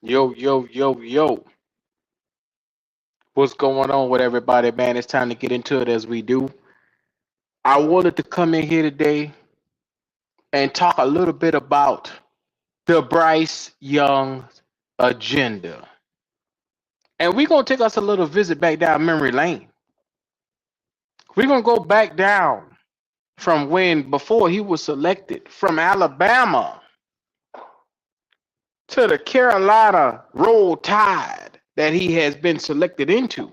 Yo, yo, yo, yo. What's going on with everybody, man? It's time to get into it as we do. I wanted to come in here today and talk a little bit about the Bryce Young agenda. And we're going to take us a little visit back down memory lane. We're going to go back down from when, before he was selected from Alabama to the Carolina Roll Tide that he has been selected into.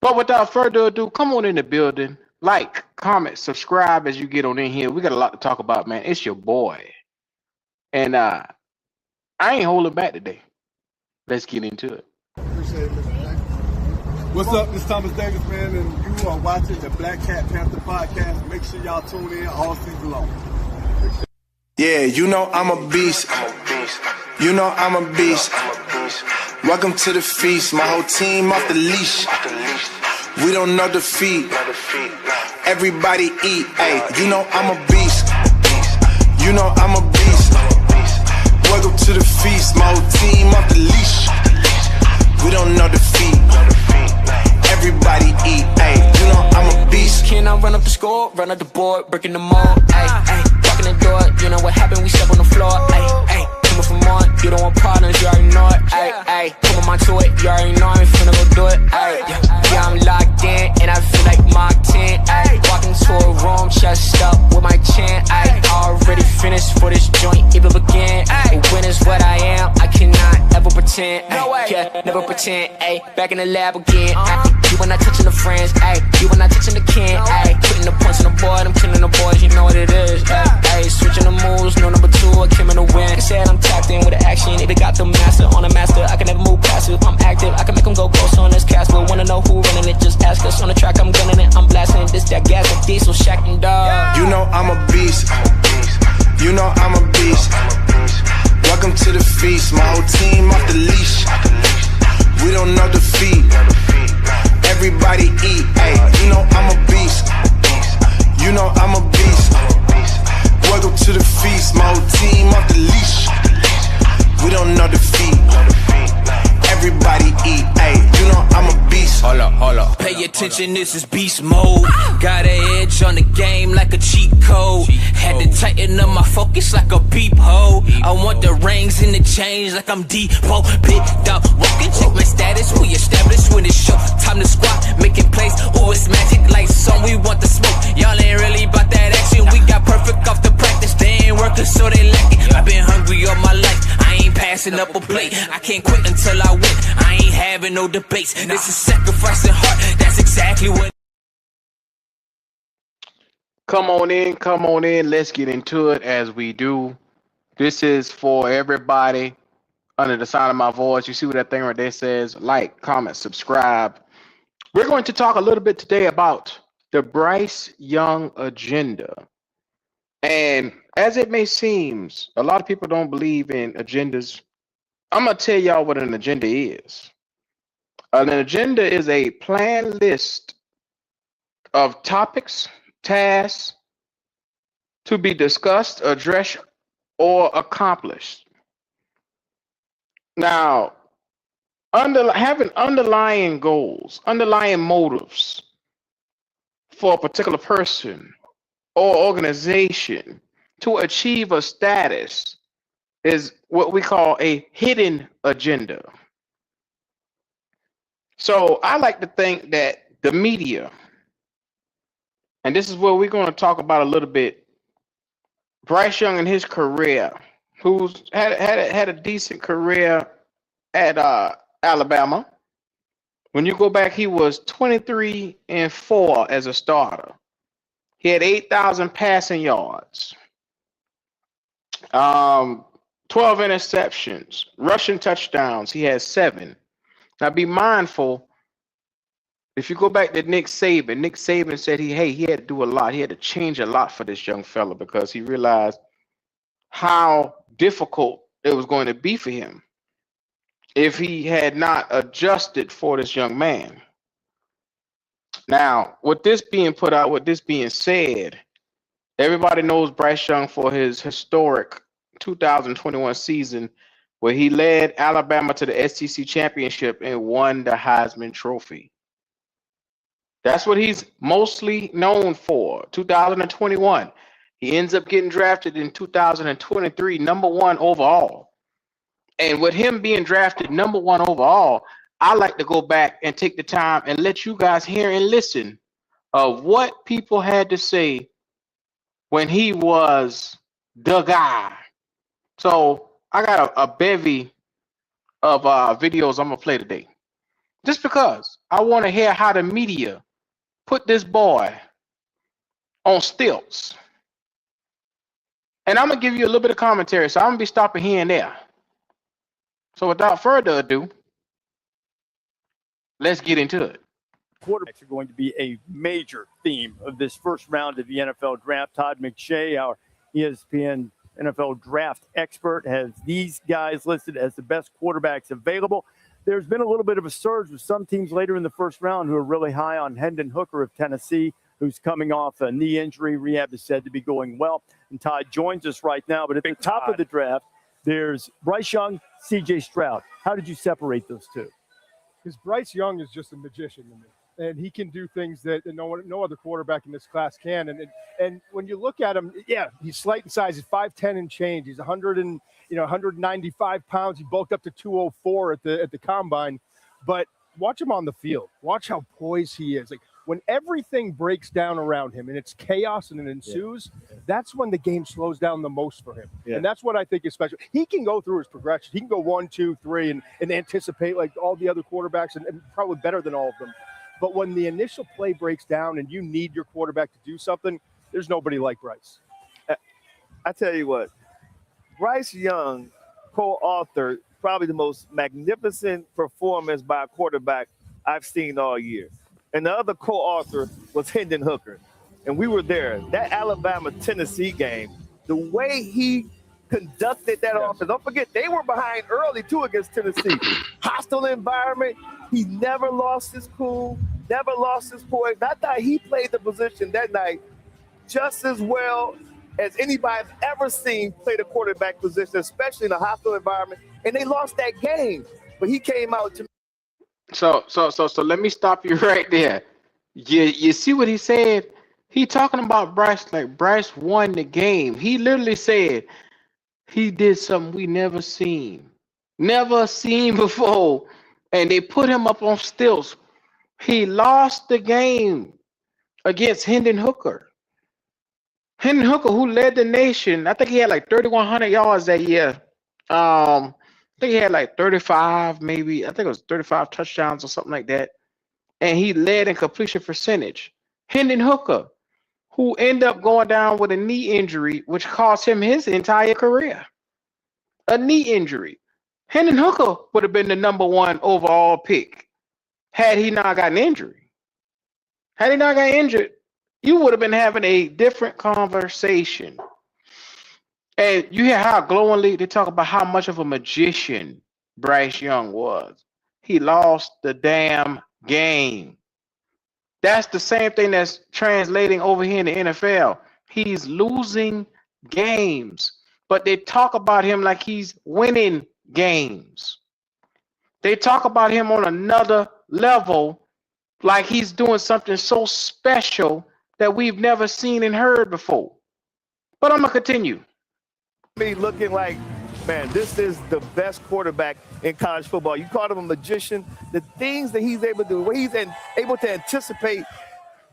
But without further ado, come on in the building. Like, comment, subscribe as you get on in here. We got a lot to talk about, man. It's your boy. And I ain't holding back today. Let's get into it. Appreciate it, Mr. Davis. What's up? This is Thomas Davis, man, and you are watching the Black Cat Panther podcast. Make sure y'all tune in all season long. Yeah, you know I'm a beast. You know I'm a beast. Welcome to the feast. My whole team off the leash. We don't know defeat. Everybody eat. Hey, you know I'm a beast. You know I'm a beast. Welcome to the feast. My whole team off the leash. We don't know defeat. Everybody eat. Hey, you know I'm a beast. Can I run up the score, run up the board, breaking the mold? Ay, ay, walking the door, you know what happened? We step on the floor. Ay, ay, coming from on, you don't want partners, you already know it. Ay, ay, come on to it, you already know I'm finna go do it. Ay, yeah, I'm locked in, and I feel like Mark 10. Ay, walking to a room, chest up with my chin. Ay, already finished for this joint, even begin. Ay, when is what I am, I cannot ever pretend. Ay, yeah, never pretend. Ay, back in the lab again. Ay, you when I touching the friends, ayy. You when I touching the can, ayy. Putting the points on the board, I'm killing the boys, you know what it is, ayy. Switching the moves, no number two, I came in the win. They said I'm tapped in with the action, if it got the master on the master, I can never move past it. I'm active, I can make them go close on this castle. Wanna know who running it, just ask us. On the track, I'm gunning it, I'm blasting this, that gas, like diesel, Shack and dog. You know I'm a beast. You know I'm a beast. Welcome to the feast. My whole team off the leash. We don't know defeat. Everybody eat, ayy, you know I'm a beast. You know I'm a beast. Welcome to the feast, my whole team off the leash. We don't know defeat. Everybody eat, ayy, you know I'm a beast. Hold up. Pay attention, this is beast mode. Got an edge on the game like a cheat code. Had to tighten up my focus like a beep hole. I want the rings and the change like I'm Depot. Big dog, walking, check my status. We established when it's show. Time to squat, making plays. Ooh, it's magic like some. We want the smoke. Y'all ain't really about that action. We got perfect off the practice. They ain't working, so they lacking. I've been hungry all my life. I ain't passing up a plate. I can't quit until I win. I ain't having no debates. This is sacrificing heart. That's exactly what. Come on in. Let's get into it as we do. This is for everybody under the sound of my voice. You see what that thing right there says? Like, comment, subscribe. We're going to talk a little bit today about the Bryce Young agenda. And as it may seem, a lot of people don't believe in agendas. I'm going to tell y'all what an agenda is. An agenda is a planned list of topics, tasks to be discussed, addressed, or accomplished. Now, having underlying goals, underlying motives for a particular person or organization to achieve a status is what we call a hidden agenda. So I like to think that the media, and this is what we're going to talk about a little bit, Bryce Young and his career, who's had a decent career at Alabama. When you go back, he was 23-4 as a starter. He had 8,000 passing yards, 12 interceptions, rushing touchdowns. He had 7. Now be mindful. If you go back to Nick Saban said he had to do a lot. He had to change a lot for this young fella because he realized how difficult it was going to be for him if he had not adjusted for this young man. Now, with this being put out, with this being said, everybody knows Bryce Young for his historic 2021 season where he led Alabama to the SEC championship and won the Heisman Trophy. That's what he's mostly known for. 2021. He ends up getting drafted in 2023, number 1 overall. And with him being drafted number 1 overall, I like to go back and take the time and let you guys hear and listen of what people had to say when he was the guy. So I got a bevy of videos I'm going to play today. Just because I want to hear how the media put this boy on stilts. And I'm going to give you a little bit of commentary, so I'm going to be stopping here and there. So without further ado, let's get into it. Quarterbacks are going to be a major theme of this first round of the NFL draft. Todd McShay, our ESPN NFL draft expert, has these guys listed as the best quarterbacks available. There's been a little bit of a surge with some teams later in the first round who are really high on Hendon Hooker of Tennessee, who's coming off a knee injury. Rehab is said to be going well. And Todd joins us right now. But at the top of the draft, there's Bryce Young, C.J. Stroud. How did you separate those two? Because Bryce Young is just a magician to me, and he can do things that no other quarterback in this class can. And when you look at him, yeah, he's slight in size. He's 5'10" and change. He's 195 pounds. He bulked up to 204 at the combine. But watch him on the field. Watch how poised he is. Like when everything breaks down around him and it's chaos and it ensues, that's when the game slows down the most for him. Yeah. And that's what I think is special. He can go through his progression. He can go 1, 2, 3 and anticipate like all the other quarterbacks and probably better than all of them. But when the initial play breaks down and you need your quarterback to do something, there's nobody like Bryce. I tell you what, Bryce Young co-authored probably the most magnificent performance by a quarterback I've seen all year. And the other co-author was Hendon Hooker. And we were there. That Alabama-Tennessee game, the way he conducted that offense. Don't forget, they were behind early, too, against Tennessee. Hostile environment. He never lost his cool, never lost his poise. I thought he played the position that night just as well as anybody I've ever seen play the quarterback position, especially in a hostile environment. And they lost that game. But he came out to So let me stop you right there. You see what he said? He talking about Bryce like Bryce won the game. He literally said he did something we never seen before, and they put him up on stilts. He lost the game against Hendon Hooker. Hendon Hooker, who led the nation, I think he had like 3,100 yards that year. I think he had like 35, maybe. I think it was 35 touchdowns or something like that. And he led in completion percentage. Hendon Hooker, who ended up going down with a knee injury, which cost him his entire career. A knee injury. Hendon Hooker would have been the number 1 overall pick had he not gotten injury. Had he not got injured, you would have been having a different conversation. And you hear how glowingly they talk about how much of a magician Bryce Young was. He lost the damn game. That's the same thing that's translating over here in the NFL. He's losing games, but they talk about him like he's winning games. They talk about him on another level like he's doing something so special that we've never seen and heard before. But I'm going to continue. Me looking like, man, this is the best quarterback in college football. You called him a magician. The things that he's able to do, the way he's able to anticipate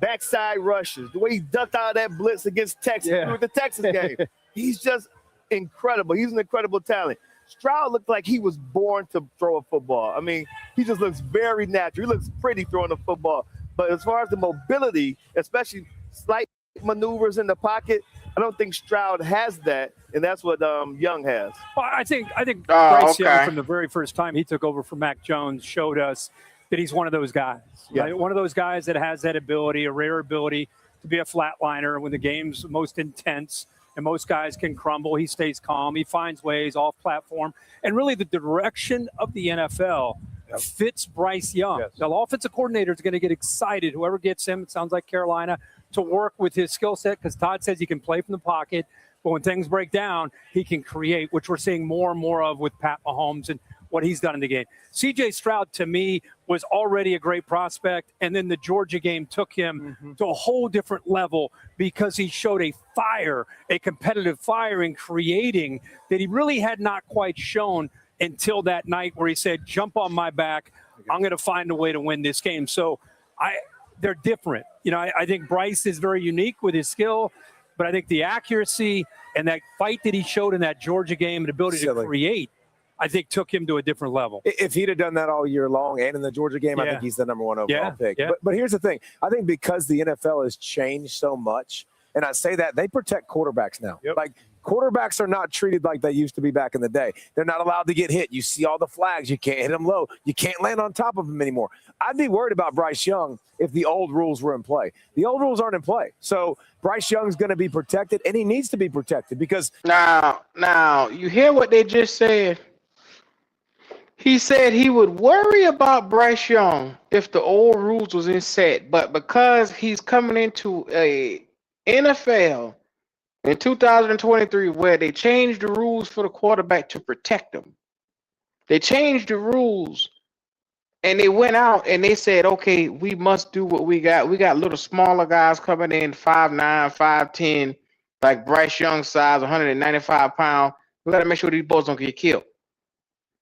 backside rushes, the way he ducked out of that blitz against Texas, with the Texas game. He's just incredible. He's an incredible talent. Stroud looked like he was born to throw a football. I mean, he just looks very natural. He looks pretty throwing the football. But as far as the mobility, especially slight maneuvers in the pocket, I don't think Stroud has that, and that's what Young has. Well, I think Bryce Young, from the very first time he took over from Mac Jones, showed us that he's one of those guys. Yeah. Right? One of those guys that has that ability, a rare ability to be a flatliner when the game's most intense and most guys can crumble. He stays calm. He finds ways off platform. And really the direction of the NFL fits Bryce Young. Yes. The offensive coordinator is going to get excited, whoever gets him, it sounds like Carolina, to work with his skill set, because Todd says he can play from the pocket, But when things break down, he can create, which we're seeing more and more of with Pat Mahomes and what he's done in the game. C.J. Stroud, to me, was already a great prospect, and then the Georgia game took him to a whole different level because he showed a competitive fire in creating that he really had not quite shown until that night where he said, jump on my back, I'm going to find a way to win this game. So they're different. I think Bryce is very unique with his skill, but I think the accuracy and that fight that he showed in that Georgia game and ability to create, I think took him to a different level. If he'd have done that all year long and in the Georgia game, I think he's the number one overall pick. But here's the thing. I think because the NFL has changed so much, and I say that, they protect quarterbacks now. Like, quarterbacks are not treated like they used to be back in the day. They're not allowed to get hit. You see all the flags. You can't hit them low. You can't land on top of them anymore. I'd be worried about Bryce Young if the old rules were in play. The old rules aren't in play. So Bryce Young's going to be protected, and he needs to be protected because – Now, you hear what they just said? He said he would worry about Bryce Young if the old rules was in set, but because he's coming into a NFL in 2023 where they changed the rules for the quarterback to protect him. They changed the rules and they went out and they said, okay, we must do what we got. We got little smaller guys coming in 5'9", 5'10", like Bryce Young size, 195 pounds. We got to make sure these boys don't get killed.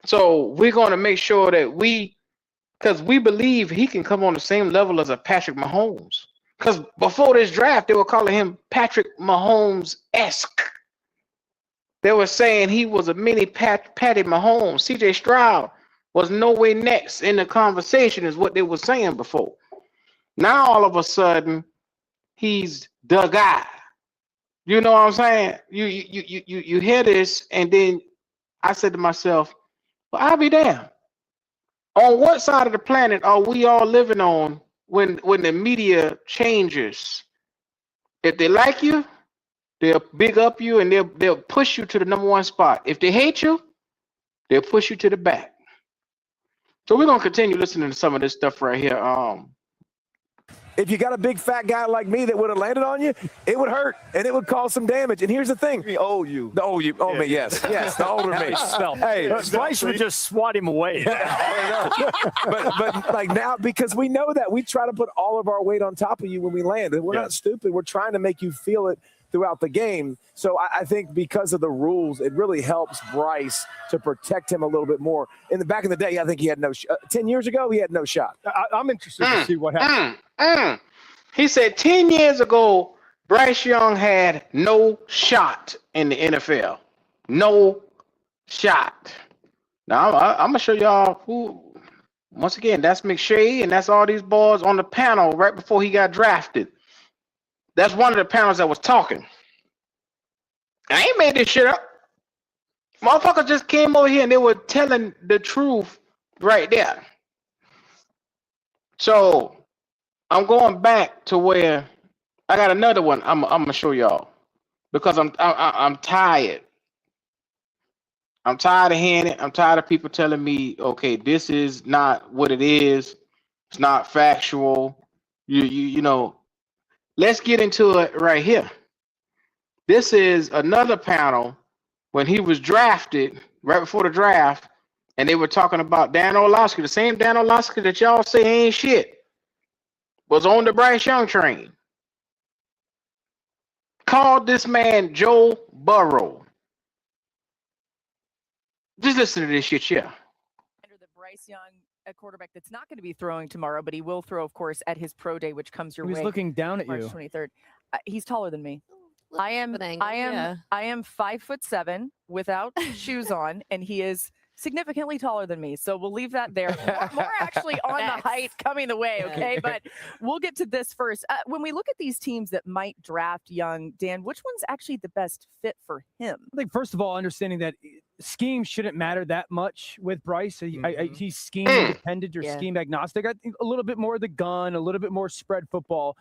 So we're going to make sure that because we believe he can come on the same level as a Patrick Mahomes. Because before this draft, they were calling him Patrick Mahomes-esque. They were saying he was a mini Patty Mahomes. C.J. Stroud was nowhere next in the conversation is what they were saying before. Now, all of a sudden, he's the guy. You know what I'm saying? You hear this, and then I said to myself, well, I'll be damned. On what side of the planet are we all living on when the media changes? If they like you, they'll big up you and they'll push you to the number one spot. If they hate you, they'll push you to the back. So we're gonna continue listening to some of this stuff right here. if you got a big fat guy like me that would have landed on you, it would hurt and it would cause some damage. And here's the thing. The old you. The old you. Oh, me, yes. Yes, the older me. Hey, Bryce would just swat him away. but like now, because we know that, we try to put all of our weight on top of you when we land. And we're not stupid. We're trying to make you feel it throughout the game. So I think because of the rules, it really helps Bryce to protect him a little bit more. In the back in the day, I think he had no 10 years ago, he had no shot. I'm interested to see what happens. He said 10 years ago, Bryce Young had no shot in the NFL. No shot. Now, I'm going to show y'all who, once again, that's McShay, and that's all these boys on the panel right before he got drafted. That's one of the panels that was talking. I ain't made this shit up. Motherfuckers just came over here and they were telling the truth right there. So I'm going back to where I got another one. I'm gonna show y'all because I'm tired. I'm tired of hearing it. I'm tired of people telling me, okay, this is not what it is. It's not factual. You know. Let's get into it right here. This is another panel when he was drafted, right before the draft, and they were talking about Dan Orlovsky, the same Dan Orlovsky that y'all say ain't shit, was on the Bryce Young train. Called this man Joe Burrow. Just listen to this shit, yeah. The Bryce Young, a quarterback that's not going to be throwing tomorrow, but he will throw, of course, at his pro day, which comes your way. He was looking down at March you. 23rd. He's taller than me. I am 5'7" without shoes on, and he is significantly taller than me. So we'll leave that there. More actually on the height coming the way, okay? But we'll get to this first. When we look at these teams that might draft Young, Dan, which one's actually the best fit for him? I think, first of all, understanding that scheme shouldn't matter that much with Bryce. He's scheme independent or scheme agnostic. I think a little bit more of the gun, a little bit more spread football.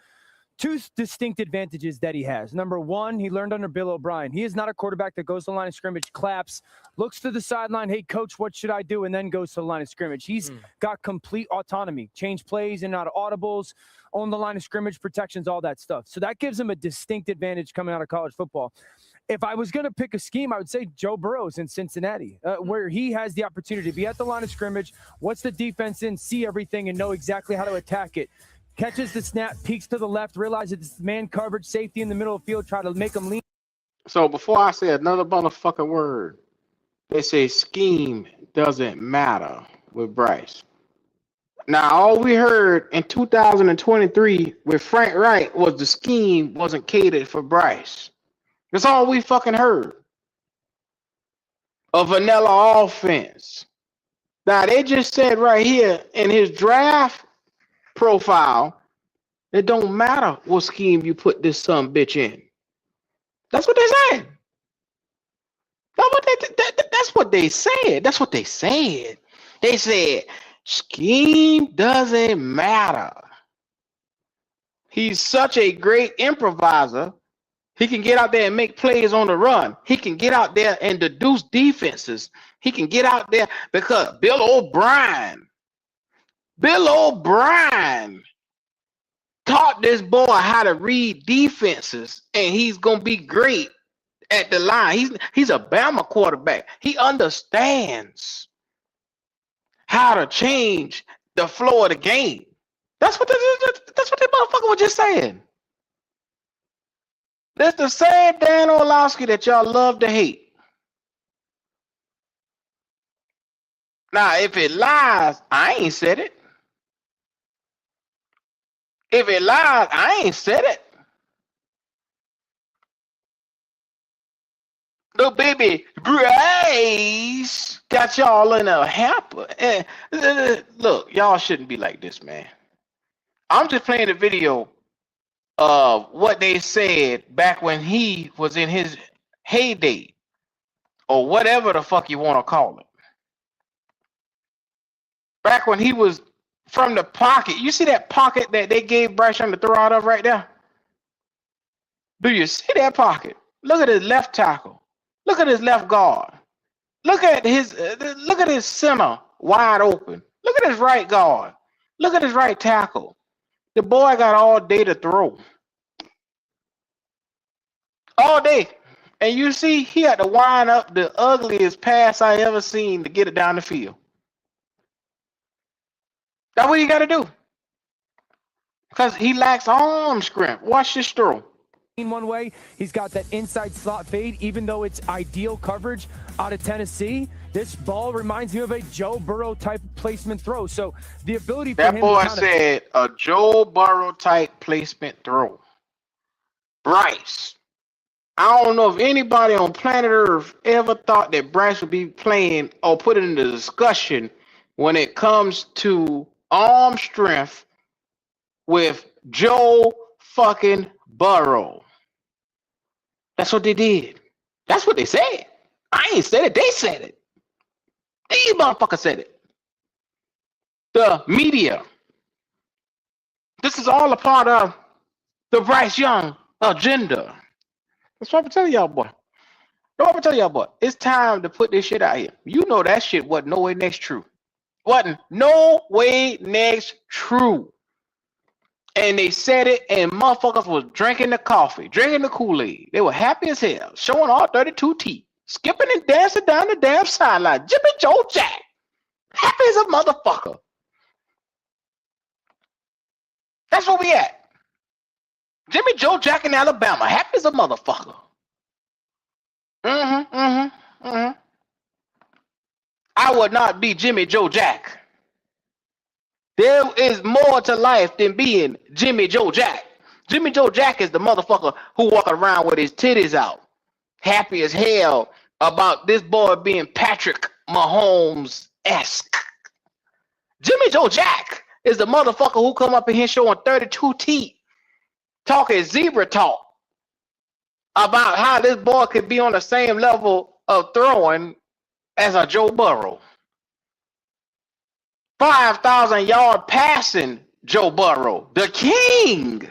Two distinct advantages that he has. Number one, he learned under Bill O'Brien. He is not a quarterback that goes to the line of scrimmage, claps, looks to the sideline, hey, coach, what should I do? And then goes to the line of scrimmage. He's got complete autonomy, change plays and out of audibles, on the line of scrimmage, protections, all that stuff. So that gives him a distinct advantage coming out of college football. if I was going to pick a scheme, I would say Joe Burrow's in Cincinnati, where he has the opportunity to be at the line of scrimmage, what's the defense in, see everything, and know exactly how to attack it. Catches the snap, peeks to the left, realizes it's man coverage, safety in the middle of the field, try to make him lean. So before I say another motherfucking word, they say scheme doesn't matter with Bryce. Now, all we heard in 2023 with Frank Wright was the scheme wasn't catered for Bryce. That's all we fucking heard. A vanilla offense. Now, they just said right here in his draft profile, it don't matter what scheme you put this son bitch in. That's what they said. That's what they said. That's what they said. They said, scheme doesn't matter. He's such a great improviser. He can get out there and make plays on the run. He can get out there and deduce defenses. He can get out there because Bill O'Brien taught this boy how to read defenses, and he's going to be great at the line. He's a Bama quarterback. He understands how to change the flow of the game. That's what the motherfucker was just saying. That's the same Dan Orlovsky that y'all love to hate. Now, if it lies, I ain't said it. If it lies, I ain't said it. The baby Bryce got y'all in a hamper. Look, y'all shouldn't be like this, man. I'm just playing a video of what they said back when he was in his heyday, or whatever the fuck you want to call it. Back when he was from the pocket. You see that pocket that they gave Bryce Young to throw out of right there? Do you see that pocket? Look at his left tackle. Look at his left guard. Look at his center wide open. Look at his right guard. Look at his right tackle. The boy got all day to throw. All day. And you see, he had to wind up the ugliest pass I ever seen to get it down the field. That's what you got to do. Because he lacks arm strength. Watch this throw. One way, he's got that inside slot fade, even though it's ideal coverage out of Tennessee. This ball reminds me of a Joe Burrow type placement throw. So the ability for him that boy said a Joe Burrow type placement throw. Bryce. I don't know if anybody on planet Earth ever thought that Bryce would be playing or put it in the discussion when it comes to arm strength with Joe fucking Burrow. That's what they did. That's what they said. I ain't said it. They said it. These motherfuckers said it. The media. This is all a part of the Bryce Young agenda. That's what I'm telling y'all, boy. It's time to put this shit out here. You know that shit wasn't no way next true. Wasn't no way next true. And they said it, and motherfuckers was drinking the coffee, drinking the Kool-Aid. They were happy as hell, showing all 32 teeth, skipping and dancing down the damn sideline. Jimmy Joe Jack, happy as a motherfucker. That's where we at. Jimmy Joe Jack in Alabama, happy as a motherfucker. I would not be Jimmy Joe Jack. There is more to life than being Jimmy Joe Jack. Jimmy Joe Jack is the motherfucker who walking around with his titties out, happy as hell about this boy being Patrick Mahomes-esque. Jimmy Joe Jack is the motherfucker who come up in here showing 32 teeth, talking zebra talk about how this boy could be on the same level of throwing as a Joe Burrow. 5,000 yard passing Joe Burrow, the king.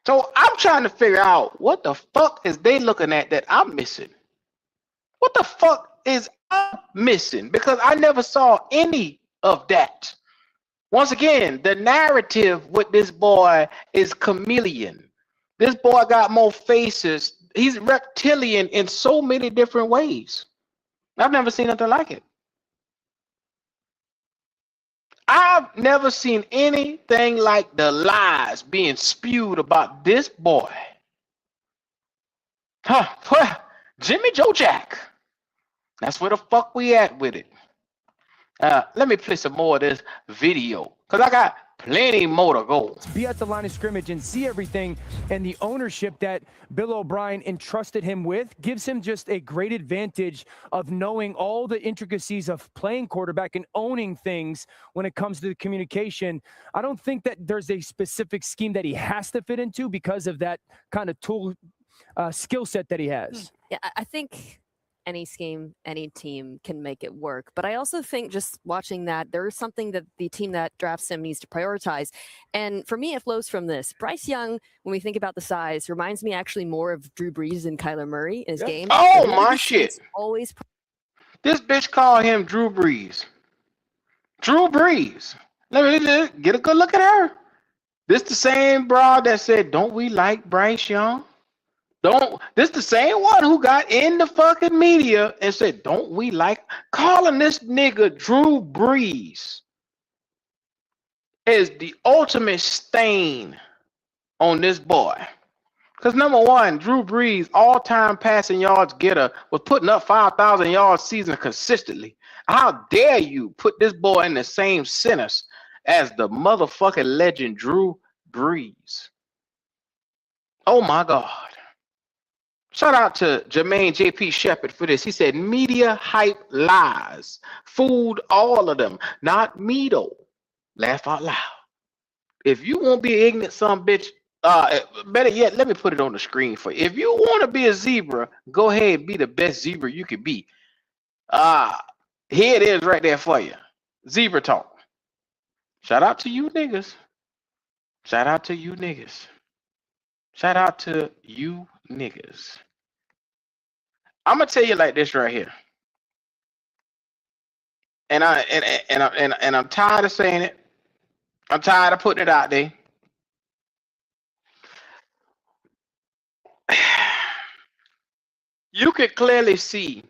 So I'm trying to figure out what the fuck is they looking at that I'm missing? What the fuck is I missing? Because I never saw any of that. Once again, the narrative with this boy is chameleon. This boy got more faces he's reptilian in so many different ways. I've never seen nothing like it. I've never seen anything like the lies being spewed about this boy. Huh, Jimmy Joe Jack. That's where the fuck we at with it. Let me play some more of this video because I got plenty more to go. Be at the line of scrimmage and see everything, and the ownership that Bill O'Brien entrusted him with gives him just a great advantage of knowing all the intricacies of playing quarterback and owning things when it comes to the communication. I don't think that there's a specific scheme that he has to fit into because of that kind of tool skill set that he has. Yeah, I think any scheme, any team can make it work. But I also think just watching that, there's something that the team that drafts him needs to prioritize. And for me, it flows from this. Bryce Young, when we think about the size, reminds me actually more of Drew Brees and Kyler Murray in his game. Oh, my shit. Always. This bitch called him Drew Brees. Drew Brees. Let me get a good look at her. This the same broad that said, don't we like Bryce Young? This the same one who got in the fucking media and said, don't we like calling this nigga Drew Brees is the ultimate stain on this boy. Because number one, Drew Brees, all-time passing yards getter, was putting up 5,000 yards season consistently. How dare you put this boy in the same sentence as the motherfucking legend Drew Brees? Oh my God. Shout out to Jermaine JP Shepard for this. He said, media hype lies. Fooled all of them. Not me though. Laugh out loud. If you won't be ignorant, some bitch, better yet, let me put it on the screen for you. If you want to be a zebra, go ahead and be the best zebra you can be. Here it is right there for you. Zebra talk. Shout out to you niggas. Shout out to you niggas. Shout out to you niggas. I'm gonna tell you like this right here. And I'm tired of saying it. I'm tired of putting it out there. You could clearly see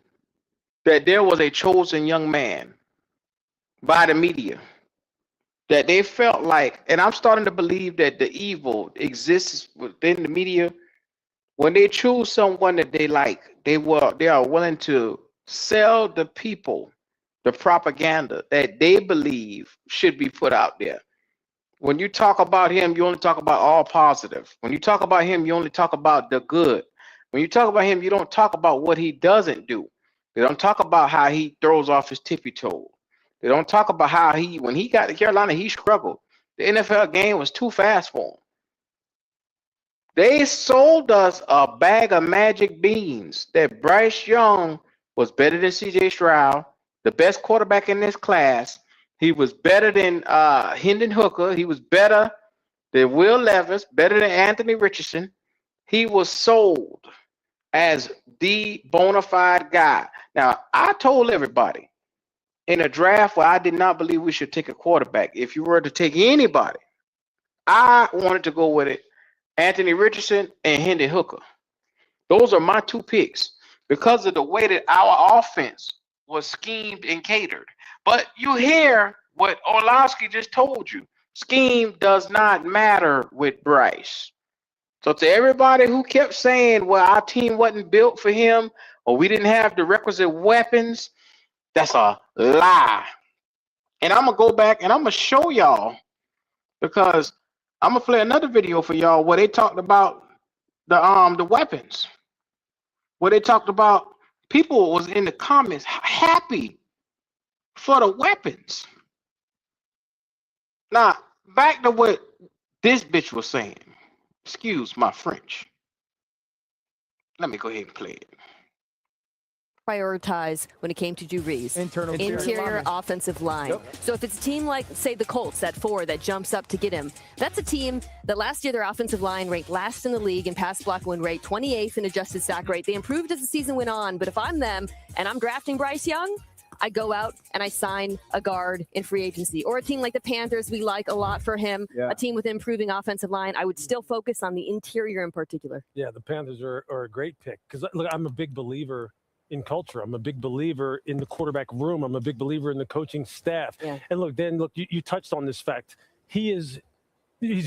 that there was a chosen young man by the media that they felt like, and I'm starting to believe that the evil exists within the media. When they choose someone that they like, they are willing to sell the people the propaganda that they believe should be put out there. When you talk about him, you only talk about all positive. When you talk about him, you only talk about the good. When you talk about him, you don't talk about what he doesn't do. They don't talk about how he throws off his tippy toe. They don't talk about how when he got to Carolina, he struggled. The NFL game was too fast for him. They sold us a bag of magic beans that Bryce Young was better than C.J. Stroud, the best quarterback in this class. He was better than Hendon Hooker. He was better than Will Levis, better than Anthony Richardson. He was sold as the bona fide guy. Now, I told everybody in a draft where I did not believe we should take a quarterback. If you were to take anybody, I wanted to go with it. Anthony Richardson and Hendon Hooker. Those are my two picks because of the way that our offense was schemed and catered. But you hear what Orlovsky just told you. Scheme does not matter with Bryce. So to everybody who kept saying, well, our team wasn't built for him or we didn't have the requisite weapons, that's a lie. And I'm going to go back and I'm going to show y'all because I'm gonna play another video for y'all where they talked about the weapons. Where they talked about people was in the comments happy for the weapons. Now, back to what this bitch was saying. Excuse my French. Let me go ahead and play it. Prioritize when it came to Drew Brees. Interior offensive line. Yep. So if it's a team like, say, the Colts at 4 that jumps up to get him, that's a team that last year their offensive line ranked last in the league in pass block win rate, 28th in adjusted sack rate. They improved as the season went on, but if I'm them and I'm drafting Bryce Young, I go out and I sign a guard in free agency. Or a team like the Panthers, we like a lot for him. Yeah. A team with improving offensive line. I would still focus on the interior in particular. Yeah, the Panthers are a great pick because, look, I'm a big believer in culture. I'm a big believer in the quarterback room. I'm a big believer in the coaching staff. Yeah. And look, Dan, you touched on this fact. He's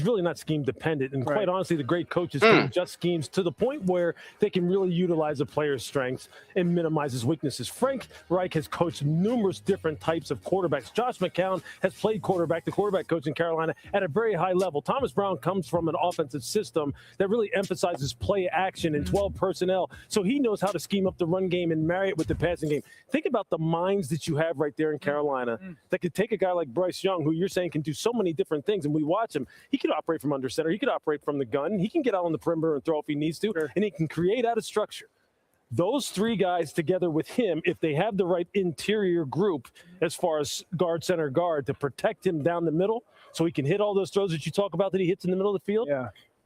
really not scheme dependent. And quite honestly, the great coaches can adjust schemes to the point where they can really utilize a player's strengths and minimize his weaknesses. Frank Reich has coached numerous different types of quarterbacks. Josh McCown has played quarterback, the quarterback coach in Carolina, at a very high level. Thomas Brown comes from an offensive system that really emphasizes play action and 12 personnel. So he knows how to scheme up the run game and marry it with the passing game. Think about the minds that you have right there in Carolina that could take a guy like Bryce Young, who you're saying can do so many different things, and we watch him. He could operate from under center. He could operate from the gun. He can get out on the perimeter and throw if he needs to, and he can create out of structure. Those three guys together with him, if they have the right interior group as far as guard, center, guard to protect him down the middle so he can hit all those throws that you talk about that he hits in the middle of the field,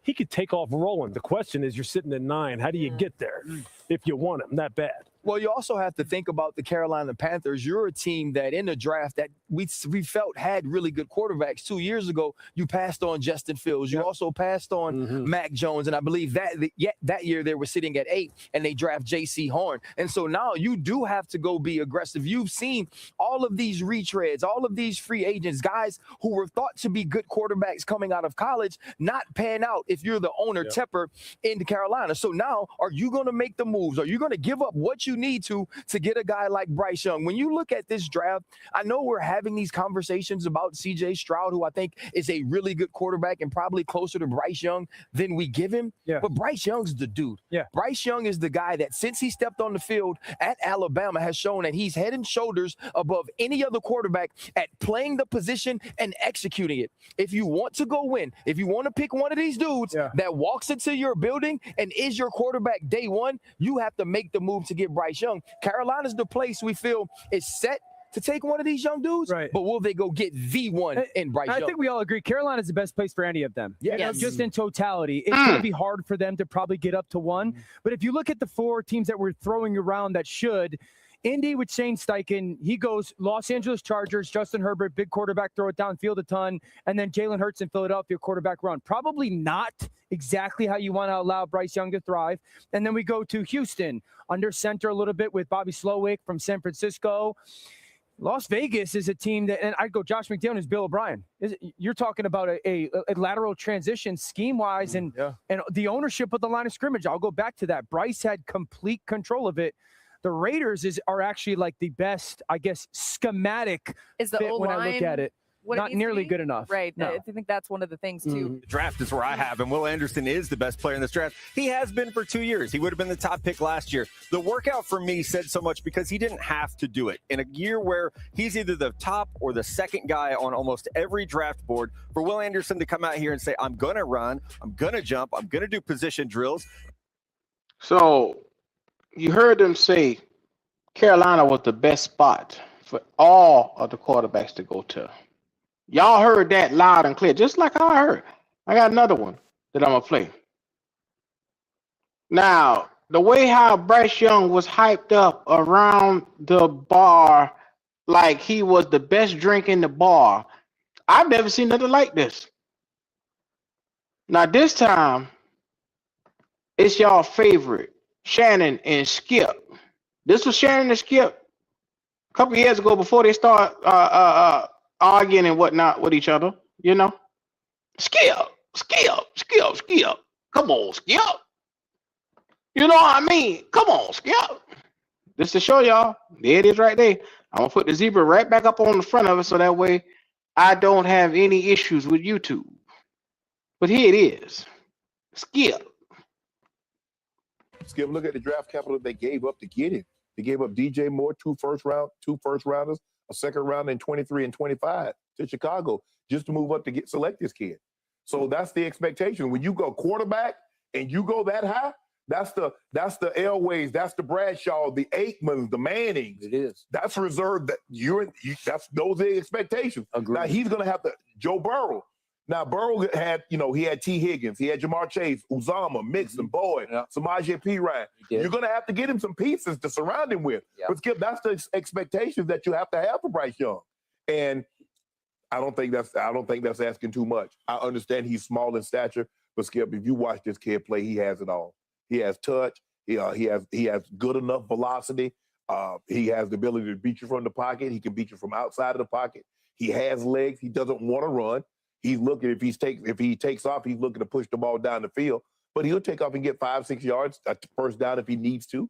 he could take off rolling. The question is, you're sitting at 9. How do you get there if you want him that bad? Well, you also have to think about the Carolina Panthers. You're a team that in the draft that we felt had really good quarterbacks. 2 years ago, you passed on Justin Fields. You also passed on Mac Jones. And I believe that year they were sitting at 8 and they draft J.C. Horn. And so now you do have to go be aggressive. You've seen all of these retreads, all of these free agents, guys who were thought to be good quarterbacks coming out of college, not pan out if you're the owner, Tepper, in Carolina. So now are you going to make the moves? Are you going to give up what you need to get a guy like Bryce Young? When you look at this draft, I know we're having these conversations about C.J. Stroud, who I think is a really good quarterback and probably closer to Bryce Young than we give him. Yeah. But Bryce Young's the dude. Yeah. Bryce Young is the guy that since he stepped on the field at Alabama has shown that he's head and shoulders above any other quarterback at playing the position and executing it. If you want to go win, if you want to pick one of these dudes that walks into your building and is your quarterback day one, you have to make the move to get Bryce Young. Carolina's the place we feel is set to take one of these young dudes, but will they go get the one in Bryce Young? I think we all agree Carolina's the best place for any of them. Yes. Just in totality. It's going to be hard for them to probably get up to 1. But if you look at the 4 teams that we're throwing around that should, Indy with Shane Steichen, he goes Los Angeles Chargers, Justin Herbert, big quarterback, throw it downfield a ton, and then Jalen Hurts in Philadelphia, quarterback run. Probably not exactly how you want to allow Bryce Young to thrive. And then we go to Houston, under center a little bit with Bobby Slowick from San Francisco. Las Vegas is a team that, and I'd go Josh McDaniels, Bill O'Brien. You're talking about a lateral transition scheme-wise and the ownership of the line of scrimmage. I'll go back to that. Bryce had complete control of it. The Raiders are actually like the best, I guess, schematic is the fit when I look at it. Not nearly good enough. Right. No. I think that's one of the things, too. The draft is where I have him. Will Anderson is the best player in this draft. He has been for 2 years. He would have been the top pick last year. The workout for me said so much because he didn't have to do it. In a year where he's either the top or the second guy on almost every draft board, for Will Anderson to come out here and say, I'm going to run, I'm going to jump, I'm going to do position drills. So you heard them say Carolina was the best spot for all of the quarterbacks to go to. Y'all heard that loud and clear, just like I heard. I got another one that I'm going to play. Now, the way how Bryce Young was hyped up around the bar like he was the best drink in the bar, I've never seen nothing like this. Now, this time, it's y'all favorite, Shannon and Skip. This was Shannon and Skip a couple years ago before they start arguing and whatnot with each other, you know. Skip. Come on, Skip. You know what I mean? Come on, Skip. This to show y'all. There it is right there. I'm going to put the zebra right back up on the front of it so that way I don't have any issues with YouTube. But here it is. Skip. Skip, look at the draft capital they gave up to get him. They gave up DJ Moore, 2 first rounders, a second round in 23 and 25 to Chicago just to move up to select this kid. So that's the expectation. When you go quarterback and you go that high, that's the Elways, that's the Bradshaw, the Aikmans, the Mannings. It is. That's reserved. Those are the expectations. Agreed. Now he's going to have to Joe Burrow. Now, Burrow had, he had T. Higgins, he had Jamar Chase, Uzama, Mixon, Boyd, Samaje P. Ryan. You're going to have to get him some pieces to surround him with. But Skip, that's the expectations that you have to have for Bryce Young. And I don't think that's asking too much. I understand he's small in stature, but Skip, if you watch this kid play, he has it all. He has touch. He has good enough velocity. He has the ability to beat you from the pocket. He can beat you from outside of the pocket. He has legs. He doesn't want to run. He's looking, if he takes off, he's looking to push the ball down the field. But he'll take off and get 5-6 yards, first down if he needs to.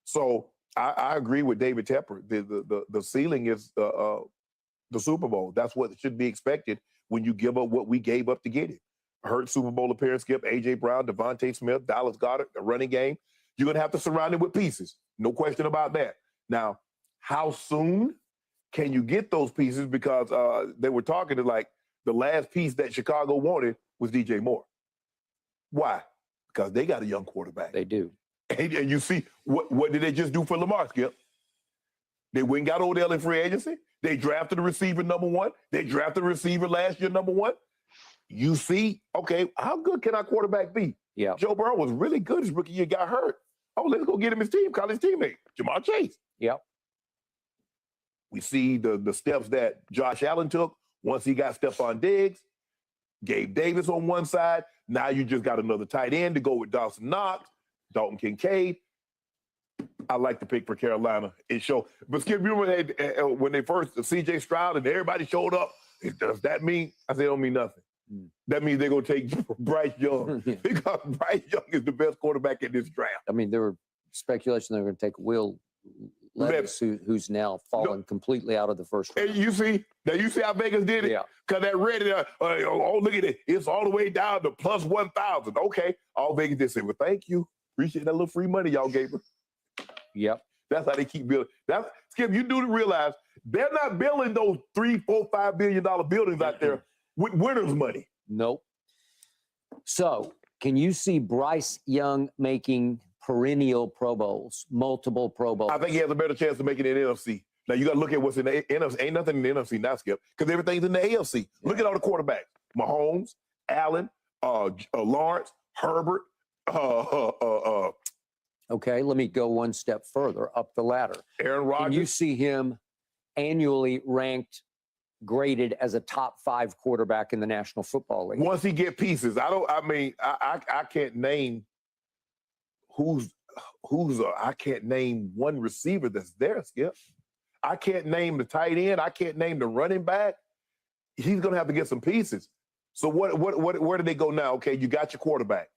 So I agree with David Tepper. The ceiling is the Super Bowl. That's what should be expected when you give up what we gave up to get it. Hurt Super Bowl appearance, Skip, A.J. Brown, Devontae Smith, Dallas Goedert, the running game. You're going to have to surround him with pieces. No question about that. Now, how soon can you get those pieces? Because they were talking to the last piece that Chicago wanted was DJ Moore. Why? Because they got a young quarterback. They do. And you see, what did they just do for Lamar, Skip? They went and got Odell in free agency. They drafted a receiver #1. They drafted a receiver last year #1. You see, okay, how good can our quarterback be? Yeah. Joe Burrow was really good his rookie year, got hurt. Oh, let's go get him his team, call his teammate, Jamar Chase. Yep. We see the steps that Josh Allen took once he got Stephon Diggs, Gabe Davis on one side. Now you just got another tight end to go with Dawson Knox, Dalton Kincaid. I like the pick for Carolina. It showed. But Skip, you remember when they first, C.J. Stroud and everybody showed up, does that mean? I said, it don't mean nothing. That means they're going to take Bryce Young because Bryce Young is the best quarterback in this draft. I mean, there were speculation they were going to take Will Levis, who's now fallen completely out of the first round. And you see how Vegas did it? Yeah. Because that Reddit, look at it. It's all the way down to plus 1,000. Okay. All Vegas did say, well, thank you. Appreciate that little free money y'all gave us. Yep. That's how they keep building. Skip, you do realize they're not building those $3, $4, $5 billion buildings out there with winners' money. Nope. So, can you see Bryce Young making perennial Pro Bowls, multiple Pro Bowls? I think he has a better chance of making it in the NFC. Now, you got to look at what's in the NFC. Ain't nothing in the NFC now, Skip, because everything's in the AFC. Yeah. Look at all the quarterbacks. Mahomes, Allen, Lawrence, Herbert. Okay, let me go one step further up the ladder. Aaron Rodgers. Can you see him annually ranked, graded as a top 5 quarterback in the National Football League? Once he get pieces. I can't name I can't name one receiver that's there, Skip. I can't name the tight end. I can't name the running back. He's going to have to get some pieces. So where do they go now? Okay, you got your quarterback.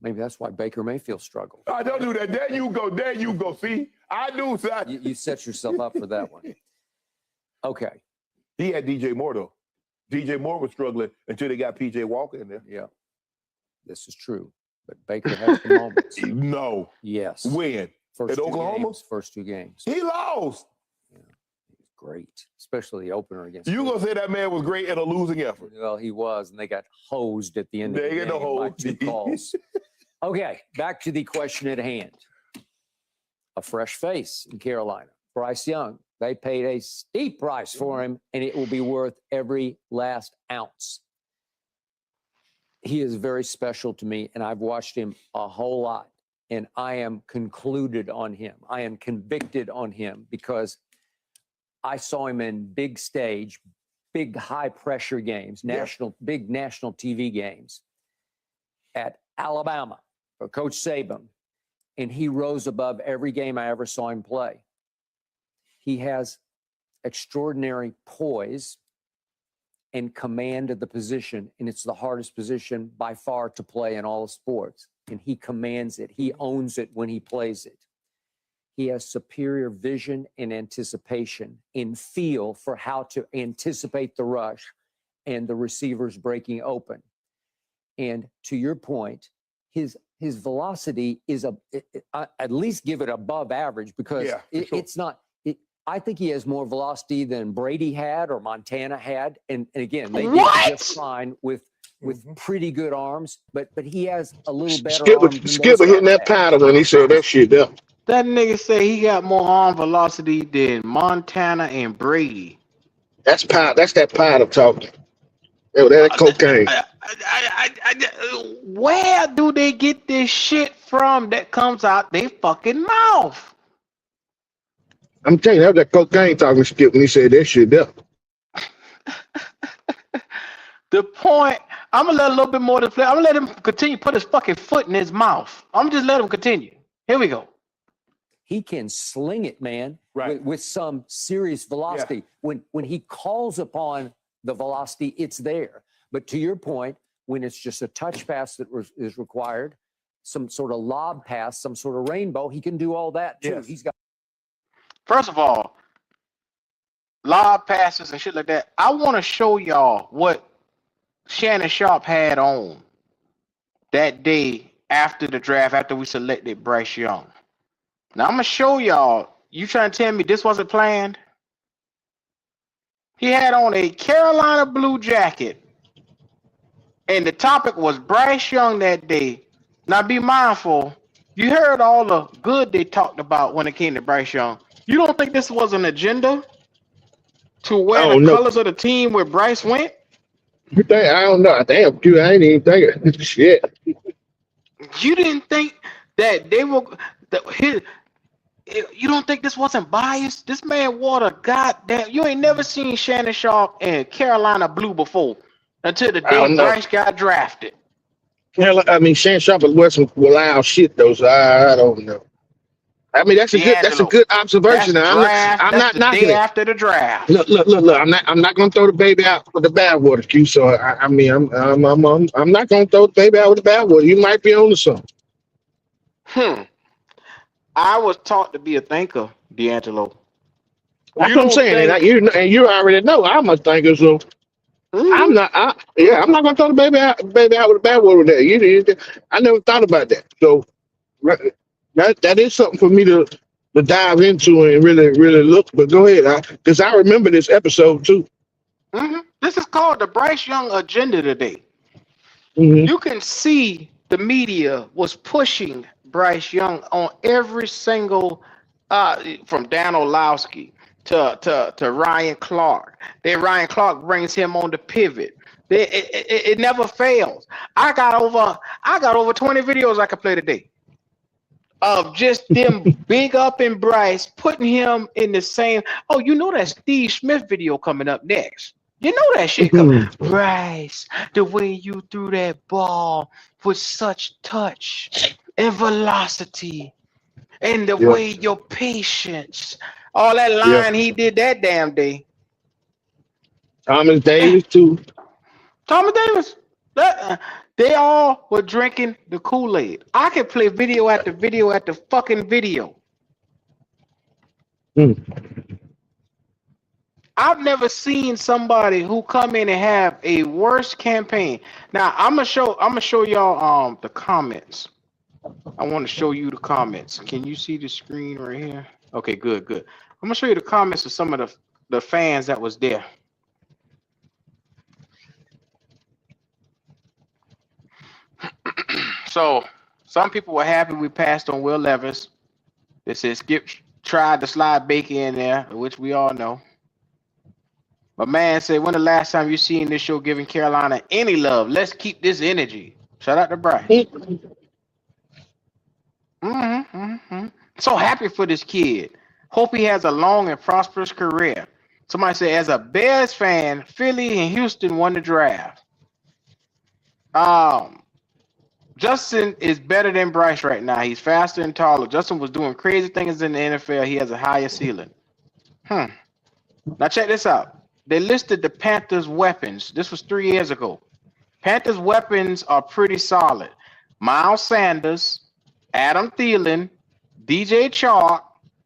Maybe that's why Baker Mayfield struggled. I don't do that. There you go. There you go. See, I do. You set yourself up for that one. Okay. He had DJ Moore, though. DJ Moore was struggling until they got P.J. Walker in there. Yeah. This is true. But Baker had some moments. No. Yes. When? At Oklahoma? First 2 games. He lost. Yeah. He was great, especially the opener against. You going to say that man was great at a losing effort? Well, he was, and they got hosed at the end of the game by 2 calls. Okay, back to the question at hand. A fresh face in Carolina. Bryce Young. They paid a steep price for him, and it will be worth every last ounce. He is very special to me, and I've watched him a whole lot, and I am concluded on him. I am convicted on him because I saw him in big stage, big high-pressure games, big national TV games at Alabama for Coach Saban, and he rose above every game I ever saw him play. He has extraordinary poise and command of the position, and it's the hardest position by far to play in all sports, and he commands it. He owns it when he plays it. He has superior vision and anticipation and feel for how to anticipate the rush and the receivers breaking open. And to your point, his velocity is at least give it above average because it's not. I think he has more velocity than Brady had or Montana had, and again they did just fine with pretty good arms, but he has a little better. Skipper hitting that paddle when he said that shit there. That nigga say he got more arm velocity than Montana and Brady. That's pie. That's that powder talking. Yo, that cocaine. Where do they get this shit from that comes out their fucking mouth? I'm telling you, that was that cocaine talking Skip when he said that shit there. The point, I'm gonna let a little bit more to play. I'm gonna let him continue to put his fucking foot in his mouth. I'm gonna just let him continue. Here we go. He can sling it, man, with some serious velocity. Yeah. When he calls upon the velocity, it's there. But to your point, when it's just a touch pass that is required, some sort of lob pass, some sort of rainbow, he can do all that too. Yes. He's got. First of all, lob passes and shit like that. I want to show y'all what Shannon Sharpe had on that day after the draft, after we selected Bryce Young. Now I'm gonna show y'all. You trying to tell me this wasn't planned? He had on a Carolina blue jacket, and the topic was Bryce Young that day. Now be mindful. You heard all the good they talked about when it came to Bryce Young. You don't think this was an agenda to wear the colors of the team where Bryce went? You think? I don't know. Damn, dude, I ain't even think shit. You didn't think that they were you don't think this wasn't biased? This man wore the goddamn. You ain't never seen Shannon Sharpe and Carolina blue before until the day Bryce got drafted. I mean, Shannon Sharpe was some wild shit though, so I don't know. I mean, that's a good observation. I'm not knocking it. After the draft. Look. I'm not gonna throw the baby out with the bathwater, Q. So I mean, I'm not gonna throw the baby out with the bathwater. You might be on to something. I was taught to be a thinker, D'Angelo. That's what I'm saying, and you already know I'm a thinker, so I'm not. I'm not gonna throw the baby out with the bathwater. There, I never thought about that. So that is something for me to dive into and really look. But go ahead, because I remember this episode too. This is called the Bryce Young agenda today. You can see the media was pushing Bryce Young on every single, from Dan Orlovsky to Ryan Clark. Then Ryan Clark brings him on the pivot. It never fails. I got over 20 videos I could play today of just them big up in Bryce, putting him in the same. Oh, you know that Steve Smith video coming up next. You know that shit coming. Bryce, the way you threw that ball with such touch and velocity, and the way your patience, all that line he did that damn day. Thomas Davis too. Thomas Davis. They all were drinking the Kool-Aid. I could play video after video after fucking video. I've never seen somebody who come in and have a worse campaign. Now I'm gonna show y'all the comments. I want to show you the comments. Can you see the screen right here? Okay, good. I'm gonna show you the comments of some of the fans that was there. So some people were happy we passed on Will Levis. They said Skip tried to slide Baker in there, which we all know. My man said, when the last time you seen this show giving Carolina any love? Let's keep this energy. Shout out to Bryce. So happy for this kid. Hope he has a long and prosperous career. Somebody said, as a Bears fan, Philly and Houston won the draft. Justin is better than Bryce right now. He's faster and taller. Justin was doing crazy things in the NFL. He has a higher ceiling. Now check this out. They listed the Panthers' weapons. This was 3 years ago. Panthers' weapons are pretty solid. Miles Sanders, Adam Thielen, DJ Chark,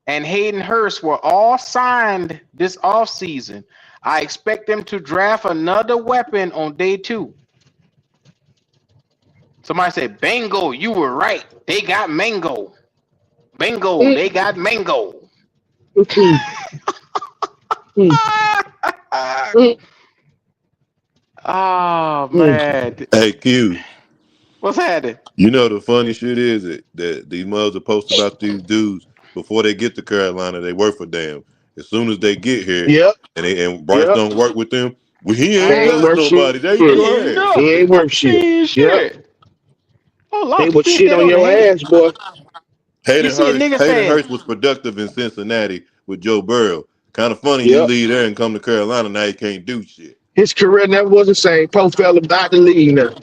and Hayden Hurst were all signed this offseason. I expect them to draft another weapon on day 2. Somebody said, Bingo, you were right. They got Mango. Bingo, they got Mango. Oh, man. Hey, Q. What's happening? You know the funny shit is that these mothers are posting about these dudes before they get to Carolina, they work for damn. As soon as they get here, and Bryce Yep. don't work with them, well, he They ain't ain't got worth nobody. shit. They trash. He ain't worth shit. Yep. They would shit on your ass, boy. Hayden Hurst was productive in Cincinnati with Joe Burrow. Kind of funny he Yep. leave there and come to Carolina. Now he can't do shit. His career never was the same. Poor fella about to leave now.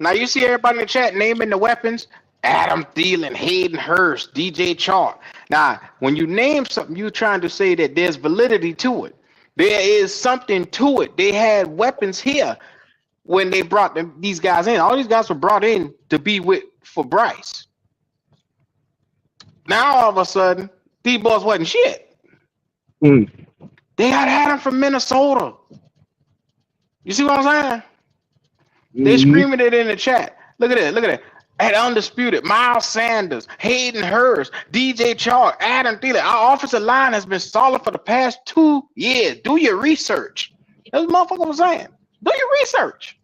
Now you see everybody in the chat naming the weapons: Adam Thielen, Hayden Hurst, DJ Chark. Now, when you name something, you're trying to say that there's validity to it. There is something to it. They had weapons here when they brought these guys in. All these guys were brought in to be for Bryce. Now all of a sudden, these boys wasn't shit. They had him from Minnesota. You see what I'm saying? They screaming it in the chat. Look at it. Look at it. At Undisputed, Miles Sanders, Hayden Hurst, DJ Chark, Adam Thielen. Our offensive line has been solid for the past 2 years. Do your research. That's what motherfucker was saying. Do your research.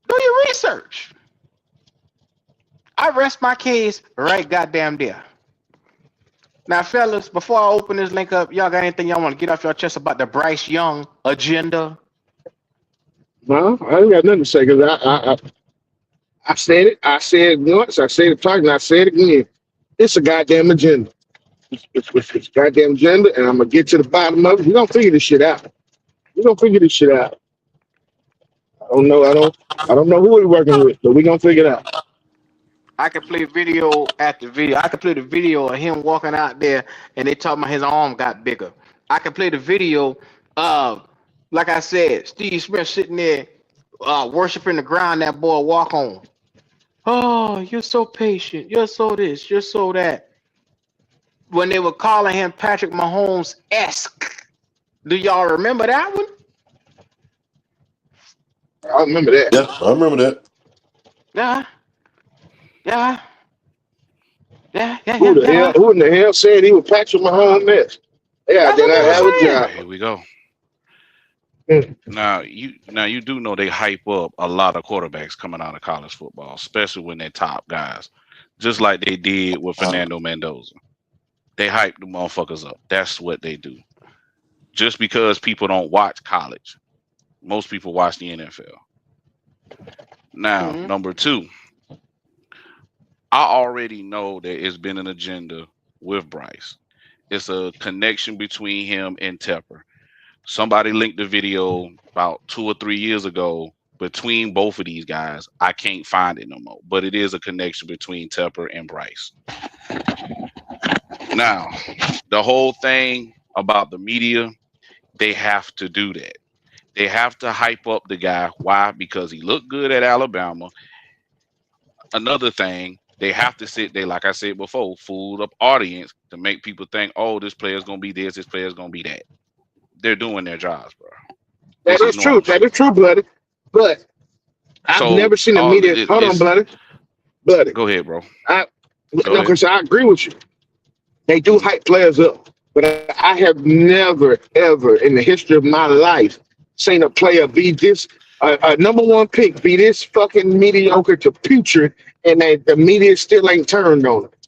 Do your research. I rest my case right goddamn there. Now, fellas, before I open this link up, y'all got anything y'all want to get off your chest about the Bryce Young agenda? No, I ain't got nothing to say because I said it. I said it once. I said it twice, and I said it again. It's a goddamn agenda. It's a goddamn agenda, and I'm gonna get to the bottom of it. We're gonna figure this shit out. We're gonna figure this shit out. I don't know who we're working with, but we're gonna figure it out. I can play video after video. I can play the video of him walking out there and they talking about his arm got bigger. I can play the video of, like I said, Steve Smith sitting there worshiping the ground that boy walk on. Oh, you're so patient. You're so this. You're so that. When they were calling him Patrick Mahomes-esque. Do y'all remember that one? I remember that. Yeah, I remember that. Yeah. Yeah. Who in the hell said he was Patrick Mahomes? Yeah, did I have a job? Here we go. Now you do know they hype up a lot of quarterbacks coming out of college football, especially when they're top guys, just like they did with Fernando Mendoza. They hype the motherfuckers up. That's what they do. Just because people don't watch college, most people watch the NFL. Now, number two, I already know there has been an agenda with Bryce. It's a connection between him and Tepper. Somebody linked the video about 2 or 3 years ago between both of these guys. I can't find it no more, but it is a connection between Tepper and Bryce. Now, the whole thing about the media, they have to do that. They have to hype up the guy. Why? Because he looked good at Alabama. Another thing, they have to sit there, like I said before, fool up audience to make people think, oh, this player's going to be this player's going to be that. They're doing their jobs, bro. That is true. That is true, bloody. But I've never seen the media. Hold on, bloody. Go ahead, bro. Because I agree with you. They do hype players up. But I have never, ever in the history of my life seen a player be this, a number one pick, be this fucking mediocre to putrid, and the media still ain't turned on it.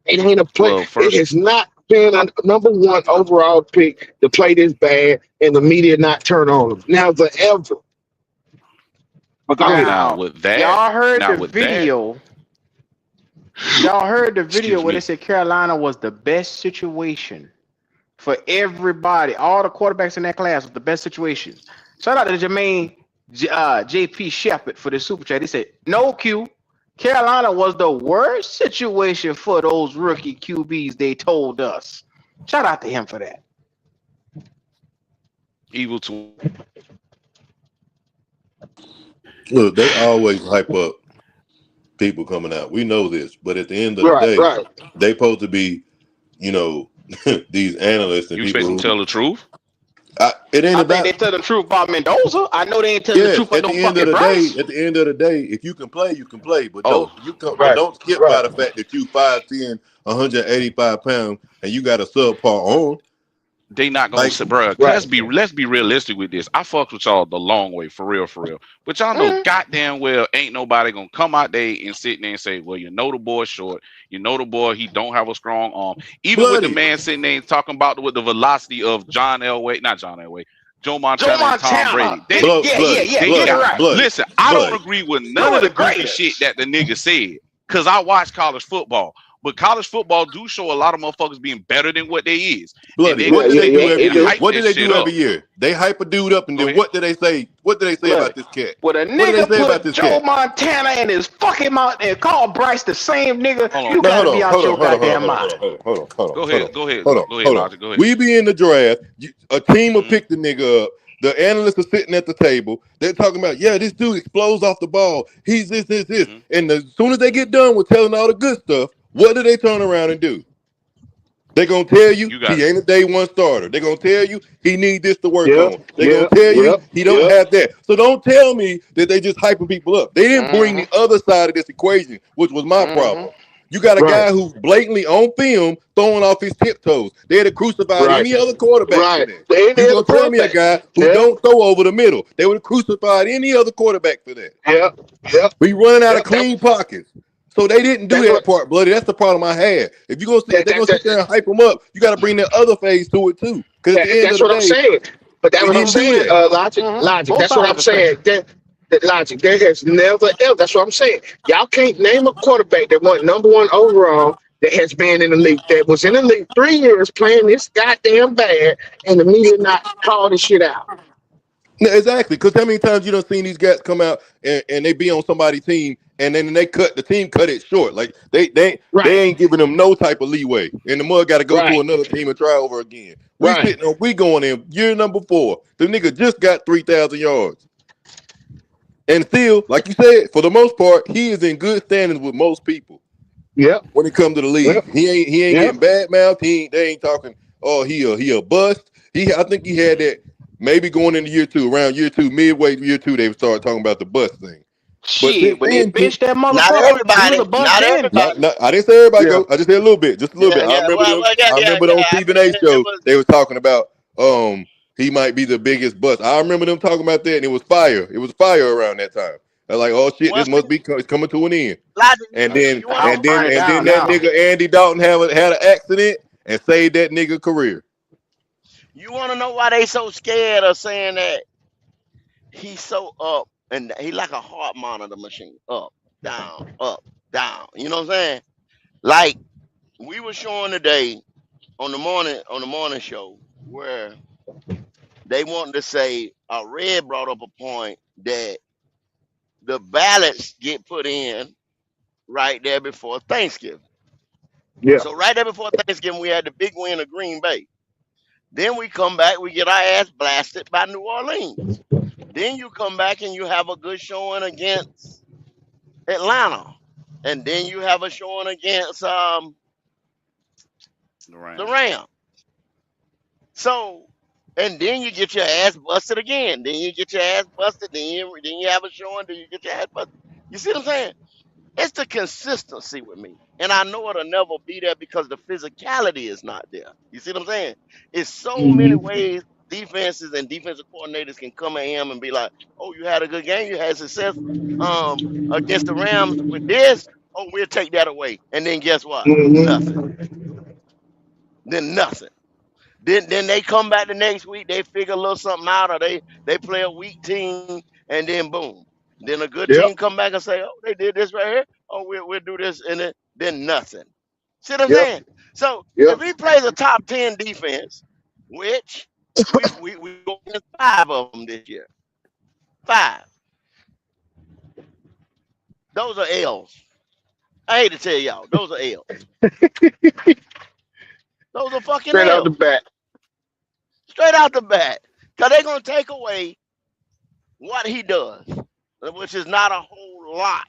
It ain't a play. It has not been a number one overall pick to play this bad, and the media not turn on him. Never, ever. Now, with that, y'all heard the video. Y'all heard the video where they said Carolina was the best situation for everybody. All the quarterbacks in that class was the best situation. Shout out to Jermaine JP Shepard for the super chat. He said, no Q. Carolina was the worst situation for those rookie QBs, they told us. Shout out to him for that. Evil to Look, they always hype up people coming out. We know this, but at the end of the day, they supposed to be, these analysts and you people expect them to tell the truth. It ain't I about. think they tell the truth about Mendoza. I know they ain't telling the truth about no fucking Bryce. At the end of the day, if you can play, you can play. But don't skip by the fact that you 5'10", 185 pounds, and you got a subpar arm. They not gonna say, bro. Let's be realistic with this. I fucked with y'all the long way, for real. But y'all know goddamn well ain't nobody gonna come out there and sit there and say, well, you know the boy short, you know the boy he don't have a strong arm. Even with the man sitting there talking about with the velocity of Joe Montana and Tom Brady. Listen, I don't agree with none of the goofy shit that the nigga said because I watch college football. But college football do show a lot of motherfuckers being better than what they is. What do they do every year? They hype a dude up, and then what do they say? What do they say about this cat? Well, a nigga put Joe Montana in his fucking mouth and called Bryce the same nigga. You gotta be out your goddamn mind. Hold on. Go ahead. We be in the draft. A team will pick the nigga up. The analysts are sitting at the table. They're talking about, this dude explodes off the ball. He's this. And as soon as they get done with telling all the good stuff, what do they turn around and do? They're going to tell you he ain't a day one starter. They're going to tell you he need this to work on. They're going to tell you he don't have that. So don't tell me that they just hyping people up. They didn't bring the other side of this equation, which was my problem. You got a guy who's blatantly on film throwing off his tiptoes. They'd have crucified any other quarterback for that. You're going to tell me a guy who don't throw over the middle. They would have crucified any other quarterback for that. We running out of clean pockets. So they didn't do that part, Bloody. That's the problem I had. If you're going to sit there and hype them up, you got to bring that other phase to it, too. Because that's what I'm saying. But that's what I'm saying, Logic. That's what I'm saying. Logic. There has never ever. That's what I'm saying. Y'all can't name a quarterback that went #1 overall that has been in the league, that was in the league 3 years playing this goddamn bad, and the media not call this shit out. No, exactly. Because how many times you done seen these guys come out and they be on somebody's team, and then the team cut it short. Like they ain't giving them no type of leeway, and the mug got to go to another team and try over again. We going in year number 4. The nigga just got 3,000 yards. And still, like you said, for the most part, he is in good standings with most people. When it comes to the league, he ain't getting bad mouthed. They ain't talking. Oh, he a bust. I think he had that maybe going into year 2, around year 2, midway year 2, they started talking about the bust thing. Shit, when they bitched that motherfucker, not everybody. I didn't say everybody go. I just said a little bit, just a little bit. I remember on Stephen A. show they was talking about he might be the biggest bust. I remember them talking about that, and it was fire. It was fire around that time. I was like, oh shit, this must be coming to an end. And then that nigga Andy Dalton had an accident and saved that nigga career. You want to know why they so scared of saying that he's so up, and he like a heart monitor machine, up, down, up, down. You know what I'm saying? Like we were showing today on the morning show where they wanted to say Red brought up a point that the ballots get put in right there before Thanksgiving. So right there before Thanksgiving, we had the big win of Green Bay. Then we come back, we get our ass blasted by New Orleans. Then you come back and you have a good showing against Atlanta. And then you have a showing against the Rams. So, and then you get your ass busted again. Then you get your ass busted. Then you have a showing. Then you get your ass busted. You see what I'm saying? It's the consistency with me. And I know it'll never be there because the physicality is not there. You see what I'm saying? It's so many ways defenses and defensive coordinators can come at him and be like, oh, you had a good game. You had success against the Rams with this. Oh, we'll take that away. And then guess what? Nothing. Then nothing. Then they come back the next week. They figure a little something out, or they play a weak team, and then boom. Then a good team come back and say, oh, they did this right here. Oh, we'll do this, and then nothing. See what I'm saying? So if he plays a top 10 defense, which we go against 5 of them this year. 5. Those are L's. I hate to tell y'all, those are L's. Those are fucking Straight L's. out the bat. Straight out the bat. Because they're going to take away what he does, which is not a whole lot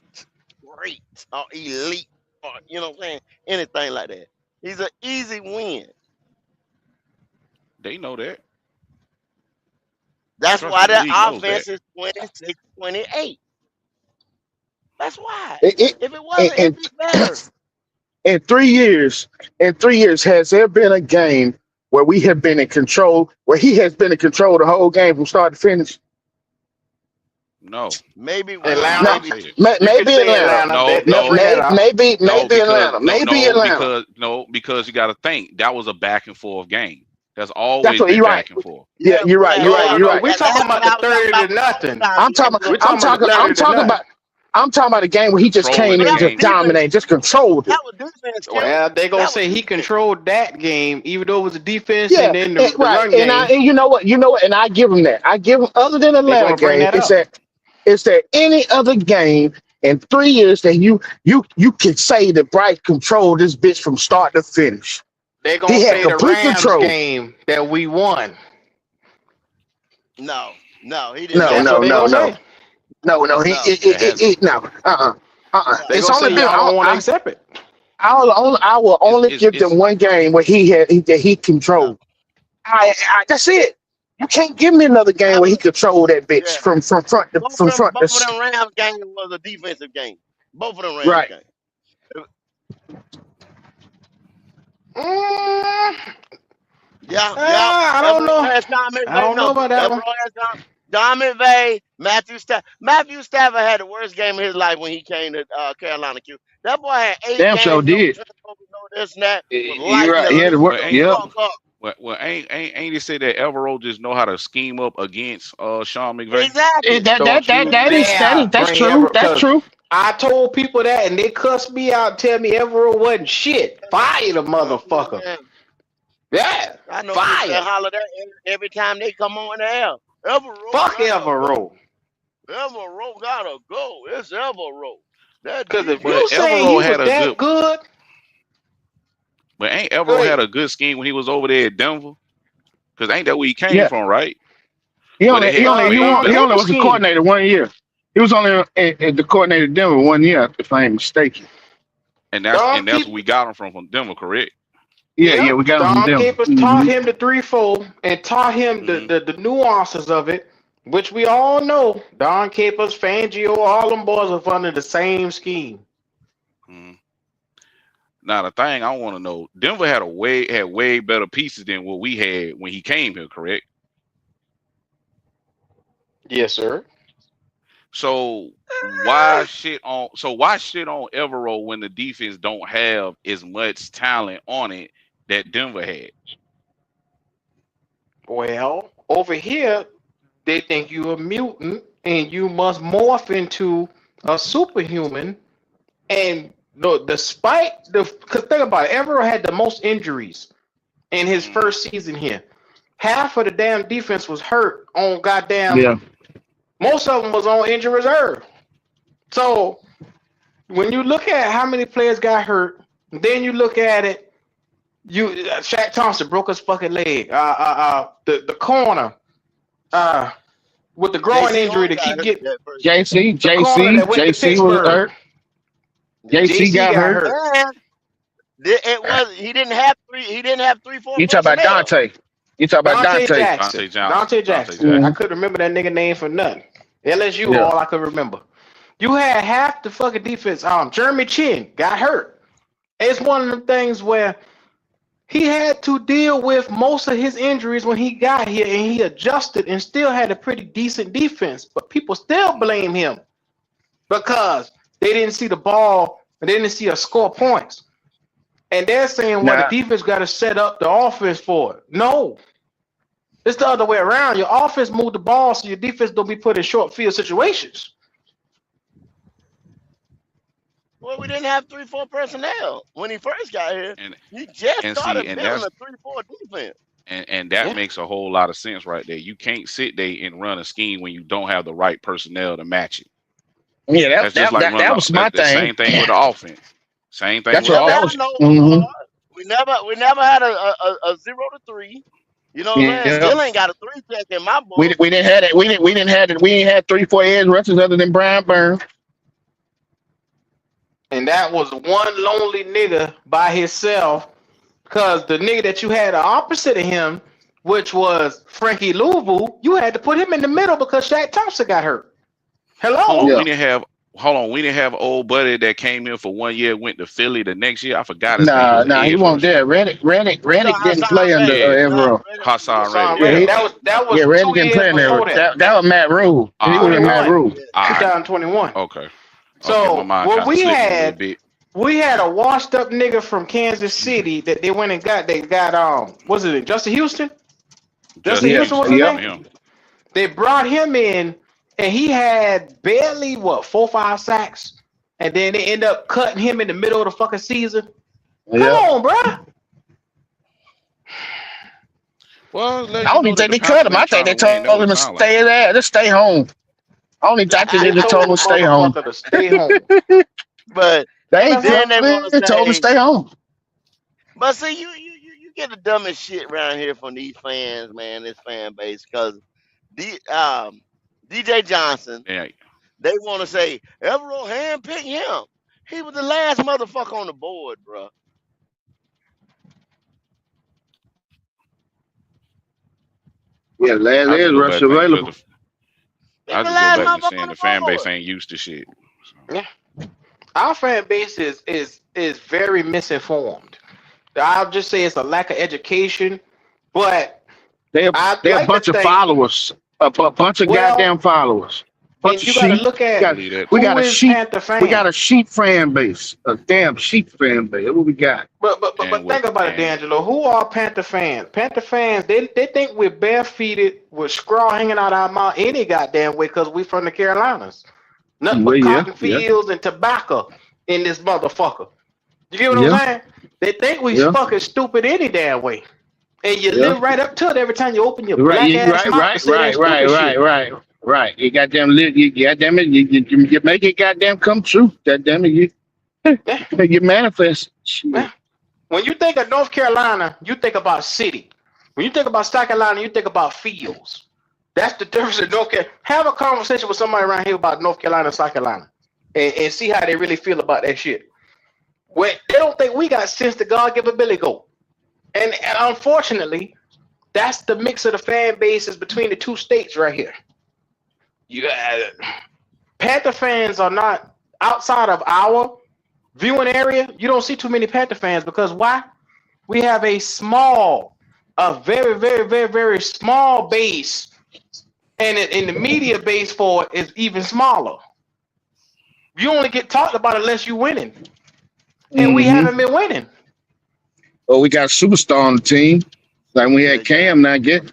great or elite or, you know what I'm saying, anything like that. He's an easy win. They know that. That's why their offense is 26-28. That's why. If it wasn't, it'd be better. In 3 years, has there been a game where we have been in control, where he has been in control the whole game from start to finish? No. Maybe Atlanta. maybe Maybe Atlanta. Maybe Atlanta. Because you got to think that was a back and forth game. That's always That's what been you're back right. and forth. Yeah, you're right. You're right. You're right. We're talking about the 30-0. I'm talking about a game where he just came in and just dominated, just controlled it. Well, they gonna say he controlled that game, even though it was a defense Yeah, and then the right. run game. And you know what, and I give him that. I give him, other than Atlanta gonna bring game, that is there any other game in 3 years that you can say that Bryce controlled this bitch from start to finish? They gonna say the Rams game that we won. No, he didn't. No. It's only been. I don't want to accept it. I will only give them one game where he controlled. That's it. You can't give me another game where he controlled that bitch from front to front. Both of them Rams game was a defensive game. Both of them Rams game. I don't know. I don't know about that one. Don McVay, Matthew Stafford. Matthew Stafford had the worst game of his life when he came to Carolina. That boy had 8 Damn games. sure did. This and that. You're right. He had to work. Yeah. Well, ain't it say that Evero just know how to scheme up against Sean McVay? Exactly. That's true. That's true. I told people that, and they cussed me out, and tell me Evero wasn't shit. Fire the motherfucker. Yeah, I know fire. people holler that every time they come on the air. Fuck Evero. Evero gotta go. It's Evero. Because if you say he was that good. But ain't Evero had a good scheme when he was over there at Denver? Because ain't that where he came from, right? He only was the coordinator 1 year. He was only the coordinator of Denver 1 year, if I ain't mistaken. And that's where we got him from Denver, correct? Yeah, we got him from Denver. Capers taught him the 3-4 and taught him the nuances of it, which we all know. Don Capers, Fangio, all them boys are under the same scheme. Now the thing I want to know, Denver had way better pieces than what we had when he came here, correct? Yes, sir. So why shit on Evero when the defense don't have as much talent on it that Denver had? Well, over here they think you're a mutant and you must morph into a superhuman. And despite because think about it, Evero had the most injuries in his first season here. Half of the damn defense was hurt on goddamn. Yeah. Most of them was on injury reserve. So when you look at how many players got hurt, then you look at it, Shaq Thompson broke his fucking leg. The corner, with the groin injury to keep getting. JC was hurt. JC got hurt. He didn't have 3-4. You talk about Dante. You talk about Dante Jackson. I couldn't remember that nigga name for nothing. LSU, all I could remember. You had half the fucking defense. Jeremy Chin got hurt. It's one of them things where he had to deal with most of his injuries when he got here, and he adjusted and still had a pretty decent defense. But people still blame him because they didn't see the ball and they didn't see us score points. And they're saying, well, the defense got to set up the offense for it. No. It's the other way around. Your offense moved the ball so your defense don't be put in short field situations. Well, we didn't have 3-4 personnel when he first got here. He just started building a 3-4 defense. And that makes a whole lot of sense right there. You can't sit there and run a scheme when you don't have the right personnel to match it. Yeah, that was my thing. Same thing with the offense. Same thing. That's with what I was. We never had a 0-3. You know what I'm saying? Still ain't got a 3-check in my book. We didn't have it. We ain't had 3-4 edge rushers other than Brian Burns. And that was one lonely nigga by himself, because the nigga that you had the opposite of him, which was Frankie Louisville, you had to put him in the middle because Shaq Thompson got hurt. Hello. We didn't have hold on, we didn't have old buddy that came in for 1 year, went to Philly the next year. I forgot his name. He was an He edge wasn't rusher. there. Reddick didn't play under Evero. Hassan Reddick. Reddick. That was Reddick 2 didn't years play under before Evero. That was Matt Rule. He was in Matt Rule. 2021. Okay. So my mind what kinda we slipped me a little had, bit. we had a washed up nigga from Kansas City that they went and got. They got was it Justin Houston? Justin Houston was his name. They brought him in, and he had barely 4 or 5 sacks, and then they end up cutting him in the middle of the fucking season. Come on, bro. Well, I don't even think they cut him. I think they told him to stay there, to stay home. I only think they just told him to stay home. Stay home. But they then they want to told him to stay home. But see, you get the dumbest shit around here from these fans, man. This fan base, because DJ Johnson, they want to say Evero handpicked him. He was the last motherfucker on the board, bro. Yeah, last is rush available. I just go back to saying the fan base ain't used to shit. Yeah, our fan base is very misinformed. I'll just say it's a lack of education, but they're a bunch of followers, a bunch of goddamn followers. You got to look at we got a sheep fan base, a damn sheep fan base. That's what we got. But think about it, D'Angelo. Who are Panther fans? Panther fans, they think we're barefooted with straw hanging out our mouth any goddamn way because we from the Carolinas. Nothing but cotton fields and tobacco in this motherfucker. You get what I'm saying? They think we fucking stupid any damn way. And you live right up to it every time you open your black ass mouth. Right. You goddamn live. You goddamn it. You make it goddamn come true. Goddamn it. You manifest. When you think of North Carolina, you think about city. When you think about South Carolina, you think about fields. That's the difference in North Carolina. Have a conversation with somebody around here about North Carolina and South Carolina, and see how they really feel about that shit. Well, they don't think we got sense to God give a billy goat. And unfortunately, that's the mix of the fan bases between the two states right here. Panther fans are not outside of our viewing area. You don't see too many Panther fans because why? We have a very, very, very, very small base, and in the media base for it is even smaller. You only get talked about unless you're winning, and we haven't been winning. Well, we got a superstar on the team. Like we had Cam, I guess.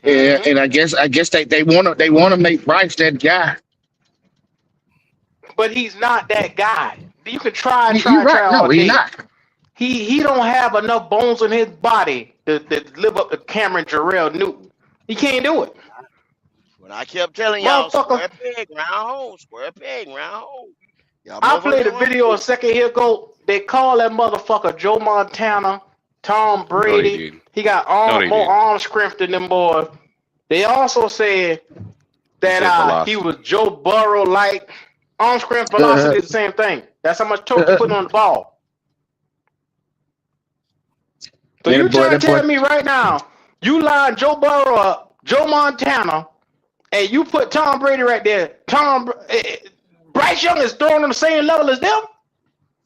Yeah, and I guess they want to make Bryce that guy. But he's not that guy. You can try He's all no, day. he's not. He don't have enough bones in his body to live up to Cameron Jarrell Newton. He can't do it. When I kept telling y'all, square peg, round hole, square peg, round hole. I played a video a second here ago. They call that motherfucker Joe Montana, Tom Brady. No, he got more arm strength than them boys. They also said that he was Joe Burrow like. Arm strength, velocity is the same thing. That's how much torque you put on the ball. So you trying to tell me right now, you line Joe Burrow up, Joe Montana, and you put Tom Brady right there. Bryce Young is throwing on the same level as them?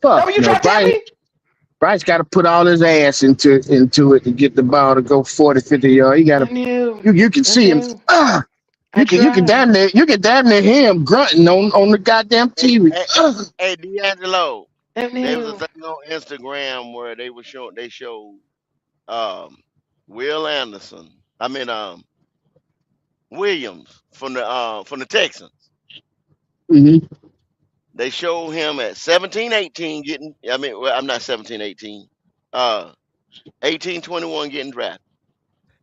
Fuck, what you trying to tell me? Bryce got to put all his ass into it to get the ball to go 40, 50 yards. He got to. You can see him. You can damn near hear him grunting on the goddamn TV. Hey, D'Angelo, there was a thing on Instagram where they showed Will Anderson. Williams from the Texans. Mm-hmm. They showed him at 17-18 getting. I'm not 17-18. 18-21 getting drafted,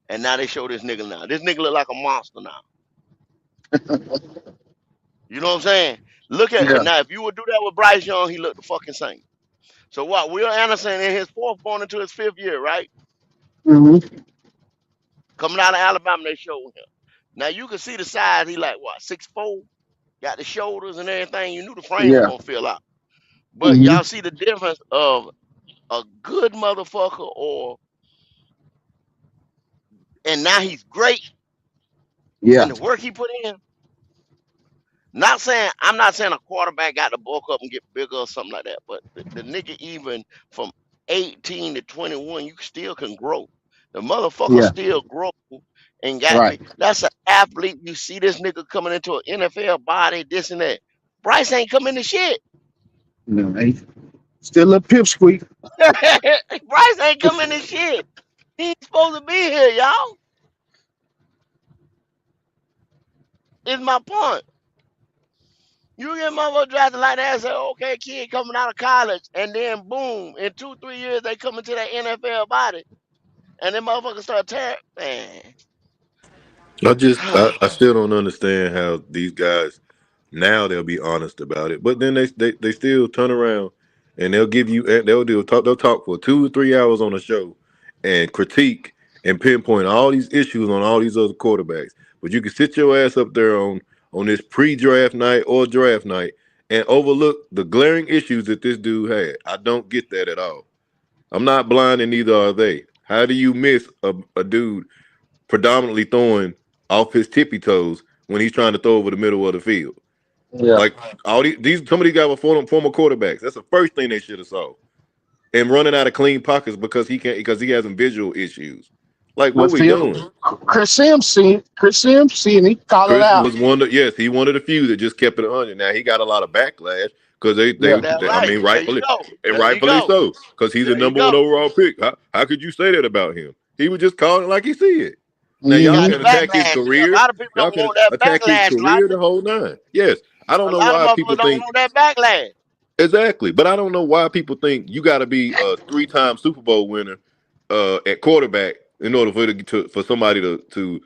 and now they show this nigga now. This nigga look like a monster now. You know what I'm saying? Look at it now. If you would do that with Bryce Young, he looked the fucking same. So what? Will Anderson in his 4th, going into his 5th year, right? Mm-hmm. Coming out of Alabama, they showed him. Now you can see the size. He like what, 6'4", got the shoulders and everything. You knew the frame was gonna fill out. But y'all see the difference of a good motherfucker and now he's great. Yeah. And the work he put in. I'm not saying a quarterback got to bulk up and get bigger or something like that, but the nigga even from 18 to 21, you still can grow. The motherfucker Yeah. still grow and got me. Right. That's an athlete. You see this nigga coming into an NFL body, this and that. Bryce ain't coming to shit. No, ain't still a pipsqueak. Bryce ain't coming to shit. He ain't supposed to be here, y'all. Is my point. You get motherfucker drafted like that and say, okay, kid coming out of college, and then boom, in 2-3 years they come into that NFL body, and then motherfuckers start tearing. Man, I still don't understand how these guys now they'll be honest about it, but then they still turn around and they'll give you they'll talk for 2 or 3 hours on a show and critique and pinpoint all these issues on all these other quarterbacks. But you can sit your ass up there on this pre-draft night or draft night and overlook the glaring issues that this dude had. I don't get that at all. I'm not blind and neither are they. How do you miss a dude predominantly throwing off his tippy toes when he's trying to throw over the middle of the field? Yeah. Like all these some of these guys were former quarterbacks. That's the first thing they should have saw. And running out of clean pockets because he has some visual issues. Like Well, what we see, doing? Chris Sims seen and he called it Chris out. was he one of the few that just kept it 100. Now he got a lot of backlash because Yeah. that's I right. mean There you rightfully go. and There you rightfully go. so because he's the There you number one go. overall pick. How could you say that about him? He was just calling it like he see it. Now He y'all got the can attack his backlash. See, a career. lot of people Y'all don't can want that attack his backlash, like career the whole nine. Yes, I don't a know lot of why people motherfuckers don't think want that backlash. exactly, but I don't know why people think you got to be a 3-time Super Bowl winner at quarterback in order for somebody to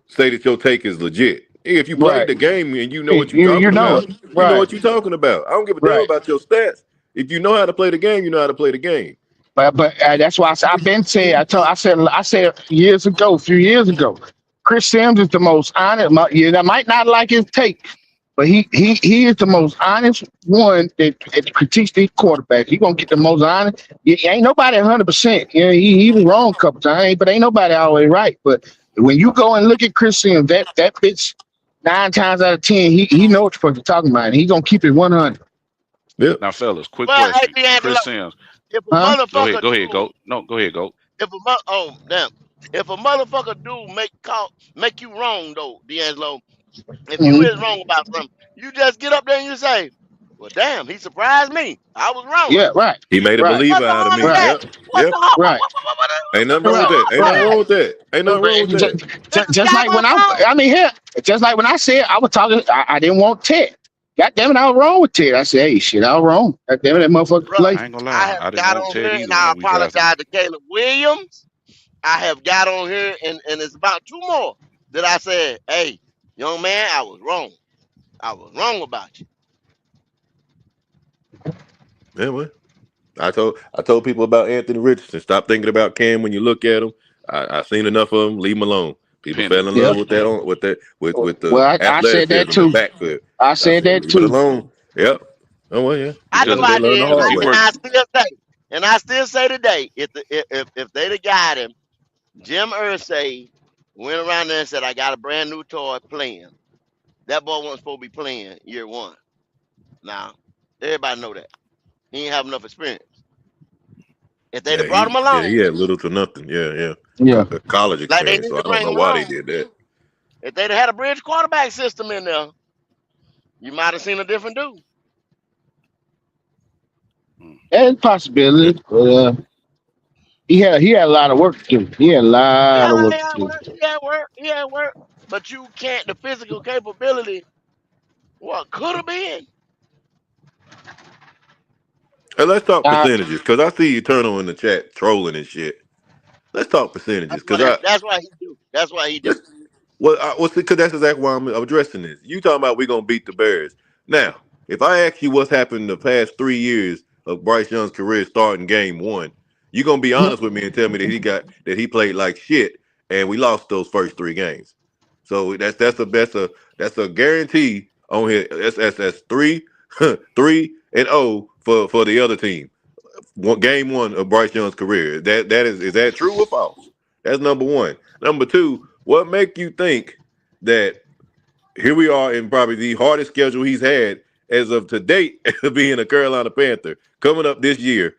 say that your take is legit. If you played Right. the game and you know what you're You talking know about, it. you know Right. what you're talking about. I don't give a damn Right. about your stats. If you know how to play the game, you know how to play the game. But that's why I've been saying. I said years ago, a few years ago, Chris Sims is the most honest. I might not like his take, but he is the most honest one that critiques these quarterbacks. He gonna get the most honest. Ain't nobody 100%. Yeah, he was wrong a couple times, but ain't nobody always right. But when you go and look at Chris Sims, that bitch 9 times out of 10, he knows what the fuck you're talking about, and he gonna keep it 100. Yep. Now, fellas, quick Well, hey, question. D'Angelo, Chris Sims, if a Huh? motherfucker go ahead, do, go. No, go ahead, go. if a damn, if a motherfucker do make you wrong though, D'Angelo, if you is Mhm. wrong about something, you just get up there and you say, "Well, damn, he surprised me. I was wrong." Yeah. Right. He made a Right. believer What's the out of harm me. in Right. that? Yep. What's Yep. the harm? Right. Ain't nothing wrong with Right. that. Ain't nothing Right. wrong with that. Ain't nothing wrong with that. It's Just like when daggone I wrong. mean, here, just like when I said I was talking, I didn't want Ted. God damn it, I was wrong with Ted. I said, hey, shit, I was wrong. God damn it, that motherfucker Bruh, play. I ain't gonna I lie. have I didn't got want on Ted here and either I when we drafted him. apologize to Caleb Williams. I have got on here and it's about 2 more that I said, "Hey, young man, I was wrong. I was wrong about you." Yeah, man. I told people about Anthony Richardson. Stop thinking about Cam when you look at him. I've seen enough of him. Leave him alone. People fell in Pennies. Yep. love with with the Well, I said that athleticism and too. backfield. I I said said that leave it too. alone. Yep. Oh well, yeah. I That's knew Because what they I learned the did, because hard he way. and worked. I still say, and I still say today, if they'd have got him, Jim Irsay went around there and said, "I got a brand new toy playing." That boy wasn't supposed to be playing year 1. Now, everybody know that he ain't have enough experience. If they'd have Yeah, brought him he along, had little to nothing. Yeah. Yeah. College like they experience. need So to I don't bring know him why they along, did that. if they'd have had a bridge quarterback system in there, you might have seen a different dude. There's a possibility. But, he had a lot of work to do. He had a lot Yeah, of work yeah, to do. he had work, but you can't. The physical capability, what could have been. Hey, let's talk Uh, percentages because I see Eternal in the chat trolling and shit. Let's talk percentages because That's why he do. That's why he do. let's because that's exactly why I'm addressing this. You talking about we're gonna beat the Bears now? If I ask you what's happened the past 3 years of Bryce Young's career starting game 1, you're gonna be honest with me and tell me that he played like shit and we lost those first 3 games. So that's a guarantee on here. That's 3-0 for the other team. Game 1 of Bryce Young's career. Is that true or false? That's number 1. Number 2, what make you think that here we are in probably the hardest schedule he's had as of to date, being a Carolina Panther, coming up this year,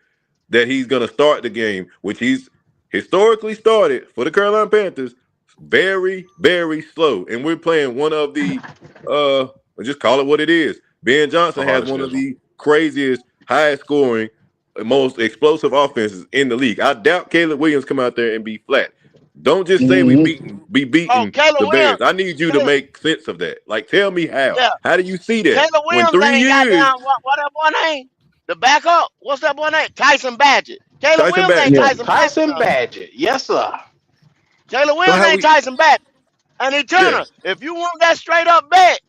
that he's going to start the game, which he's historically started for the Carolina Panthers very, very slow. And we're playing one of the, just call it what it is. Ben Johnson has one of the craziest, highest scoring, most explosive offenses in the league. I doubt Caleb Williams come out there and be flat. Don't just say we beating the Bears. I need you to make sense of that. Like, tell me how. Yeah. How do you see that? Caleb When Williams 3 ain't got years, down. What that boy name? The backup. What's that boy name? Tyson Badgett. Caleb Tyson Williams ain't Badgett. Tyson Badgett. Yes, sir. Caleb Williams ain't Tyson Badgett. And Turner, if you want that straight up bet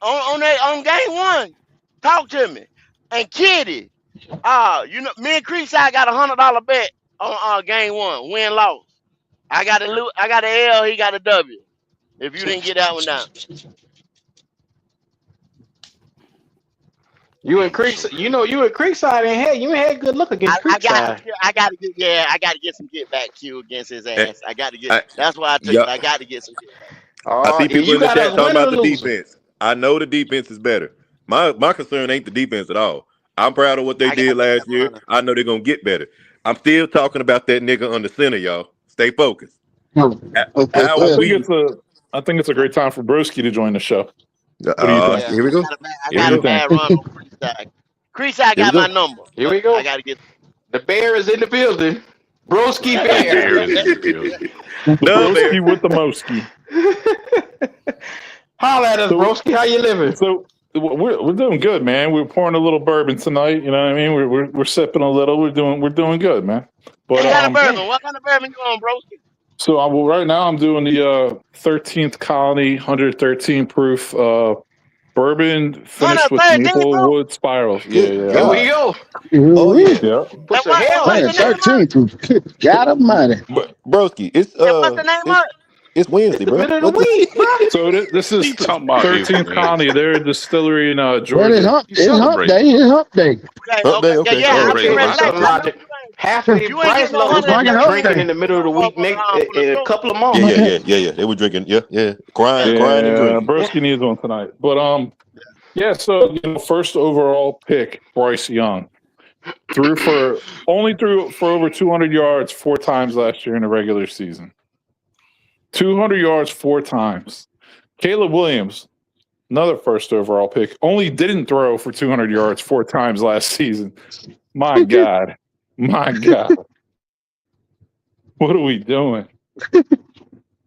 on game one, talk to me. And Kitty, me and Creekside got $100 bet on game one, win loss. I got a L, he got a W. If you didn't get that one down. You in Creekside ain't had good look against Creekside. I gotta get some get back Q against his ass. That's why I took it. I gotta get some get back. I see people in the chat talking about the defense. I know the defense is better. My concern ain't the defense at all. I'm proud of what they did last year. I know they're gonna get better. I'm still talking about that nigga on the center, y'all. Stay focused. I think it's a great time for Broski to join the show. What do you think? Here we go. I got a bad run on Creekside. Creekside got my number. Here we go. I gotta get the Bear is in the building. Broski Bear. Broski with the Moski. Holla at us, Broski. How you living? So we're doing good, man. We're pouring a little bourbon tonight. You know what I mean? We're sipping a little. We're doing good, man. But what kind of bourbon? What kind of bourbon you on, Broski? So right now I'm doing the 13th Colony 113 proof bourbon finished with Maplewood spirals. Yeah. Here we go. Oh yeah. Put your hell in 13 proof. God almighty. Broski, it's what's the name of it? It's Wednesday, bro. Middle of the week, bro. So this is 13th Colony. They're a distillery in Georgia. Well, it's hump day. It's hump day. Okay. Half of the Bryce loads drinking in the middle of the week, in a couple of months. Yeah. They were drinking. Yeah. Crying and drinking. Broski needs one tonight. But so first overall pick, Bryce Young. Threw for over 200 yards 4 times last year in the regular season. 200 yards 4 times. Caleb Williams, another first overall pick, only didn't throw for 200 yards 4 times last season. My God. What are we doing?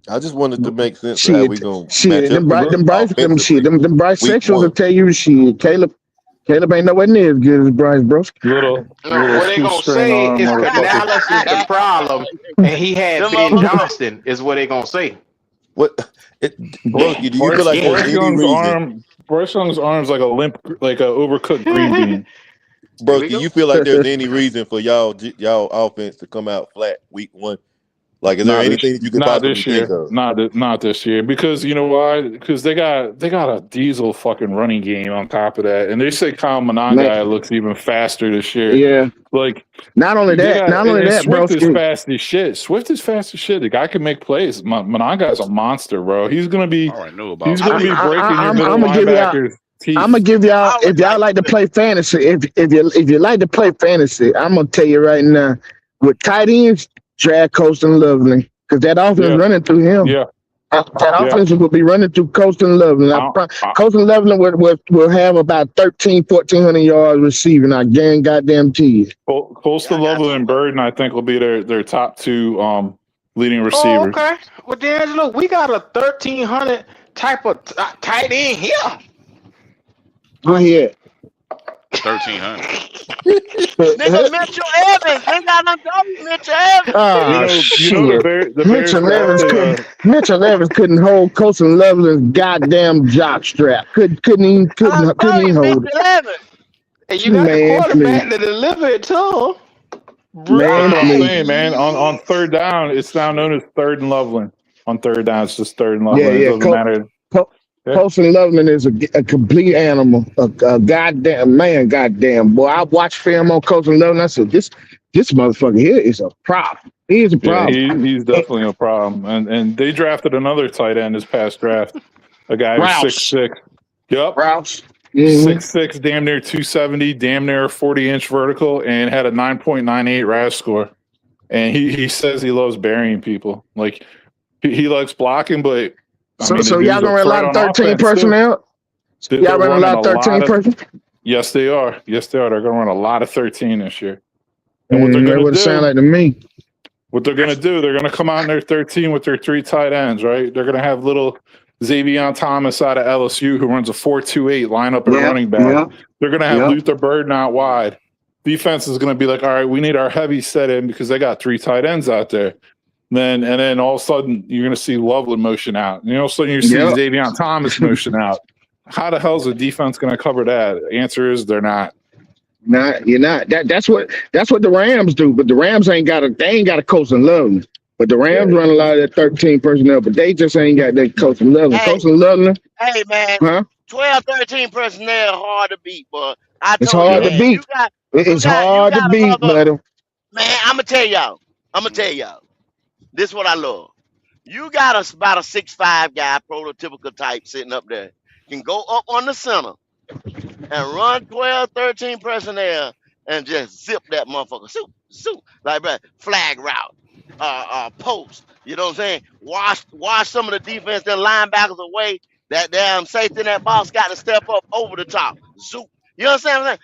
I just wanted to make sense of how we going to match them Bryce sections will tell you Caleb ain't nowhere near as good as Bryce, bro. What they gonna say is Canales is the problem, and he had Ben Johnston. Is what they gonna say. Broski, do you feel like there's any reason? Bryce Young's arm's like a limp, like an overcooked green bean. Broski, do you feel like there's any reason for y'all offense to come out flat week 1? Like, is there anything that you can possibly think of? Not this year. Because you know why? Because they got a diesel fucking running game on top of that. And they say Kyle Monangai looks even faster this year. Yeah. Like, not only that, Swift is fast as shit. The guy can make plays. Monangai's a monster, bro. He's gonna be breaking your middle linebackers. I'm gonna give y'all, if y'all like to play fantasy, if you like to play fantasy, I'm gonna tell you right now, with tight ends, drag Colston Lovely, because that offense is running through him. Yeah, that offense will be running through Colston Lovely. Colston Lovely will have about 1,400 yards receiving. I guarantee you. Colston Lovely and Burden, I think, will be their top 2 leading receivers. Oh, okay. Well, D'Angelo, we got a 1,300 type of tight end here. Go ahead. 1,300. Nigga, Mitchell Evans. They got no W, Mitchell Evans. Mitchell Evans couldn't hold Colston Lovely's goddamn jock strap. Couldn't even hold it. And you got the quarterback to deliver it to him. Man, on third down, it's now known as third and Loveland. On third down, it's just third and Loveland. It doesn't matter. Colston Loveland is a complete animal, a goddamn boy. I watched film on Colston Loveland. I said, this motherfucker here is a problem. He is a problem. He's definitely a problem. And they drafted another tight end this past draft. A guy who's Rouse. 6'6". Yep. Rouse. 6'6", damn near 270, damn near 40-inch vertical, and had a 9.98 RAS score. And he says he loves burying people. Like he likes blocking, but So y'all gonna run a lot of 13 personnel? Y'all running a lot of 13 personnel? Yes, they are. Yes, they are. They're gonna run a lot of 13 this year. And what they're That gonna would do? sound like to me. What they're gonna do? They're gonna come out in their 13 with their 3 tight ends, right? They're gonna have little Xavier Thomas out of LSU who runs a 4-2-8 lineup at running back. They're gonna have Luther Burden out wide. Defense is gonna be like, all right, we need our heavy set in because they got 3 tight ends out there. Then all of a sudden you're gonna see Loveland motion out. And all of a sudden you see Xavier Thomas motion out. How the hell is the defense gonna cover that? The answer is they're not. You're not. That's what the Rams do. But the Rams ain't got a coach in Loveland. But the Rams run a lot of that 13 personnel, but they just ain't got that coach in Loveland. Coach in Loveland. Hey man, 12, 13 personnel hard to beat, but I It's told hard you, to beat. It's hard to beat, buddy. Man, I'm gonna tell y'all. This is what I love. You got about a 6'5" guy, prototypical type, sitting up there. Can go up on the center and run 12, 13 personnel and just zip that motherfucker. Shoot. Like that flag route, post. You know what I'm saying? Wash some of the defense, then linebackers away. That damn safety in that box got to step up over the top. Zoop. You know what I'm saying?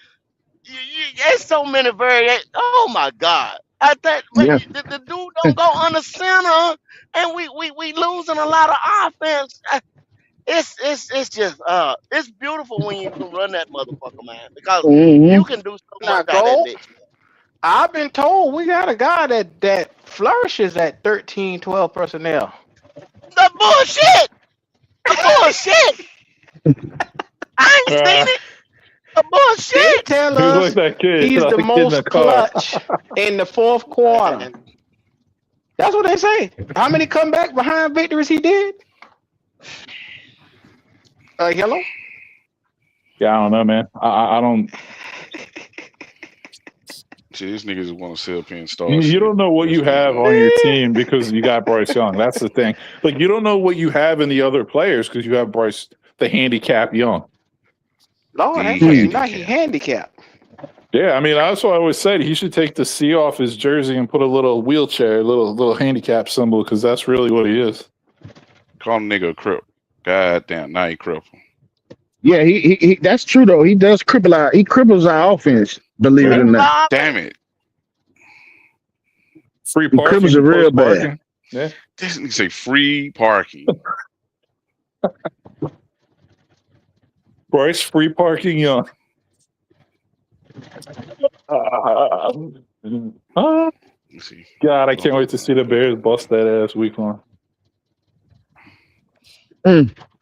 There's so many variations. Oh my God. I think the dude don't go on the center, and we losing a lot of offense. It's just it's beautiful when you can run that motherfucker, man, because you can do so much out of that bitch. I've been told we got a guy that flourishes at 13, 12 personnel. The bullshit. I ain't seen it. The bullshit. They tell us he's the most clutch in the fourth quarter. That's what they say. How many comeback behind victories he did? Hello? Yeah, I don't know, man. I don't. See, these niggas want to sit up here and start. You don't know what you have on your team because you got Bryce Young. That's the thing. Like, you don't know what you have in the other players because you have Bryce, the handicap Young. Lord, now he handicapped. Yeah, I mean, that's what I always said. He should take the C off his jersey and put a little wheelchair, little handicap symbol, because that's really what he is. Call him nigga a cripple. God damn, now he cripple. Yeah, he that's true though. He does cripple he cripples our offense, believe it or not. Damn it. Free He parking. cripples it real bad. Parking. Yeah. This nigga say free parking. Bryce, free parking Young. God, I can't wait to see the Bears bust that ass week 1.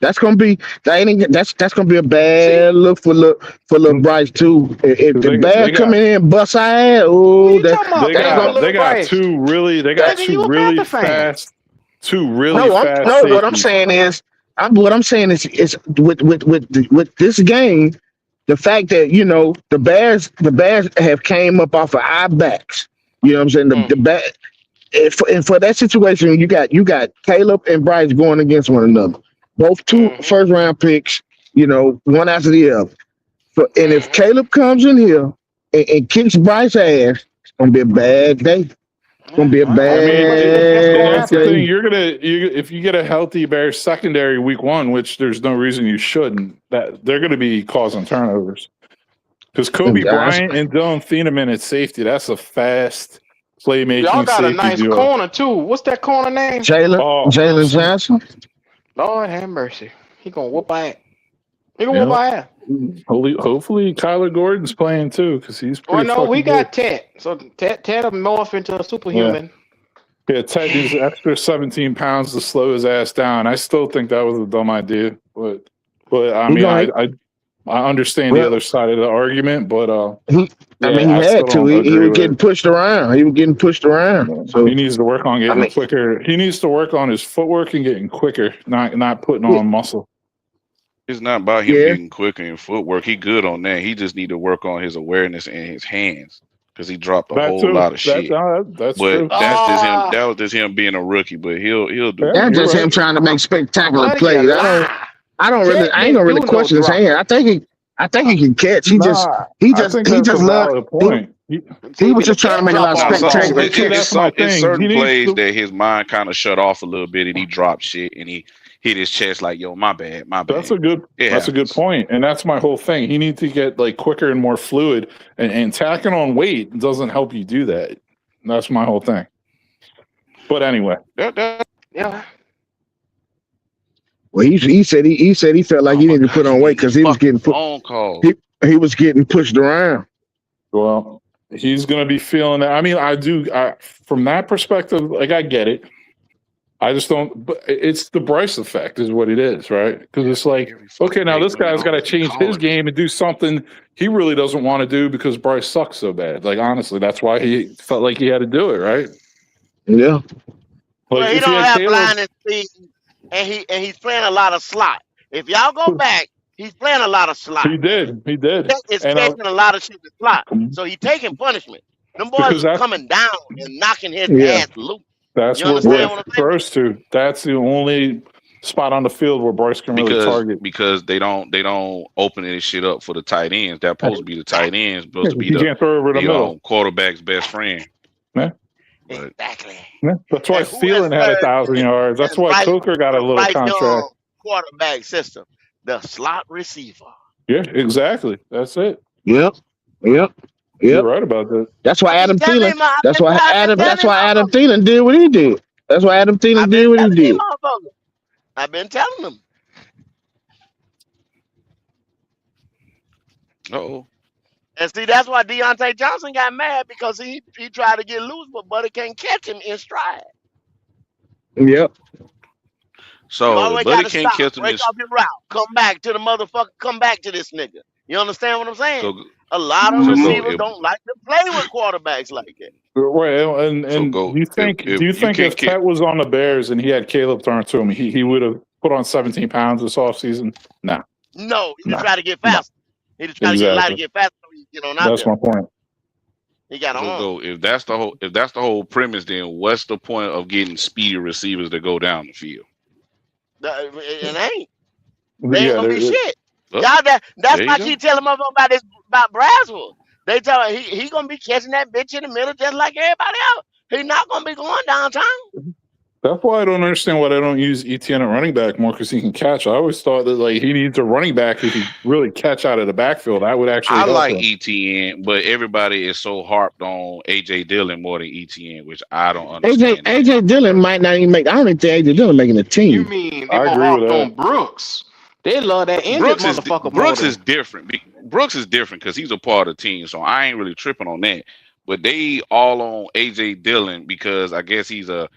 That's gonna be that's gonna be a bad look for little Bryce too. If the Bears come in and bust our ass, they got two really fast. No, what I'm saying is with this game, the fact that the Bears have came up off of our backs. You know what I'm saying? And for that situation, you got Caleb and Bryce going against one another. Both 2 first round picks, one after the other. And if Caleb comes in here and kicks Bryce's ass, it's gonna be a bad day. It's gonna be a bad that's the thing. If you get a healthy Bears secondary week 1, which there's no reason you shouldn't, that they're gonna be causing turnovers. Because Kobe Bryant and Dylan Thieneman at safety, that's a fast playmaking. Y'all got a nice duo. corner too. What's that corner name? Jalen Johnson. Lord have mercy. He gonna whoop our ass. Hopefully Kyler Gordon's playing too, because he's pretty. Well, no, we got Ted. So Ted will morph into a superhuman. Yeah, Ted needs an extra 17 pounds to slow his ass down. I still think that was a dumb idea, but I mean, I understand the other side of the argument, but he had to. He was getting pushed around. So he needs to work on getting quicker. He needs to work on his footwork and getting quicker, not putting on muscle. It's not about him getting quicker in footwork. He good on that. He just need to work on his awareness and his hands because he dropped a whole lot of shit. That's but true. That's just him. That was just him being a rookie. But he'll do. That's just him trying to make spectacular plays. I don't really. Jet I ain't didn't gonna really do no question his hand. dropping. I think he can catch. He just. Nah, He I just. think He that's a just loved. valid point. He was just trying to make a lot of Now, spectacular See, it's that's my it's thing. certain He needs plays to. that his mind kind of shut off a little bit, and he dropped shit, and he hit his chest like, "Yo, my bad, my bad." That's a good. It That's a good happens. point, and that's my whole thing. He needs to get like quicker and more fluid, and tacking on weight doesn't help you do that. That's my whole thing. But anyway, Yeah. Well, he said he felt like he needed to put on weight because he was getting put. Phone call. He was getting pushed around. well, he's gonna be feeling that. I mean, I do. From that perspective, like I get it. I just don't. But it's the Bryce effect, is what it is, right? Because it's like, okay, now this guy's got to change his game and do something he really doesn't want to do because Bryce sucks so bad. Like honestly, that's why he felt like he had to do it, right? Yeah. Well, Like he if don't he had have Caleb, blinding speed, and he's playing a lot of slot. If y'all go back, he's playing a lot of slot. he did, Tech is and catching a lot of shit to slot, so he's taking punishment. Them boys because is that's coming down and knocking his yeah, ass loose. that's You where understand Bryce what I'm saying? throws to. That's the only spot on the field where Bryce can really target. Because they don't open this shit up for the tight ends. That's supposed to be the tight ends, supposed to be You can't throw over the middle. Quarterback's best friend. Yeah. But, Yeah. That's why Thielen had 1,000 yards. That's why Coker got a little Bryce contract. Young quarterback system, the slot receiver. Yeah, exactly. That's it. Yep. You're right about that. That's why Adam telling Thielen. him, I've That's been why telling Adam Thielen did what he did. That's why Adam Thielen did what he did. motherfucker. I've been telling them. Uh-oh. And see, that's why Deontay Johnson got mad because he tried to get loose, but Buddy can't catch him in stride. Yep. So You always Buddy gotta can't stop, catch him. break off your route, come back to the motherfucker, come back to this nigga. You understand what I'm saying? A lot of receivers don't like to play with quarterbacks like that. Right, and do you think if Tet was on the Bears and he had Caleb thrown to him, he would have put on 17 pounds this offseason? No. No, he just try to get faster. He just try to get a lot to get faster so he can get on out That's there. my point. He got on. If that's the whole premise, then what's the point of getting speedy receivers to go down the field? It ain't. They ain't gonna be shit. Oh, Y'all, that's there why I you keep telling motherfuckers about Braswell. They tell him he gonna be catching that bitch in the middle just like everybody else. He's not gonna be going downtown. That's why I don't understand why they don't use ETN at running back more, because he can catch. I always thought that like he needs a running back who can really catch out of the backfield. That would actually I help like him. ETN, but everybody is so harped on AJ Dillon more than ETN, which I don't understand. AJ Dillon might not even make. I don't even think AJ Dillon making a team. You mean they more harped on Brooks? They love that injured motherfucker. Brooks is different. Brooks is different because he's a part of the team, so I ain't really tripping on that. But they all on AJ Dillon because I guess he's a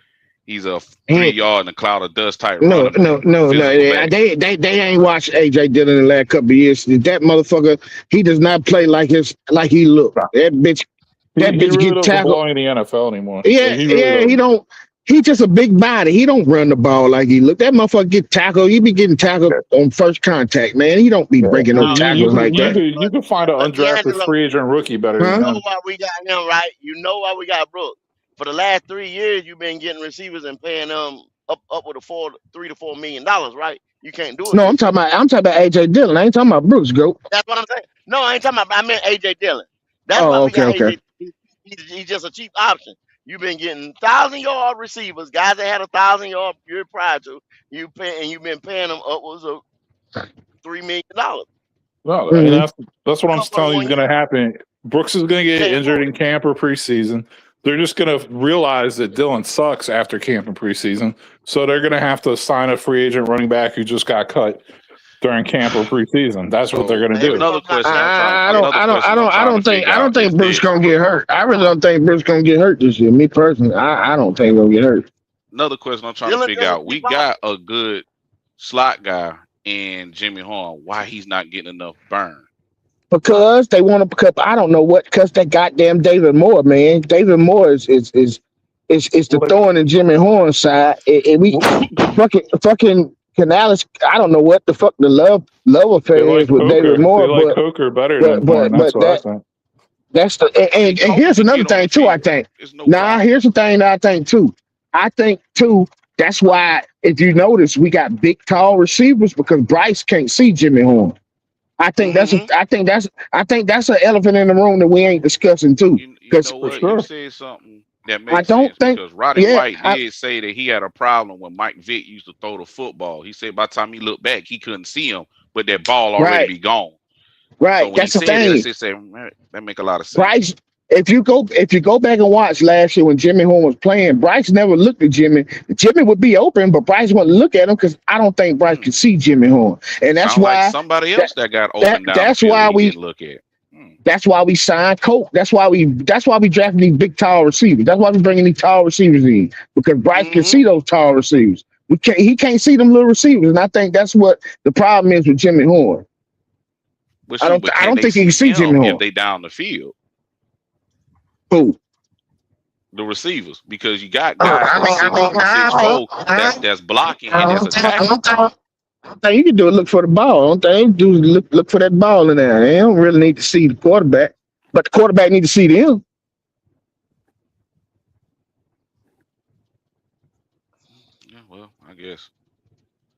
3 yard in a cloud of dust type. No. They ain't watched AJ Dillon in the last couple of years. That motherfucker, he does not play like he look. That bitch He really get doesn't tackled. belong in the NFL anymore. Yeah, Like, he really doesn't. he don't. He just a big body. He don't run the ball like he look. That motherfucker get tackled. He be getting tackled on first contact, man. He don't be breaking no tackles like that. You can find an undrafted free agent rookie better You than know him. why we got him, right? You know why we got Brooks. For the last 3 years, you've been getting receivers and paying them up with $3 to $4 million, right? You can't do it. No, I'm talking about AJ Dillon. I ain't talking about Brooks, go. That's what I'm saying. No, I ain't talking about. I meant AJ Dillon. That's Oh, why we okay, got okay. AJ. He's just a cheap option. You've been getting 1,000-yard receivers, guys that had 1,000 yards year prior to you've been paying them upwards of $3 million. No, and that's what I'm telling you is going to happen. Brooks is going to get injured in camp or preseason. They're just going to realize that Dillon sucks after camp and preseason, so they're going to have to sign a free agent running back who just got cut during camp or preseason. That's what they're going to do. Another question. I don't think Brooks gonna get hurt. I really don't think Brooks gonna get hurt this year. Me personally, I don't think he's gonna get hurt. Another question I'm trying to figure out. We got a good slot guy in Jimmy Horn. Why he's not getting enough burn? Because they want to. Because I don't know what. Because that goddamn David Moore, man. David Moore is the thorn in Jimmy Horn's side. And we fucking Canales. I don't know what the fuck the love affair is with David Moore. They like Coker better than Horn. That's what I think. That's and here's another thing too. I think. Here's the thing that I think too. I think too That's why, if you notice, we got big, tall receivers because Bryce can't see Jimmy Horn. I think that's an elephant in the room that we ain't discussing too. You know what? You said something that I makes don't sense think. because Roddy Yeah, White did say that he had a problem when Mike Vick used to throw the football. He said by the time he looked back, he couldn't see him, but that ball already right, be gone. So right. when he That's the said that, I thing. said, "Man, that make a lot of sense." Bryce, if you go back and watch last year when Jimmy Horn was playing, Bryce never looked at Jimmy. Jimmy would be open, but Bryce wouldn't look at him because I don't think Bryce could see Jimmy Horn, and that's Sound like why somebody else that got open down the that's field that why he didn't look at. that's why we signed Coke. That's why we drafting these big tall receivers. That's why we bringing these tall receivers in because Bryce can see those tall receivers. He can't see them little receivers, and I think that's what the problem is with Jimmy Horn. But I shoot, don't but I can don't they think he can see see Jimmy him if Horn. they down the field? Who? The receivers, because you got guys that's 6'3", 6'4", that's blocking and that's attacking. Thing you can do is look for the ball. Only thing you do is look for that ball in there. They don't really need to see the quarterback, but the quarterback need to see them. Yeah, well, I guess.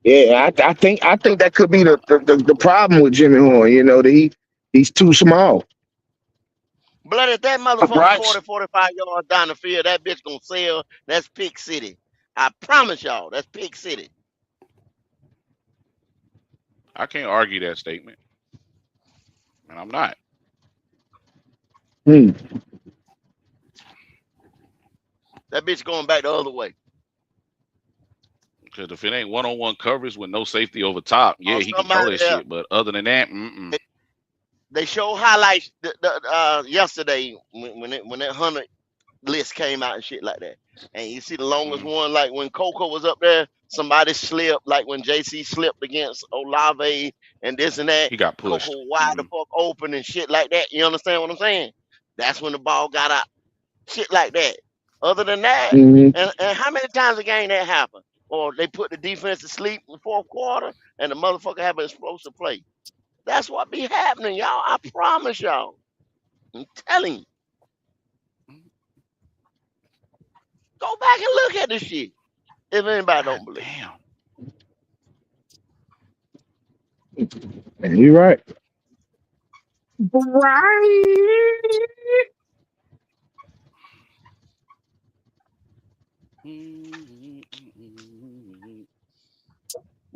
Yeah, I think that could be the problem with Jimmy Horn. You know that he's too small. Blood, if that motherfucker Bryce, 40, 45 yards down the field, that bitch gonna sell. That's Pick City. I promise y'all, that's Pick City. I can't argue that statement, and I'm not. Hmm. That bitch going back the other way. Because if it ain't one-on-one coverage with no safety over top, yeah, he can throw that shit. But other than that, They show highlights yesterday when that 100 list came out and shit like that. And you see the longest one, like when Coco was up there, somebody slipped, like when JC slipped against Olave and this and that. he got pushed. Coco wide the fuck open and shit like that. You understand what I'm saying? That's when the ball got out. Shit like that. Other than that, and how many times a game that happened? Or they put the defense to sleep in the fourth quarter and the motherfucker have an explosive play. That's what be happening, y'all. I promise y'all. I'm telling you. Go back and look at this shit. If anybody don't believe. Man, you're right.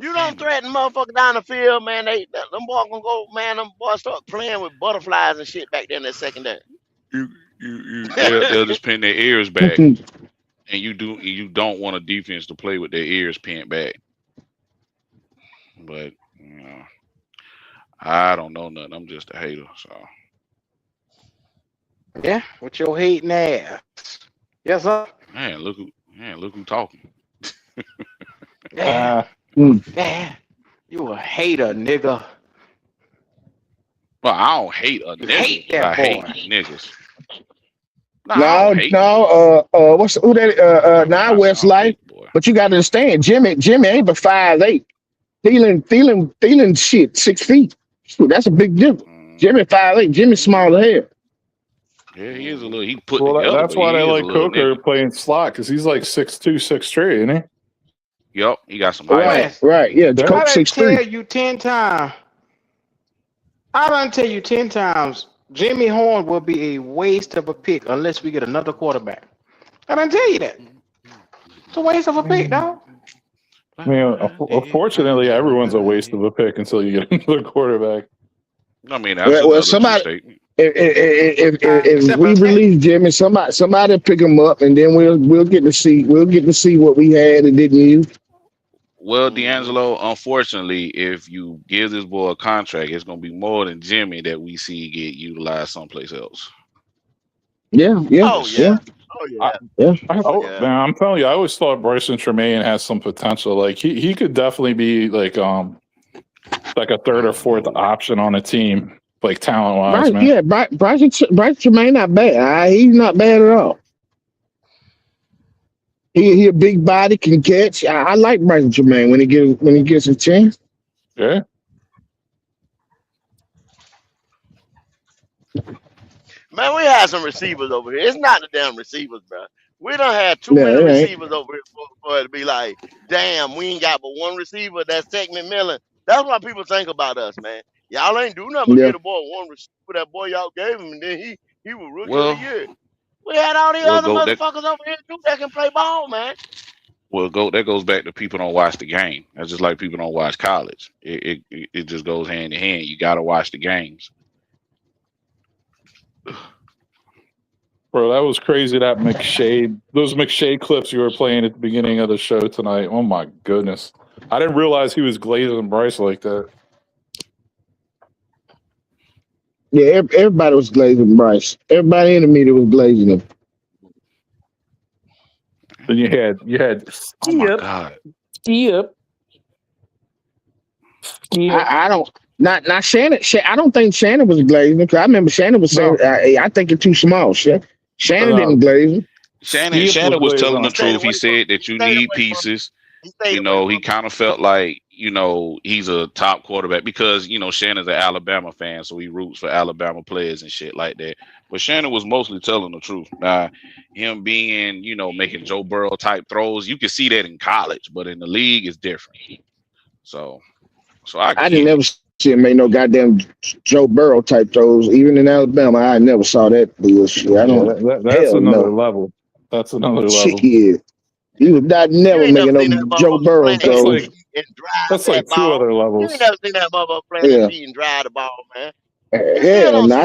You don't threaten motherfucker down the field, man. Them boys gonna go, man. Them boys start playing with butterflies and shit back there in that secondary. They'll just pin their ears back, and you don't want a defense to play with their ears pinned back. But you know, I don't know nothing. I'm just a hater. So yeah, with your hating ass. Yes, sir. man, look who talking. Yeah. Yeah. You a hater, nigga. Well, I don't hate a nigga. Hate that I hate boy. niggas. What's who that? Now West Life. But you got to understand, Jimmy ain't but 5'8". Thielen shit 6 feet. Shoot, that's a big difference. Jimmy 5'8". Jimmy small as hell. Yeah, he is a little. He put Well, together. that's but why he they is a like little Coker nigga. playing slot because he's like 6'2", 6'3", isn't he? Yep, he got some height. Right. Yeah, I Coke done 6'3". tell you 10 times. I done tell you 10 times. Jimmy Horn will be a waste of a pick unless we get another quarterback. I done tell you that. It's a waste of a pick, dog. I mean, unfortunately, everyone's a waste of a pick until you get another quarterback. I mean, that's another true statement. If we release Jimmy, somebody pick him up, and then we'll get to see what we had and didn't use. Well, D'Angelo, unfortunately, if you give this boy a contract, it's gonna be more than Jimmy that we see get utilized someplace else. Yeah. Oh yeah. Man, I'm telling you, I always thought Bryson Tremaine has some potential. Like he could definitely be like a third or fourth option on a team, like talent wise, Right? man. Yeah, Bryce Tremaine not bad. He's not bad at all. He a big body, can catch. I like Bryson Tremaine when he gets a chance. Yeah. Man, we had some receivers over here. It's not the damn receivers, bro. We done had too many receivers over here for it to be like, damn, we ain't got but one receiver. That's Tech McMillan. That's what people think about us, man. Y'all ain't do nothing but Yeah. get a boy one receiver. That boy y'all gave him, and then he was rookie of the Well, year. We had all these other Goat, motherfuckers over here too that can play ball, man. that goes back to people don't watch the game. That's just like people don't watch college. It just goes hand in hand. You got to watch the games. Bro, that was crazy. Those McShay clips you were playing at the beginning of the show tonight. Oh my goodness. I didn't realize he was glazing Bryce like that. Yeah, everybody was glazing Bryce. Everybody in the media was glazing him. Then you had oh my God. Skip. I don't not Shannon. I don't think Shannon was glazing because I remember Shannon was saying I think it's too small. Shannon didn't glaze him. Shannon was telling the truth. He said that you need pieces. He kind of felt like, he's a top quarterback because, Shannon's an Alabama fan, so he roots for Alabama players and shit like that. But Shannon was mostly telling the truth. Now, him being, making Joe Burrow type throws, you can see that in college, but in the league, it's different. So I didn't never see him make no goddamn Joe Burrow type throws. Even in Alabama, I never saw that bullshit. That's another level. That's another level. Shit. He was not never making no Joe Burrow throws. That's like two other levels. You ain't never seen that motherfucker playing his feet and drive the ball, man. Hell no,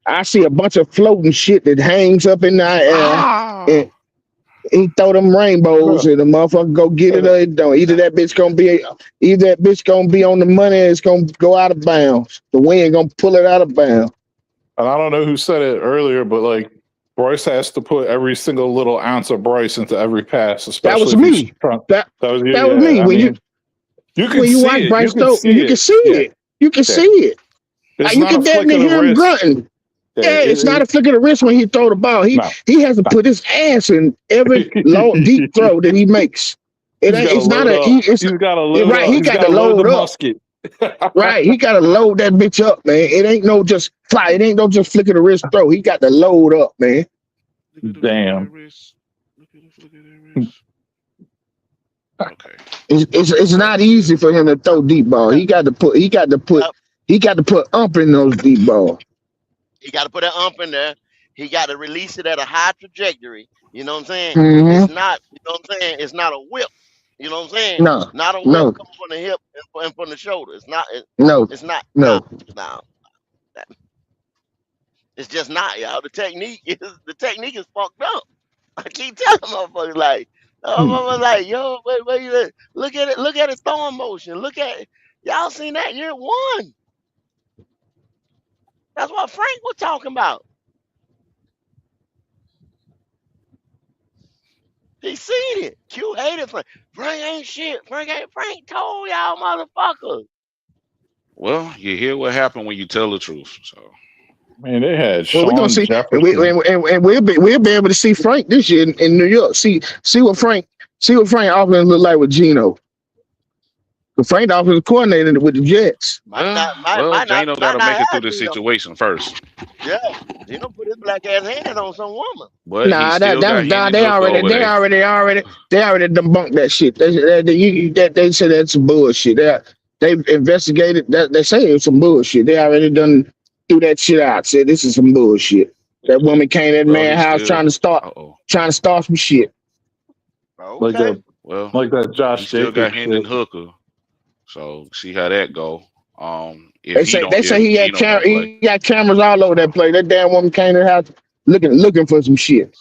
I see a bunch of floating shit that hangs up in the air. And he throw them rainbows and the motherfucker go get it or it don't. Either that bitch gonna be on the money or it's gonna go out of bounds. The wind gonna pull it out of bounds. And I don't know who said it earlier, but like Bryce has to put every single little ounce of Bryce into every pass. Especially that was me. That was you. That was me. When you watch Bryce throw, you can see it. You can see it. You can definitely hear him grunting. Yeah, it's not a flick of the wrist when he throw the ball. He has to put his ass in every long deep throw that he makes. He's got to load up. He got to load up. Right, he got to load that bitch up, man. It ain't no just fly. It ain't no just flick of the wrist throw. He got to load up, man. Damn. Okay. It's not easy for him to throw deep ball. He got to put ump in those deep balls. He got to put an ump in there. He got to release it at a high trajectory. You know what I'm saying? Mm-hmm. It's not, you know what I'm saying? It's not a whip. You know what I'm saying? No. Not a whip coming from the hip and from the shoulder. It's not. It's not. No. It's just not, y'all. The technique is fucked up. I keep telling motherfuckers like, yo, wait, look at it. Look at his throwing motion. Look at it. Y'all seen that year one. That's what Frank was talking about. He seen it. Q hated Frank. Frank ain't shit. Frank told y'all motherfuckers. Well, you hear what happened when you tell the truth. So, man, they had Sean we're gonna see, Jefferson. And we'll be able to see Frank this year in New York. See what Frank offense look like with Geno. The Frank offensive coordinator with the Jets. Geno got to make it through this situation first. Yeah, Geno put his black ass hand on some woman. But they already debunked that shit. They said that's some bullshit. They investigated that. They say it's some bullshit. They already done threw that shit out. Said this is some bullshit. That woman came to that man's house trying to start some shit. Okay. Like that Josh still Jacobs got Hendon Hooker. So see how that go. They say he got cameras all over that place. That damn woman came to the house looking for some shit.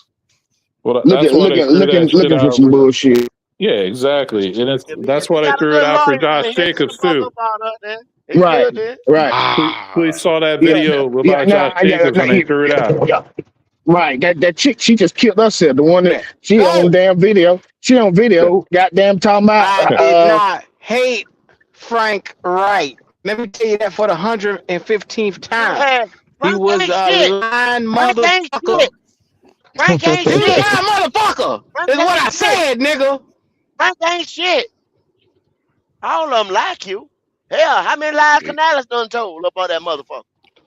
Well, looking for some bullshit. Yeah, exactly. And that's why they threw it out for Josh Jacobs too. Right. Please saw that video about Josh Jacobs when they threw it out. Right, that chick, she just killed herself. The one that she on damn video. She on video. Goddamn talking about. I did not hate Frank Wright. Let me tell you that for the 115th time. He was a lying motherfucker. Frank ain't shit. He's a lying motherfucker. Is what I said, nigga. Frank ain't shit. All of them like you. Hell, how many lies Canales done told about that motherfucker?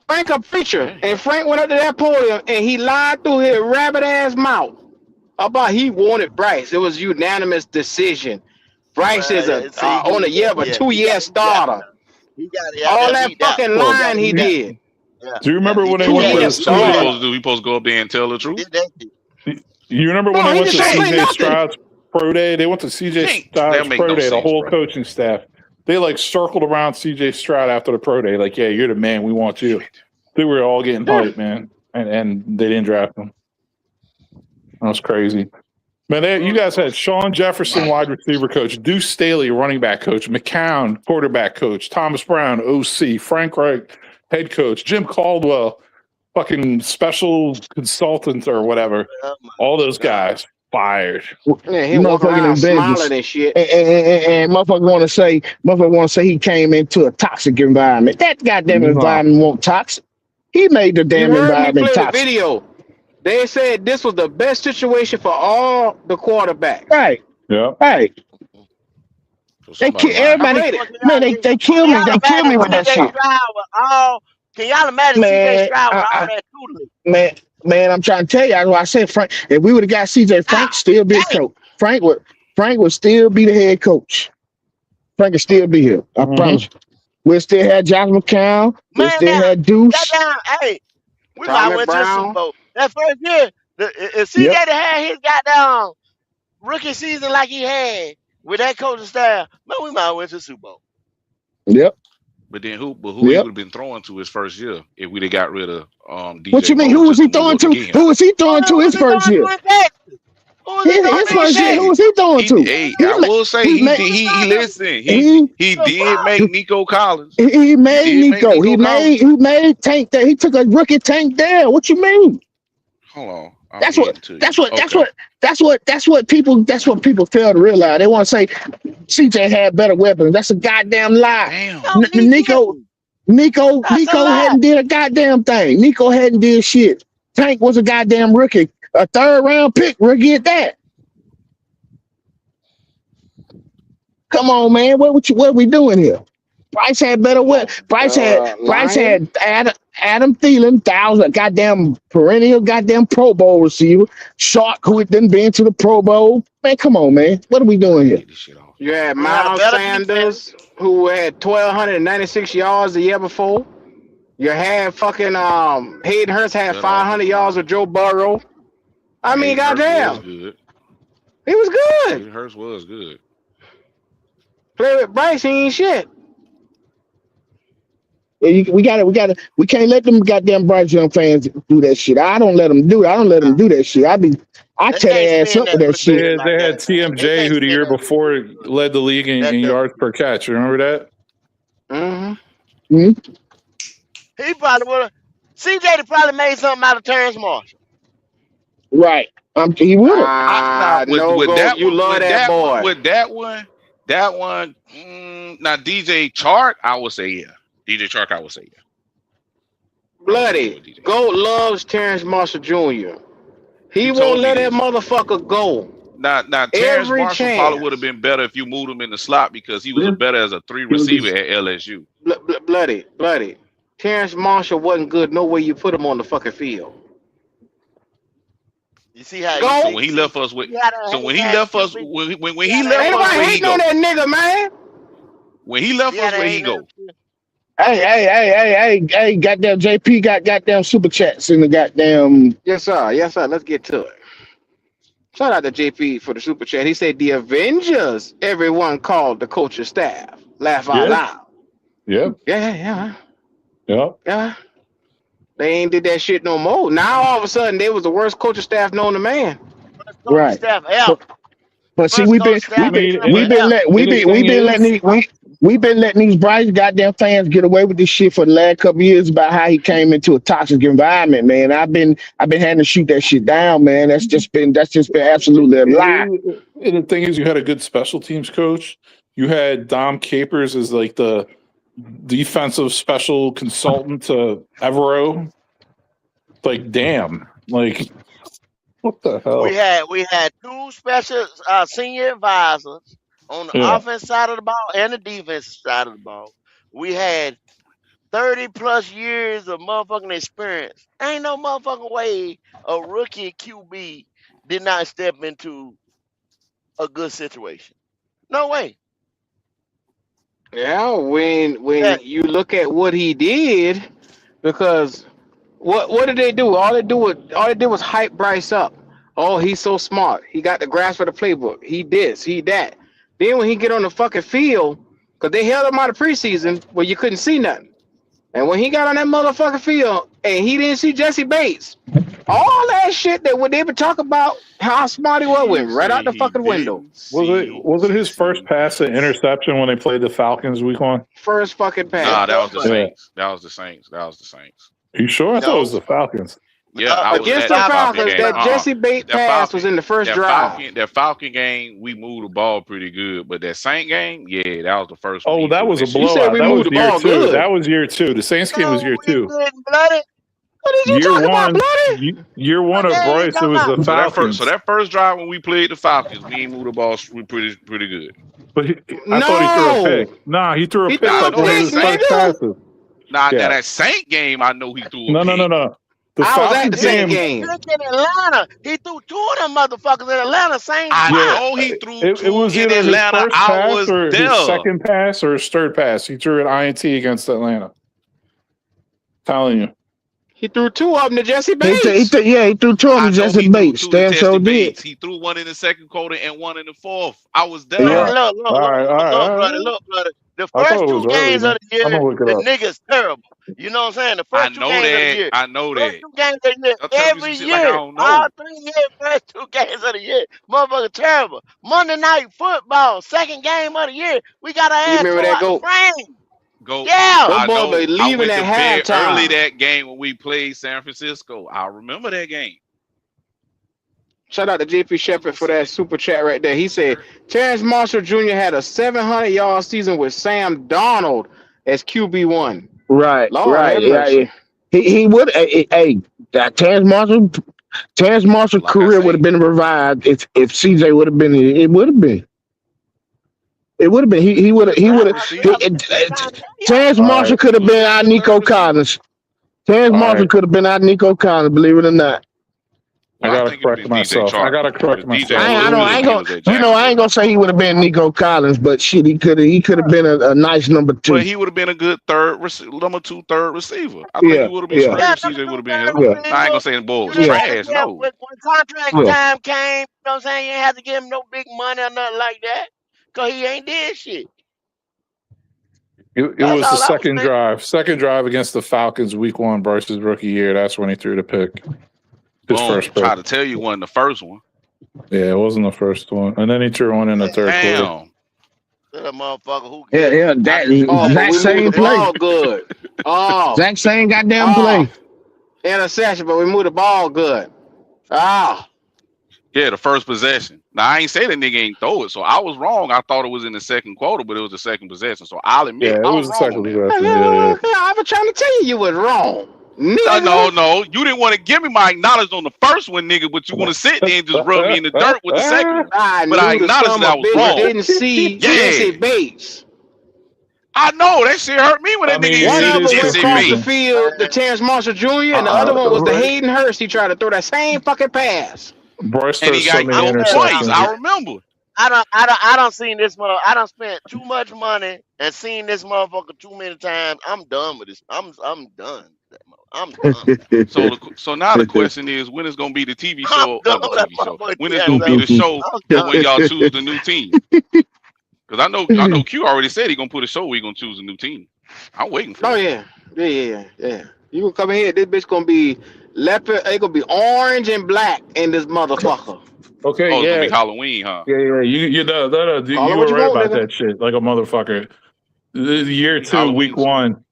Frank a preacher, and Frank went up to that podium and he lied through his rabbit ass mouth. about he wanted Bryce. It was unanimous decision. Bryce is a on a year, but 2-year starter. He got it out All there that beat that. fucking Well, line he did. Yeah. Do you remember when they Two went to years What he starter. supposed to do? He supposed to go up there and tell the truth. You remember when No, they he went to just don't say CJ nothing. Stroud's pro day? They went to CJ Stroud's make pro no day, the sense, whole bro. coaching staff. They like circled around CJ Stroud after the pro day, like, yeah, you're the man. We want you. They were all getting hyped, man. And they didn't draft him. That was crazy. Man, you guys had Sean Jefferson, wide receiver coach, Deuce Staley, running back coach, McCown, quarterback coach, Thomas Brown, OC, Frank Reich, head coach, Jim Caldwell, fucking special consultant or whatever. All those guys fired. Yeah, he You walking motherfucking around in Vegas. smiling and shit. And motherfucker want to say he came into a toxic environment. That goddamn environment won't toxic. He made the You damn heard me environment play the toxic. video. They said this was the best situation for all the quarterbacks. Right. Yeah. Right. Everybody, man, they kill me. They kill me with that shit. Can y'all imagine CJ Stroud with all that tutelage? Man, I'm trying to tell you. I said, Frank. If we would have got CJ, Frank still be a coach. Frank would still be the head coach. Frank would still be here. I promise you. We'll still have Josh McCown. We'll still have Deuce. We might went to the Super Bowl. That first year, if CJ had his goddamn rookie season like he had with that coaching staff, man, we might went to the Super Bowl. Yep. But then who he would have been throwing to his first year if we'd have got rid of DJ? What you mean? Who was he throwing to? Who was he throwing to his first year? His first year, who was he throwing to? Hey, I will say he listened. He did make Nico Collins. He made Nico. He made Tank there. He took a rookie Tank there. What you mean? Hold on. That's what people fail to realize. They want to say CJ had better weapons. That's a goddamn lie. Damn. Nico hadn't did a goddamn thing. Nico hadn't did shit. Tank was a goddamn rookie. A 3rd round pick, rookie at that. Come on, man. What are we doing here? Bryce had better weapons. Bryce had Adam Thielen, goddamn perennial goddamn Pro Bowl receiver. Shark, who had then been to the Pro Bowl. Man, come on, man. What are we doing here? You had Miles Sanders, who had 1,296 yards the year before. You had fucking Hayden Hurst had 500 yards with Joe Burrow. I mean, goddamn. He was good. Hayden Hurst was good. Play with Bryce, he ain't shit. Yeah, we can't let them goddamn Bryce Young fans do that shit. I don't let them do it. I don't let them do that shit. I tear their ass up with that shit. They had TMJ, who the year before led the league in yards per catch. You remember that? Mm-hmm. He probably would have. CJ probably made something out of Terrence Marshall. Right. He would No have. go. You love that boy. With that one. Now DJ Chark, I would say yeah. DJ Chark, I would say yeah. Bloody. Goat loves Terrence Marshall Jr. He won't let that motherfucker go. Now Terrence Marshall probably would have been better if you moved him in the slot because he was better as a 3 receiver at LSU. Bloody. Terrence Marshall wasn't good no way you put him on the fucking field. You see how when he left us where he go? Everybody hating on that nigga, man. When he left us, where he go? Hey, goddamn JP got goddamn super chats in the goddamn. Yes, sir. Let's get to it. Shout out to JP for the super chat. He said the Avengers, everyone called the coaching staff. Laugh out loud. Yep. Yeah. Yep. Yeah. They ain't did that shit no more. Now all of a sudden they was the worst coaching staff known to man. Right. But see, we've been letting these Bryce goddamn fans get away with this shit for the last couple of years about how he came into a toxic environment, man. I've been having to shoot that shit down, man. That's just been absolutely a lie. And the thing is, you had a good special teams coach. You had Dom Capers as like the defensive special consultant to Evero. Like, damn, like what the hell? We had 2 special senior advisors on the offense side of the ball and the defense side of the ball. We had 30 plus years of motherfucking experience. Ain't no motherfucking way a rookie QB did not step into a good situation. No way. Yeah, when you look at what he did, because what did they do? All they did was hype Bryce up. Oh, he's so smart. He got the grasp of the playbook. He this, he that. Then when he get on the fucking field, because they held him out of preseason where you couldn't see nothing. And when he got on that motherfucking field and he didn't see Jesse Bates, all that shit that would they ever talk about how smart he was went right out the fucking window. Was it his first pass to interception when they played the Falcons week 1? First fucking pass. Nah, that was the Saints. That was the Saints. You sure? I thought it was the Falcons. Yeah, I was against at the Falcons, game. that Jesse Bates pass was in the first drive. That Falcon game, we moved the ball pretty good, but that Saint game, yeah, that was the first. Oh, that was a blowout. That was year 2. That was year 2. The Saints game was year 2. Bloody. What did you talk about, bloody? Year 1 of Bryce, it was the Falcons. So that first drive when we played the Falcons, we ain't moved the ball pretty good. But I thought he threw a pick. Nah, he threw a pick like one of his first passes. Nah, that Saint game, I know he threw a pick. No. The I was at the Falcons game. In Atlanta, he threw 2 of them motherfuckers in Atlanta. Same I time. know he threw it was in either Atlanta. his first I pass was or there. his second pass or his third pass. He threw an INT against Atlanta. Telling you. He threw 2 of them to Jesse Bates. He threw 2 of them to Jesse Bates. Damn sure did. He threw 1 in the second quarter and 1 in the fourth. I was there. Man, look, brother. The first 2 games of the year, the nigga's terrible. You know what I'm saying? The first 2 games of the year. I know that. First 2 games of the year. Every year. All 3 years, first 2 games of the year. Motherfucker terrible. Monday Night Football, second game of the year. We got our ass remember that out the frame. Go. Yeah. I know. Leaving I went at to bed halftime. early that game when we played San Francisco. I remember that game. Shout out to JP Shepard for that super chat right there. He said Terrence Marshall Jr. had a 700-yard season with Sam Darnold as QB1. Right, Lord right. have mercy. Yeah. He would. That Terrence Marshall's career would have been revived if CJ would have been. It would have been. It would have been. He would have. Terrence Marshall could have been our Nico Collins. Terrence Marshall could have been our Nico Collins. Believe it or not. I gotta correct myself. I ain't gonna say he would have been Nico Collins, but shit, he could have been a nice number 2. But he would have been a good number 2 third receiver. I think he would have been straight if CJ would have been here. I ain't gonna say the ball was trash. No. When contract time came, you know what I'm saying? You ain't have to give him no big money or nothing like that. Because he ain't did shit. It was the second drive. Second drive against the Falcons, week 1, Bryce's rookie year. That's when he threw the pick. His first pick. Try to tell you one, the first one. Yeah, it wasn't the first one. And then he threw one in the third quarter. That motherfucker who that same play. Ball good. That same goddamn play. Interception, but we moved the ball good. Yeah, the first possession. Now, I ain't say the nigga ain't throw it, so I was wrong. I thought it was in the second quarter, but it was the second possession. So I'll admit, it was the second possession. I was trying to tell you was wrong. No. You didn't want to give me my acknowledgement on the first one, nigga, but you want to sit there and just rub me in the dirt with the second one. But I acknowledged that I was wrong. Didn't see Jesse Bates. I know that shit hurt me when that nigga one of them went Jesse across the Bates. field, the Terrence Marshall Jr., and the other one was the Hayden Hurst. He tried to throw that same fucking pass. Bryce And he got points. I remember. I don't seen this mother. I done spent too much money and seen this motherfucker too many times. I'm done with this. I'm done. I'm done. So now the question is, when is gonna be the TV show? When is gonna be the show when y'all choose the new team? Because I know Q already said he gonna put a show where he gonna choose a new team. I'm waiting for it. Yeah. You gonna come in here? This bitch gonna be leopard. It gonna be orange and black in this motherfucker. Okay, it's gonna be Halloween, huh? Yeah. You were right about that shit, like a motherfucker. Year 2, Halloween. Week 1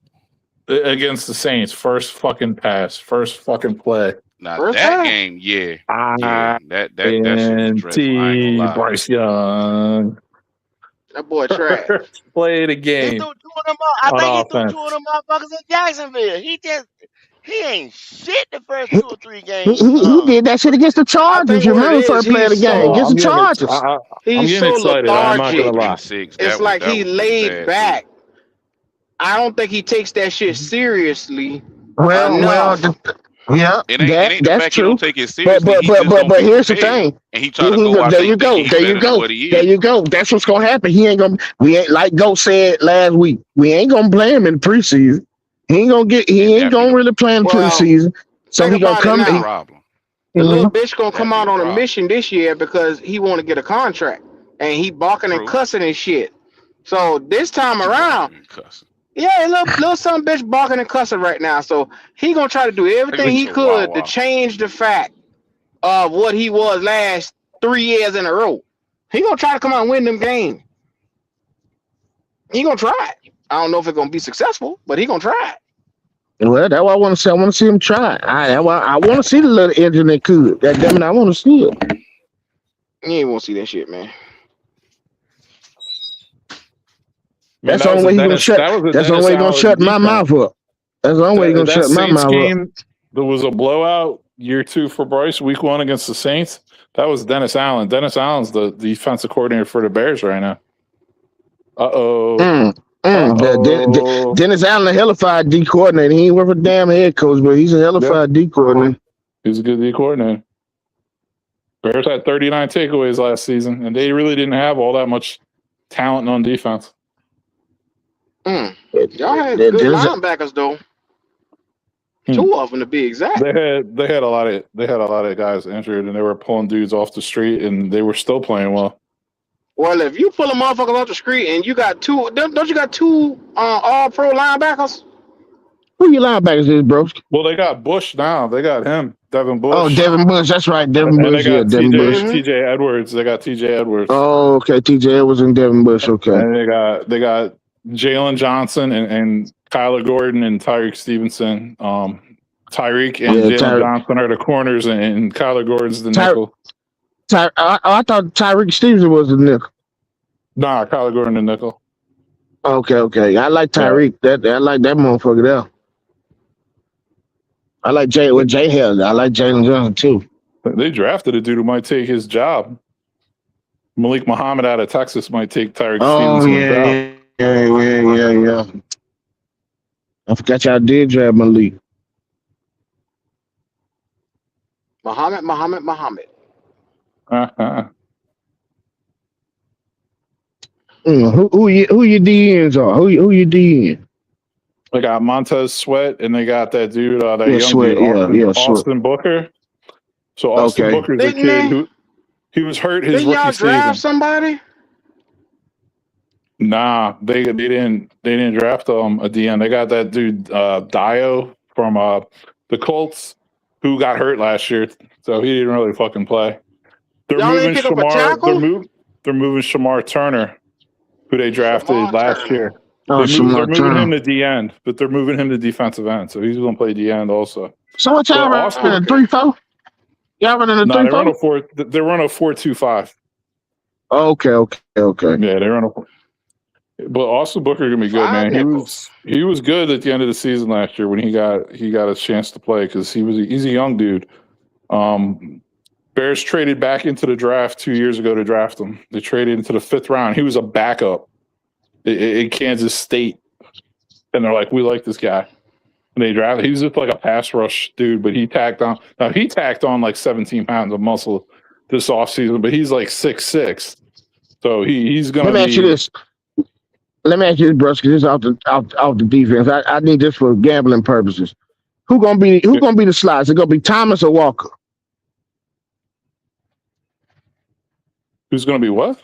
against the Saints, first fucking pass, first fucking play. Now that game, that shit Bryce Young. That boy trash. Play the game. He threw 2 of them. I think he threw 2 of them motherfuckers in Jacksonville. He ain't shit the first 2 or 3 games. He did that shit against the Chargers. You remember first play of the game against the Chargers. He's so excited. I'm not gonna lie. It's like he laid back. I don't think he takes that shit seriously. Well, Yeah, It ain't the that's fact he true. don't take it seriously. But here's the thing. And he try to go out There there you go. thinking he There better you than go. what he There is. you go. That's what's gonna happen. He ain't gonna. We ain't like Goat said last week. We ain't gonna play him in preseason. He ain't gonna get. He ain't gonna really play in preseason. So Think he gonna about it come. now. Problem. The little Mhm. bitch gonna come out on a mission this year because he want to get a contract, and he barking and cussing and shit. So this time around, yeah, little some bitch barking and cussing right now. So he gonna try to do everything he could to change the fact of what he was last 3 years in a row. He gonna try to come out and win them games. He gonna try it. I don't know if it's gonna be successful, but he gonna try it. Well, that's what I want to see. I want to see him try. I want to see the little engine that could. That damn it, I want to see it. You ain't want to see that shit, man. That's the only way he gonna shut. That's the only way he gonna shut my mouth up. That's the only way he gonna shut my Saints mouth game, up. there was a blowout year 2 for Bryce, week 1 against the Saints. That was Dennis Allen. Dennis Allen's the defensive coordinator for the Bears right now. Dennis Allen, a hellified D coordinator. He ain't worth a damn head coach, but he's a hellified D coordinator. He's a good D coordinator. Bears had 39 takeaways last season, and they really didn't have all that much talent on defense. Y'all had good linebackers though. 2 of them to be exact. They had a lot of guys injured, and they were pulling dudes off the street, and they were still playing well. Well, if you pull a motherfucker off the street and you got 2, don't you got 2 all-pro linebackers? Who your linebackers is, bro? Well, they got Bush now. They got him, Devin Bush. Oh, Devin Bush. That's right, Devin And Bush. they got Devin Bush. TJ Edwards. They got TJ Edwards. Oh, okay. TJ Edwards and Devin Bush. Okay. And they got Jalen Johnson and Kyler Gordon and Tyreek Stevenson. Tyreek and Jalen Johnson are the corners, and Kyler Gordon's the nickel. I thought Tyreek Stevenson was the nickel. Nah, Kyler Gordon the nickel. Okay. I like Tyreek. I like that motherfucker there. I like Jay held. I like Jalen Johnson too. They drafted a dude who might take his job. Malik Muhammad out of Texas might take Tyreek Stevenson's job. Yeah. I forgot y'all did draft Malik. Muhammad. Who your DNs are? Who your DN? They got Montez Sweat, and they got that dude, that young Sweat, dude, Austin Sweat. Booker. So Austin Booker's a kid who he was hurt his Didn't y'all rookie draft season. somebody? Nah, they didn't draft a DN. They got that dude Dio from the Colts who got hurt last year, so he didn't really fucking play. They're moving Shamar. They're moving Shamar Turner, who they drafted last year. They're moving him to D end, but they're moving him to defensive end, so he's going to play D end also. So what y'all running a 3-4? Y'all running a 3-4? No, they run a 4-2-5. Okay. Yeah, they run a. But Austin Booker gonna be good, man. He was good at the end of the season last year when he got a chance to play because he's a young dude. Bears traded back into the draft 2 years ago to draft him. They traded into the 5th round. He was a backup in Kansas State, and they're like, we like this guy. And they drafted. He was just like a pass rush dude, but he tacked on. Now he tacked on like 17 pounds of muscle this offseason, but he's like 6'6", so he's gonna. Let me ask you this, Bruce, because this is off the defense. I need this for gambling purposes. Who gonna be the slots? Is it gonna be Thomas or Walker? Who's gonna be what?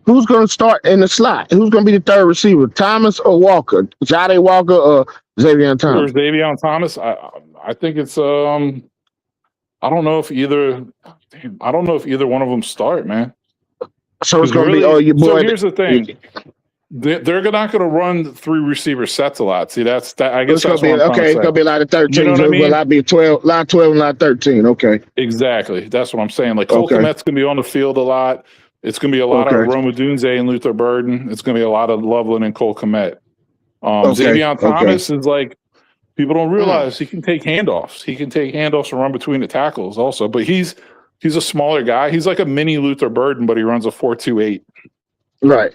Who's going to start in the slot? Who's going to be the third receiver, Thomas or Walker? Jade Walker or Xavier Thomas? Or Xavier Thomas? I think it's I don't know if either one of them start, man. So it's going to be your boy. So here's the thing. They're not going to run 3 receiver sets a lot. See, I guess that's what I'm okay. It's going to be a lot of 13. You know what I mean? A lot of 12 and a lot of 13. Okay. Exactly. That's what I'm saying. Like Cole Kmet's going to be on the field a lot. It's going to be a lot of Rome Odunze and Luther Burden. It's going to be a lot of Loveland and Cole Kmet. Xavier Thomas is like, people don't realize he can take handoffs. He can take handoffs and run between the tackles also. But he's a smaller guy. He's like a mini Luther Burden, but he runs a 4.28. Right.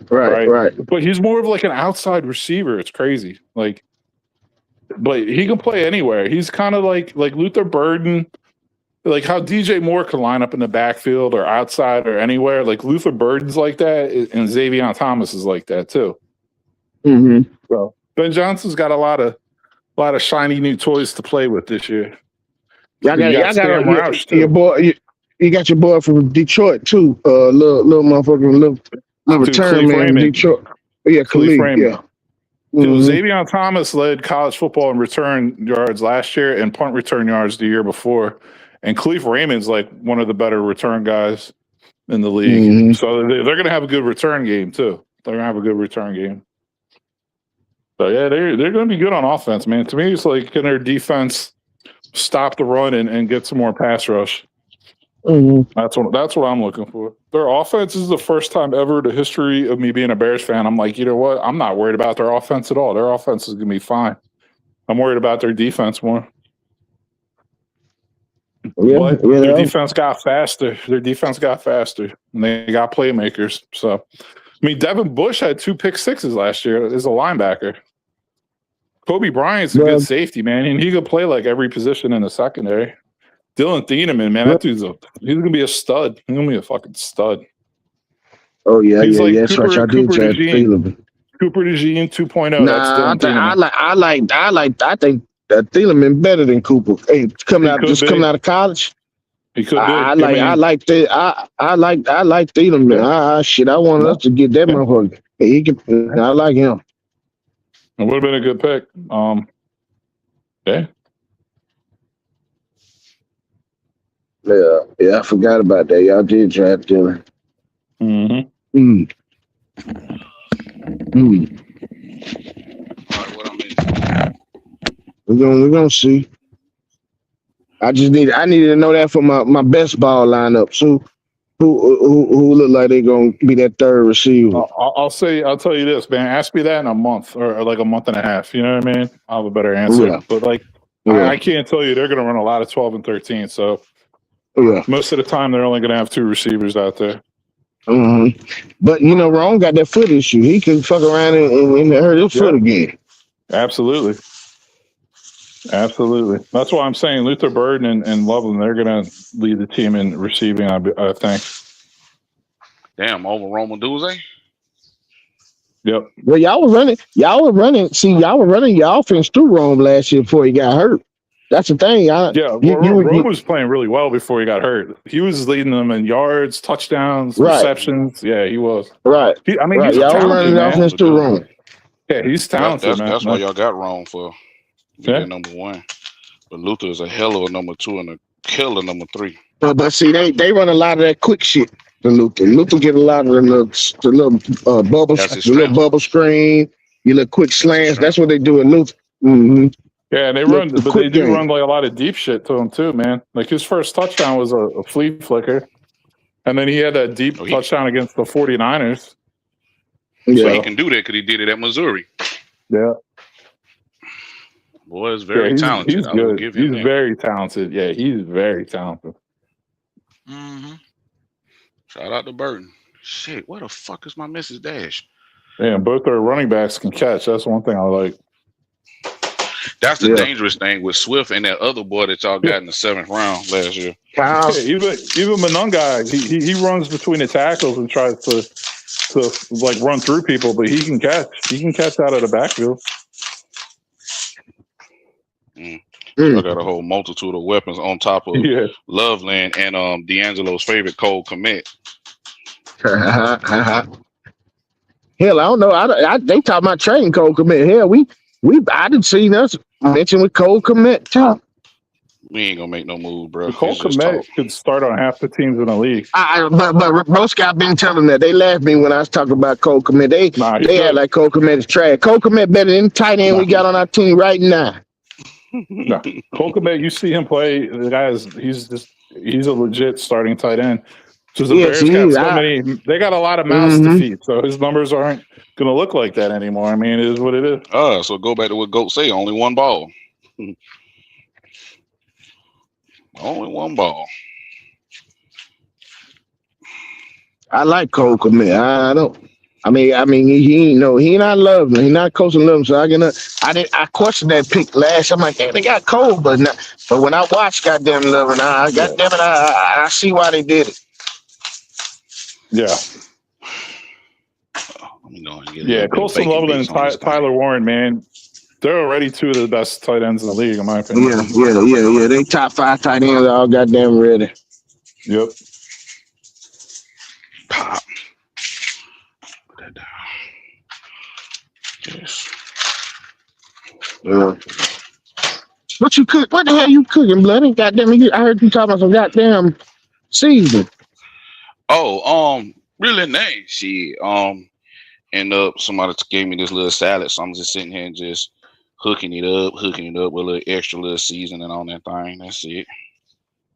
But he's more of like an outside receiver. It's crazy. Like but he can play anywhere. He's kind of like Luther Burden, like how DJ Moore can line up in the backfield or outside or anywhere. Like Luther Burden's like that, and Xavier Thomas is like that too. Mm-hmm. So Ben Johnson's got a lot of shiny new toys to play with this year. Y'all got Sam Roush too. your boy. You got your boy from Detroit too. Little motherfucker, little return Khalif man from Raymond. Detroit. Yeah, Khalif Khalif. Raymond. Yeah. Mm-hmm. Xavier Thomas led college football in return yards last year and punt return yards the year before. And Khalif Raymond's like one of the better return guys in the league. Mm-hmm. So they're going to have a good return game too. They're going to have a good return game. So yeah, they're going to be good on offense, man. To me, it's like, can their defense stop the run and get some more pass rush? Mm-hmm. That's what I'm looking for. Their offense is the first time ever in the history of me being a Bears fan. I'm like, you know what? I'm not worried about their offense at all. Their offense is going to be fine. I'm worried about their defense more. But their defense got faster. And they got playmakers. So, I mean, Devin Bush had 2 pick sixes last year as a linebacker. Kobe Bryant's a good safety, man, and he could play like every position in the secondary. Dylan Thieneman, man, that dude's he's gonna be a stud. He's gonna be a fucking stud. Oh yeah, he's like that's right. Y'all did draft Thielen. Cooper DeJean 2.0. Nah, That's Dylan Thieneman. I think that Thielen been better than Cooper. Hey, coming out of college. He could be. I like Thielen. Shit, I want us to get that motherfucker. He can. I like him. It would have been a good pick. Yeah, I forgot about that. Y'all did draft Dylan. Mm-hmm. We're gonna see. I needed to know that for my best ball lineup. So who look like they're gonna be that third receiver? I'll tell you this, man. Ask me that in a month or like a month and a half. You know what I mean? I'll have a better answer. Yeah. But like, I can't tell you they're gonna run a lot of 12 and 13. So most of the time they're only gonna have 2 receivers out there. Mm-hmm. But Ron got that foot issue. He can fuck around and hurt his foot again. Absolutely. That's why I'm saying Luther Burden and Loveland, they're going to lead the team in receiving, I think. Damn, over Roma Duze? Yep. Well, y'all were running your offense through Rome last year before he got hurt. That's the thing. Rome was playing really well before he got hurt. He was leading them in yards, touchdowns, receptions. Yeah, he was. Right. He's y'all were running the offense through Rome. Yeah, he's talented, man. That's why y'all got Rome for being number 1. But Luther is a hell of a number 2 and a killer number 3. But see, they run a lot of that quick shit. Luther get a lot of the little bubble screen, your little quick slants. That's what they do in Luther. Mm-hmm. Yeah, they run, but they do run like a lot of deep shit to him too, man. Like his first touchdown was a flea flicker, and then he had that deep touchdown against the 49ers. So he can do that because he did it at Missouri. Yeah. Boy, is very talented. He's good. He's very talented. Yeah, he's very talented. Mm-hmm. Shout out to Burton. Shit, where the fuck is my Mrs. Dash? Yeah, both their running backs can catch. That's one thing I like. That's the dangerous thing with Swift and that other boy that y'all got in the 7th round last year. Yeah, even Monungai, he runs between the tackles and tries to like run through people, but he can catch. He can catch out of the backfield. I got a whole multitude of weapons on top of Loveland and D'Angelo's favorite Cole Kmet. Hell, I don't know. They talk about trading Cole Kmet. Hell, I didn't see us mention with Cole Kmet talk. We ain't gonna make no move, bro. Cole Kmet could start on half the teams in the league. But most guys been telling that. They laughed at me when I was talking about Cole Kmet. They had like Cole Kmet is trash. Cole Kmet better than the tight end we got on our team right now. No. Cole Kmet, you see him play. The guy he's a legit starting tight end. Because the Bears got many. They got a lot of mouths to feed, so his numbers aren't going to look like that anymore. I mean, it is what it is. So go back to what Goat say. Only one ball. Only one ball. I like Cole Kmet. I don't. he not loving. He not coaching them. So I questioned that pick last. I'm like, damn, they got cold, but when I watched goddamn loving, goddamn it, I see why they did it. Yeah. Yeah, Colson Loveland and Tyler Warren, man, they're already two of the best tight ends in the league, in my opinion. Yeah. They top 5 tight ends all goddamn ready. Yep. Pop. Put that down. Yes. What the hell you cooking, bloody? Goddamn, I heard you talking about some goddamn season. Oh, really name shit. End up somebody gave me this little salad, so I'm just sitting here and just hooking it up with a little extra little seasoning on that thing. That's it.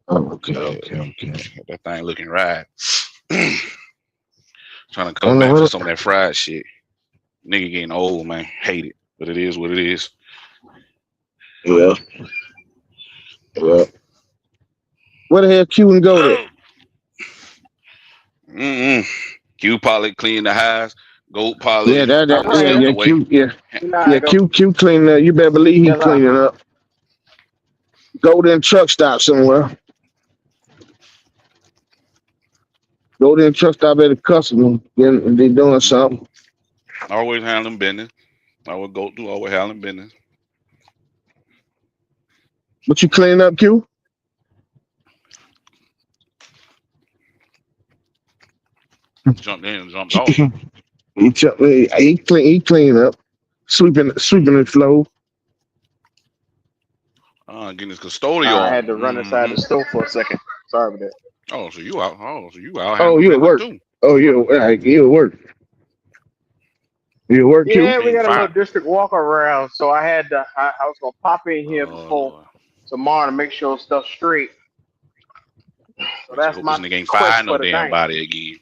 Oh, okay. That thing looking right. Trying to come back for some of that fried shit. Nigga getting old, man. Hate it, but it is what it is. Yeah. Where the hell Q and go there? Q probably clean the highs. Goat probably. Q cleaning up. You better believe he cleaning up. Go to the truck stop somewhere. Go to the truck stop at a customer. Then they doing something. Always handling business. I would go to always handling business. What you cleaning up, Q? Jumped in and jumped off. He clean up, sweeping the floor. Getting his custodial. I had to run inside the store for a second. Sorry about that. Oh, so you out? Oh, you at work? Too. Oh, you at work? You at work? Yeah, Q? we got a little district walk around, so I had to. I was gonna pop in here before tomorrow to make sure stuff's straight. So that's my nigga ain't quest firing no for the damn night. body again.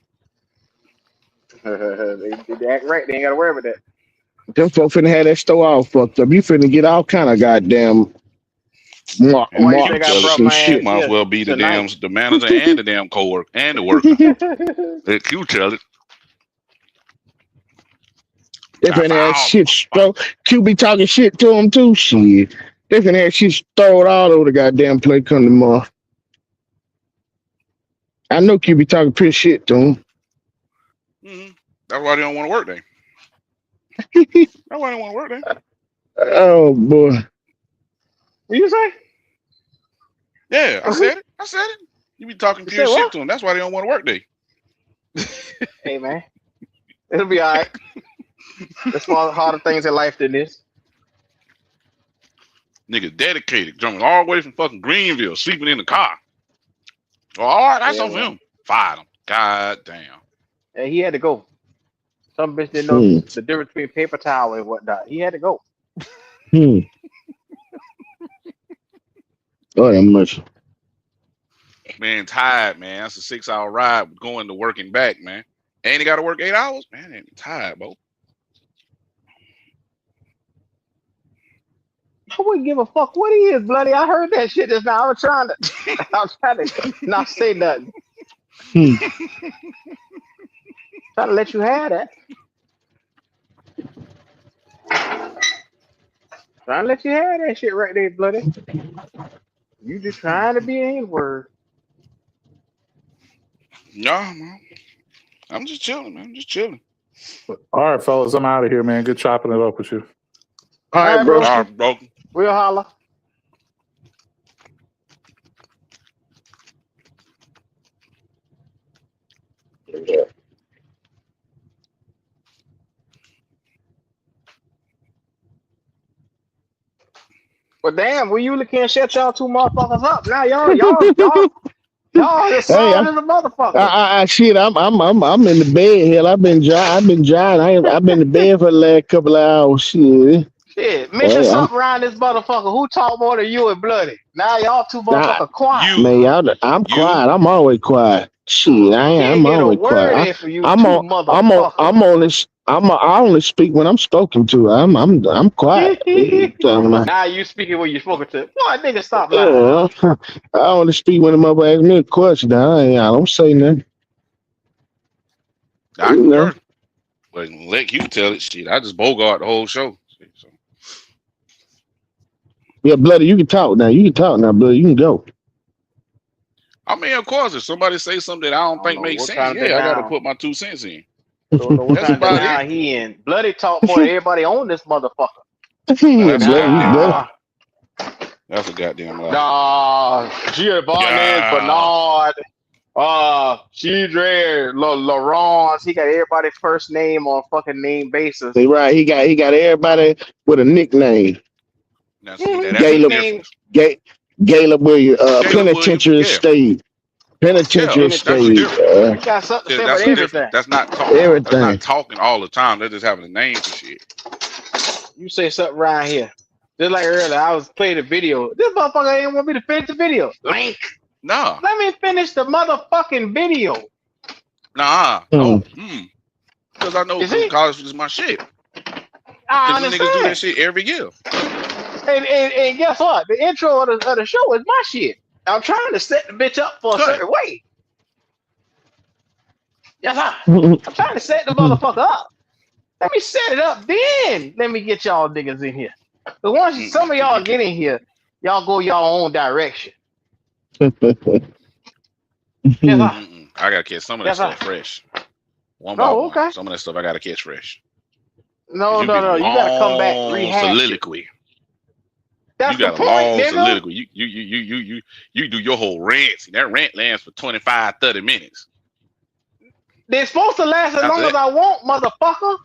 They act right. They ain't gotta worry about that. Them folks finna have that store all fucked up. You finna get all kind of goddamn marks and shit. Might as well be the manager and the damn co-worker and the worker. Let Q tell it. They finna have shit throw. Q be talking shit to them too. Shit. They finna have shit throw it all over the goddamn place come tomorrow. I know Q be talking pretty shit to them. That's why they don't want to work there. That's why they don't want to work there. Oh boy. What you say? Yeah, I said it. You be talking pure shit to them. That's why they don't want to work there. Hey man, it'll be all right. There's harder things in life than this. Nigga dedicated, jumping all the way from fucking Greenville, sleeping in the car. Oh, all right, that's on him. Fired him. God damn. And he had to go. Some bitch didn't know the difference between paper towel and whatnot. He had to go. Oh, that much. Man, tired, man. That's a 6-hour ride going to work and back, man. And he got to work 8 hours? Man, I'm tired, bro. I wouldn't give a fuck what he is, bloody. I heard that shit just now. I was trying to not say nothing. Trying to let you have that. Trying to let you have that shit right there, bloody. You just trying to be a word. No, man. I'm just chilling, man. I'm just chilling. All right, fellas, I'm out of here, man. Good chopping it up with you. All right, bro. All right, bro. We'll holler. But damn, we usually can't shut y'all two motherfuckers up. Now y'all just solid as a motherfucker. Shit, I'm in the bed. Hell, I've been drying. I've been in bed for the last couple of hours. Shit, mention something around this motherfucker. Who talk more than you and Bloody? Now y'all two motherfuckers quiet. Man, I'm quiet. I'm always quiet. Shit, I'm always quiet. I only speak when I'm spoken to. I'm quiet. Now you speaking when you're spoken to. Boy, nigga, stop lying. I only speak when the mother asks me a question. I don't say nothing. But let you tell it. Shit, I just bogart the whole show. So. Yeah, Bloody, you can talk now. You can talk now, Bloody. You can go. I mean, of course, if somebody say something that I don't think makes sense, kind of yeah, I got to denial. put my 2 cents in. Don't know what That's kind of about denial it. he in. Bloody talk more than everybody on this motherfucker. That's a goddamn lie. Nah, Giovanni, Bernard, Chidre, Laurence. He got everybody's first name on fucking name basis. They right. He got everybody with a nickname. Now, see, that's the difference. Gayla Williams, Penitentiary State. Penitentiary State. You got something to say about everything. That's not talking. Everything. That's not talking all the time. They're just having a name for shit. You say something right here. Just like earlier, I was playing the video. This motherfucker ain't want me to finish the video. Link. No. Let me finish the motherfucking video. Nah. No. Because I know college is my shit. I understand. Niggas do that shit every year. And guess what? The intro of the show is my shit. I'm trying to set the bitch up for a certain way. Yes, I'm trying to set the motherfucker up. Let me set it up, then let me get y'all niggas in here. But once some of y'all get in here, y'all go y'all own direction. I gotta catch some of that stuff fresh. One by one. Okay. Some of that stuff I gotta catch fresh. No. You gotta come back, rehash soliloquy. That's you got the a point, long nigga. soliloquy. You do your whole rant. See, that rant lasts for 25, 30 minutes. They're supposed to last as long as I want, motherfucker.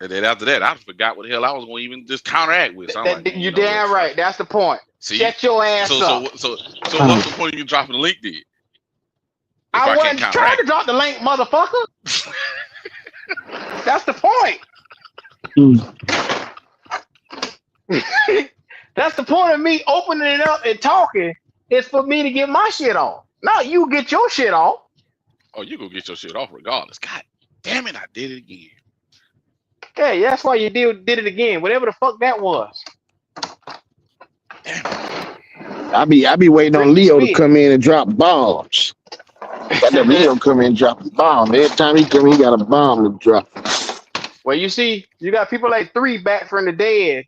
And then after that, I forgot what the hell I was going to even just counteract with. So I'm like, you damn right. That's the point. See? Shut your ass up. So what's the point of you dropping the link then? I wasn't trying to drop the link, motherfucker. That's the point. That's the point of me opening it up and talking. Is for me to get my shit off. Not you get your shit off. Oh, you gonna get your shit off regardless. God damn it, I did it again. Yeah, that's why you did it again. Whatever the fuck that was. I be waiting on Leo to come in and drop bombs. Got that Leo come in and drop a bomb. Every time he come in, he got a bomb to drop. Well, you see, you got people like 3 back from the dead.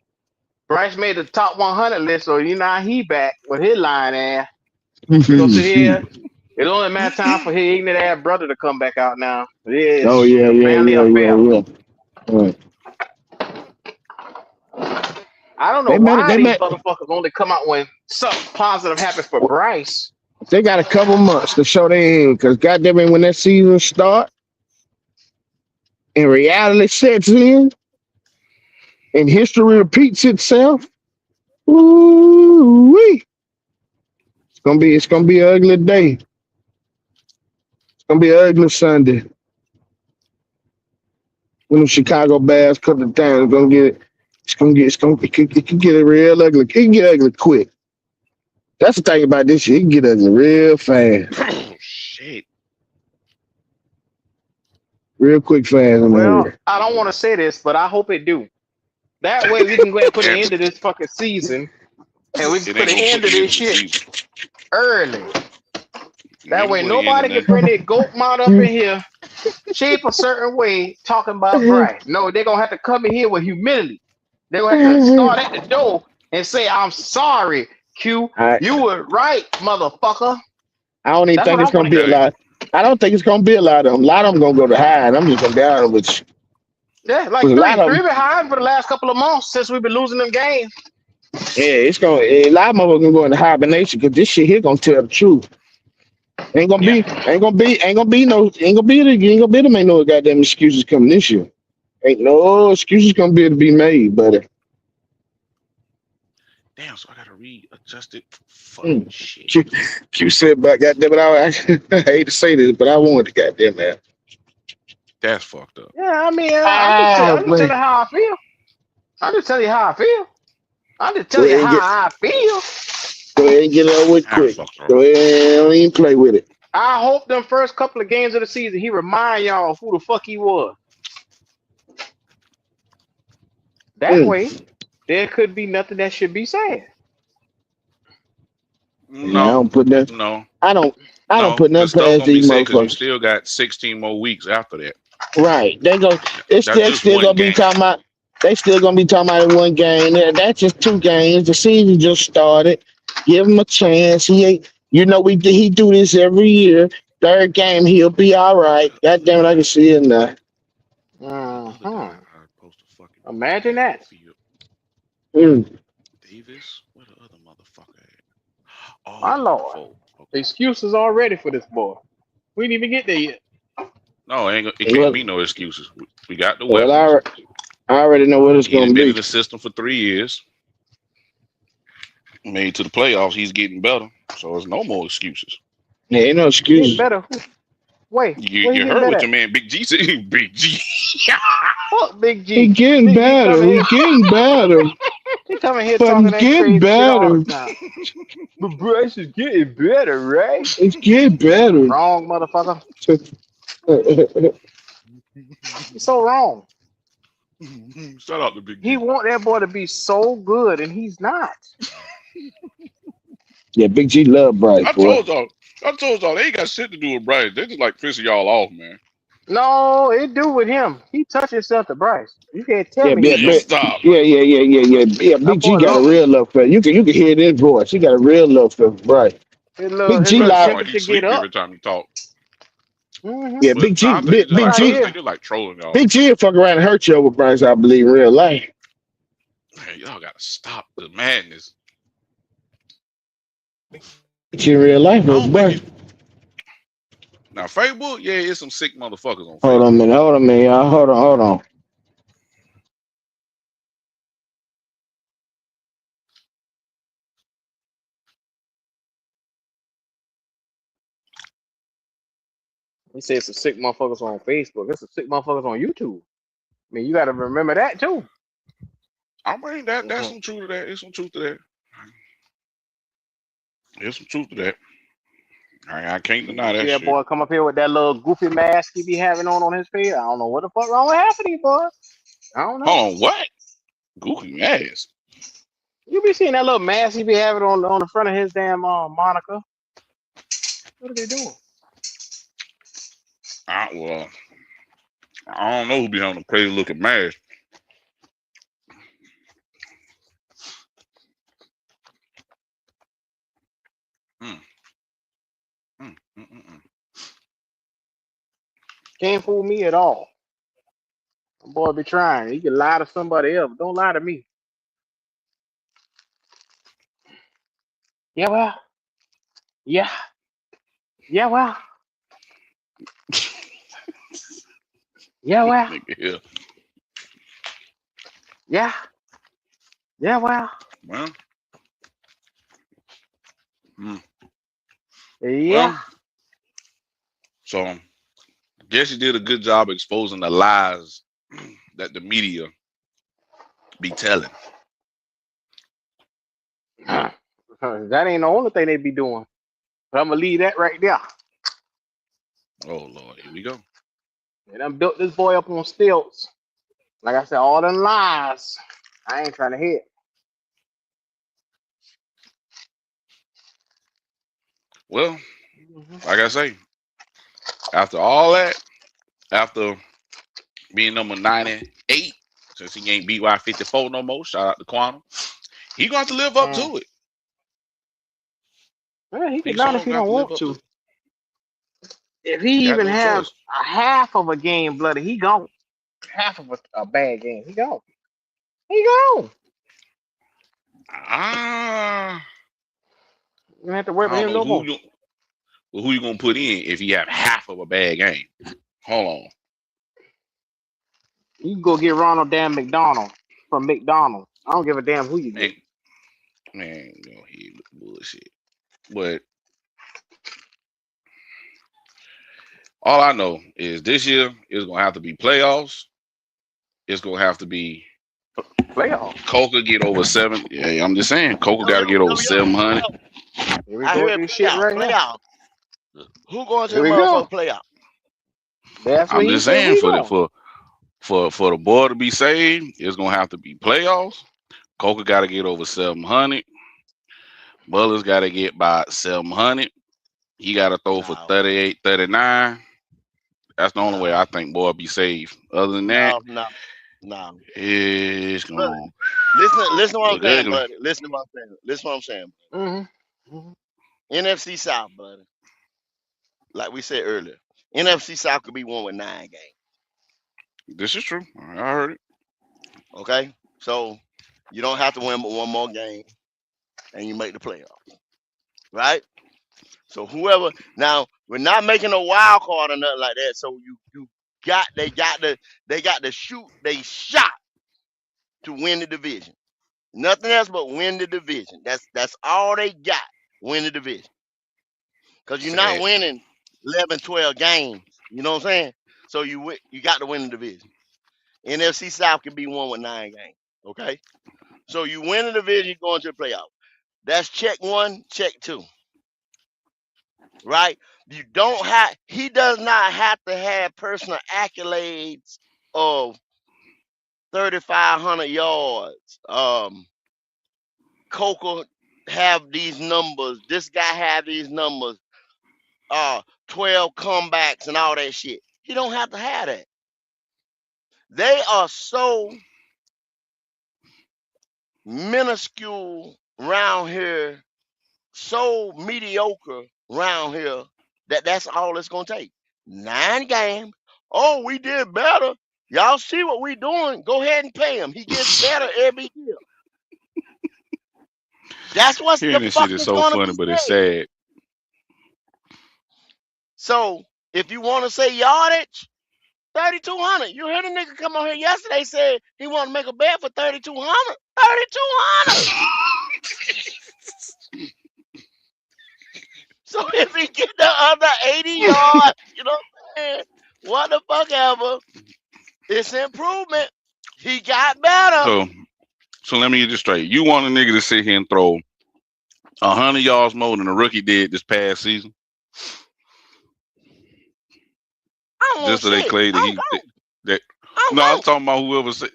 Bryce made the top 100 list, so you know he back with his lying ass. Go sit here. It's only a matter of time for his ignorant ass brother to come back out now. Yeah. I don't know why these motherfuckers only come out when something positive happens for Bryce. They got a couple months to show their hand, because goddamn it, when that season starts and reality sets in and history repeats itself, ooh-wee. It's gonna be an ugly day. It's gonna be an ugly Sunday. When the Chicago Bears come to town, it can get real ugly. It can get ugly quick. That's the thing about this shit. It can get ugly real fast. Oh shit. Real quick fast. Well, I don't want to say this, but I hope it do. That way we can go ahead and put an end to this fucking season. And we can put an end to this shit early. That way nobody can bring their goat mount up in here, shape a certain way, talking about Bryce. No, they're going to have to come in here with humility. They're going to have to start at the door and say, I'm sorry, Q. You were right, motherfucker. I don't even think it's going to be a lot. I don't think it's going to be a lot of them. A lot of them going to go to high, and I'm just going to be honest with you. Yeah, like 3 been high for the last couple of months since we've been losing them games. Yeah, it's going. A lot of them are going to go into hibernation because this shit here going to tell the truth. Ain't gonna be to make no goddamn excuses coming this year. Ain't no excuses gonna be able to be made, buddy. Damn, so I gotta readjust it. Fucking shit. Q said, but goddamn it, I hate to say this, but I wanted to goddamn that. That's fucked up. Yeah, I mean, I'm just telling you how I feel. I'm just telling you how I feel. I'm just telling you how I feel. Go ahead and get it over with quick. Go ahead and don't even play with it. I hope them first couple of games of the season, he remind y'all of who the fuck he was. That way, there could be nothing that should be said. No, I don't put that. No, I don't put nothing past these motherfuckers. You still got 16 more weeks after that. Right. It's That's still just still one gonna be game. talking about. They still gonna be talking about it one game. That's just 2 games. The season just started. Give him a chance. He ain't. He do this every year. Third game, he'll be all right. God damn it, I can see it now. Imagine that. Mm. Davis, where the other motherfucker at? Oh, My he on the lord. fold. The excuses already for this boy. We didn't even get there yet. No, it can't be no excuses. We got the Well, weapons. I already know what it's He gonna done been in be. the system for 3 years. Made it to the playoffs. He's getting better. So there's no more excuses. Yeah, ain't no Getting excuses. better. Wait, You, what he you getting heard better what at? your man Big G said. Big G. Fuck Big He G. getting Big G better. coming He here. getting better. He coming here But talking he's that getting crazy shit all better. the time. But Bryce is getting better, right? It's getting better. Wrong, motherfucker. He's so wrong. Shout out to Big He G. want that boy to be so good, and he's not. Yeah, Big G love Bryce, I boy. told y'all, they ain't got shit to do with Bryce. They just like pissing y'all off, man. No, it do with him. He touched himself to Bryce. You can't tell Yeah, me he don't. Stop. Yeah. That Big G boy got a love him. real love for you. Can hear it in his voice. He got a real love for Bryce. His Big G little like Sound like he temperature get sleep up. every time you talk. yeah, But Big G, nah, I think Big I G, think they like trolling y'all. Big G will fuck around and hurt you over Bryce. I believe in real life. Man, y'all gotta stop the madness. In real life, I don't Bryce. think now Facebook, yeah, it's some sick motherfuckers on Hold Facebook. on a minute, y'all. Hold on. He said some sick motherfuckers on Facebook. There's some sick motherfuckers on YouTube. I mean, you got to remember that too. I mean that's some truth to that. There's some truth to that. There's some truth to that. I can't deny See that that shit. boy come up here with that little goofy mask he be having on his face. I don't know what the fuck wrong with half of these boys. I don't know. Hold on, what? Goofy ass. You be seeing that little mask he be having on the front of his damn moniker. What are they doing? Well, I don't know who be on the crazy looking mask. Can't fool me at all. The boy be trying. He can lie to somebody else. Don't lie to me. Yeah, well. Yeah. Yeah, well. Yeah, well. Yeah. Yeah. Yeah, well. Well. Yeah. Well, so I guess you did a good job exposing the lies that the media be telling. That ain't the only thing they be doing. But I'm gonna leave that right there. Oh Lord, here we go. They done built this boy up on stilts. Like I said, all them lies. I ain't trying to hear it. Well, like I say, after all that, after being number 98, since he ain't BY54 no more, shout out to Quantum, he gonna have to live up to it. Well, he can He not sure if he gonna have don't to live want up to. to. If he Got even no have choice. a half of a game, bloody, he gone. Half of a bad game, he gone. He gone. You don't have to worry I about don't him know no more. who you gonna put in if you have half of a bad game. Hold on. You can go get Ronald damn McDonald from McDonald's. I don't give a damn who you get. Man, go ahead with the bullshit. But all I know is this year is gonna have to be playoffs. It's gonna have to be playoffs. Coca get over 7. Yeah, I'm just saying, Coca got to get over 700. Here we I go heard with this shit right now. playoff. Who going to Here the we go. motherfucking playoff? That's what I'm he just said. saying We for go. the boy to be saved, it's gonna have to be playoffs. Coca got to get over 700. Butler's got to get by 700. He got to throw for 38, 39. That's the only way I think boy be safe. Other than that, No. it's gonna Listen to what I'm look saying, ugly. buddy. Listen to what I'm saying. Mm-hmm. NFC South, buddy. Like we said earlier, NFC South could be won with 9 games. This is true. I heard it. Okay, so you don't have to win but one more game, and you make the playoffs, right? So whoever now we're not making a wild card or nothing like that. So they got to shoot they shot to win the division. Nothing else but win the division. That's all they got. Win the division. Because you're not winning 11, 12 games. You know what I'm saying? So you got to win the division. NFC South can be won with 9 games. Okay? So you win the division, you go into the playoff. That's check 1, check 2. Right? He does not have to have personal accolades of 3,500 yards. Coco have these numbers. This guy have these numbers. 12 comebacks and all that shit. He don't have to have that. They are so minuscule around here, so mediocre around here that's all it's gonna take. 9 games. Oh, we did better. Y'all see what we doing? Go ahead and pay him. He gets better every year. That's what's Hearing the this fuck shit is is so gonna funny, be but it's said. sad. So if you want to say yardage, 3,200. You heard a nigga come on here yesterday said he want to make a bet for 3,200. 3,200. So if he get the other 80 yards, you know what I'm saying? What the fuck ever? It's improvement. He got better. So let me get this straight. You want a nigga to sit here and throw 100 yards more than a rookie did this past season? Just so they claim that no, I'm talking about whoever said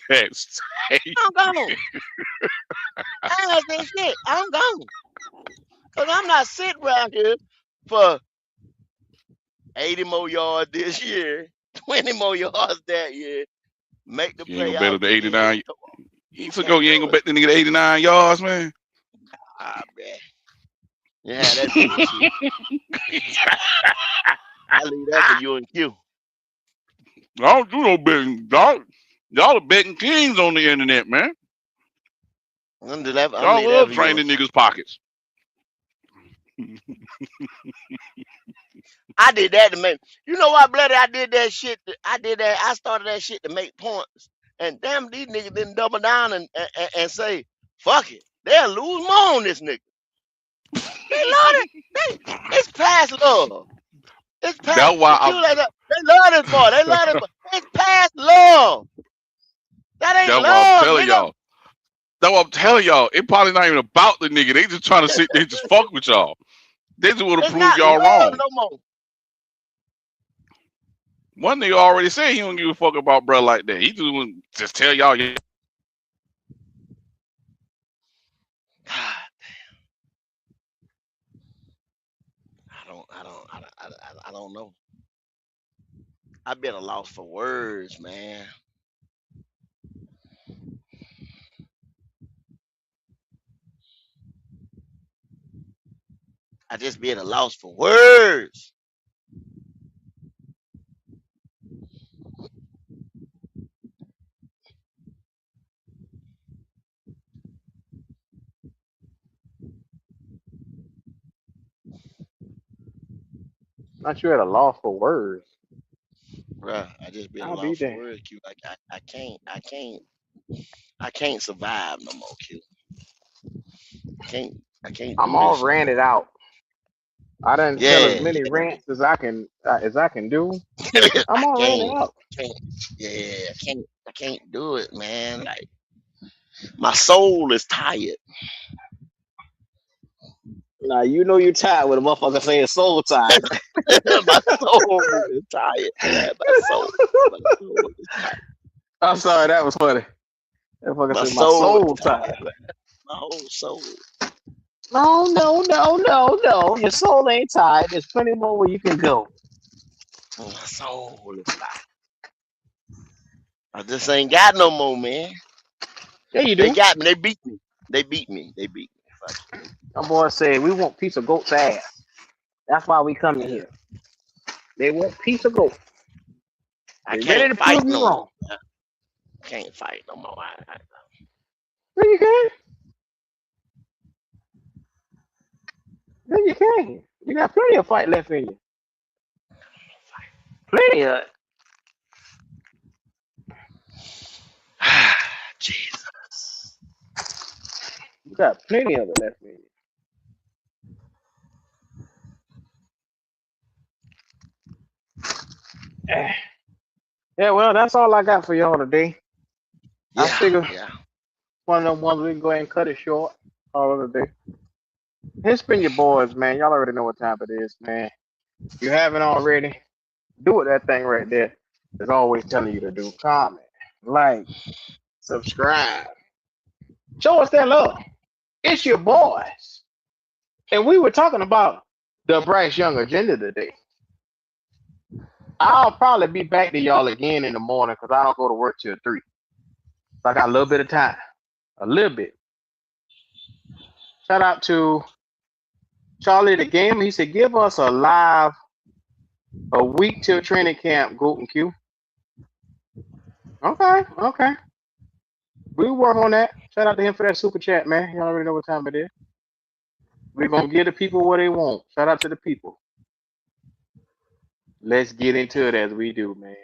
that. I'm gone. I ask that shit. I'm gone. Because I'm not sitting around here for 80 more yards this year, 20 more yards that year, make the You ain't gonna bet playoffs. him the 89. You ain't gonna bet the nigga the 89 yards, man. Ah, man. Yeah, that's bullshit. I leave that for you and Q. I don't do no betting. Y'all are betting kings on the internet, man. Y'all love draining niggas' pockets. I did that to make. You know what, bloody? I did that shit. I started that shit to make points. And damn, these niggas didn't double down and say, fuck it. They'll lose more on this nigga. They love it. It's past love. It's past. That's why they love this boy. They love this boy. It's past love. That ain't That's love. what I'm telling y'all. That's what I'm telling y'all. It probably not even about the nigga. They just trying to sit there just fuck with y'all. They just want to prove y'all wrong. No more. One nigga already said he don't give a fuck about bro like that. He just want to just tell y'all. Yeah. I don't know. I've been a loss for words, man. I just been a loss for words. Not you at a loss for words. Bruh, I just been a I'll be loss for damned. words, Q. I can't survive no more, Q. I can't I'm do all this no ranted more. out. I done tell Yeah. as many rants as I can do. I'm all ranted out. I can't do it, man. Like my soul is tired. Nah, you know you're tired when a motherfucker saying soul tired. My soul is tired, man. My soul is tired. I'm sorry, that was funny. That fucker My said my soul soul is tired. tired. My whole soul. No. Your soul ain't tired. There's plenty more where you can go. My soul is like, I just ain't got no more, man. Yeah, you They do. got me. They beat me. They beat me. They beat me. Fuck it. My boy said we want piece of goat's ass. That's why we coming Yeah. here. They want piece of goat. I They ready can't to prove fight you no more. wrong. Can't fight no more. No, you can. No, you can. You got plenty of fight left in you. Plenty of it. Jesus. You got plenty of it left in you. Yeah, well, that's all I got for y'all today. I Yeah, figure yeah. one of them ones we can go ahead and cut it short. All of the day. It's been your boys, man. Y'all already know what time it is, man. If you haven't already, do what that thing right there is always telling you to do. Comment, like, subscribe. Show us that love. It's your boys. And we were talking about the Bryce Young agenda today. I'll probably be back to y'all again in the morning because I don't go to work till 3. So I got a little bit of time. A little bit. Shout out to Charlie the Gamer. He said, give us a week till training camp, Golden Q. Okay. We'll work on that. Shout out to him for that super chat, man. Y'all already know what time it is. We're going to give the people what they want. Shout out to the people. Let's get into it as we do, man.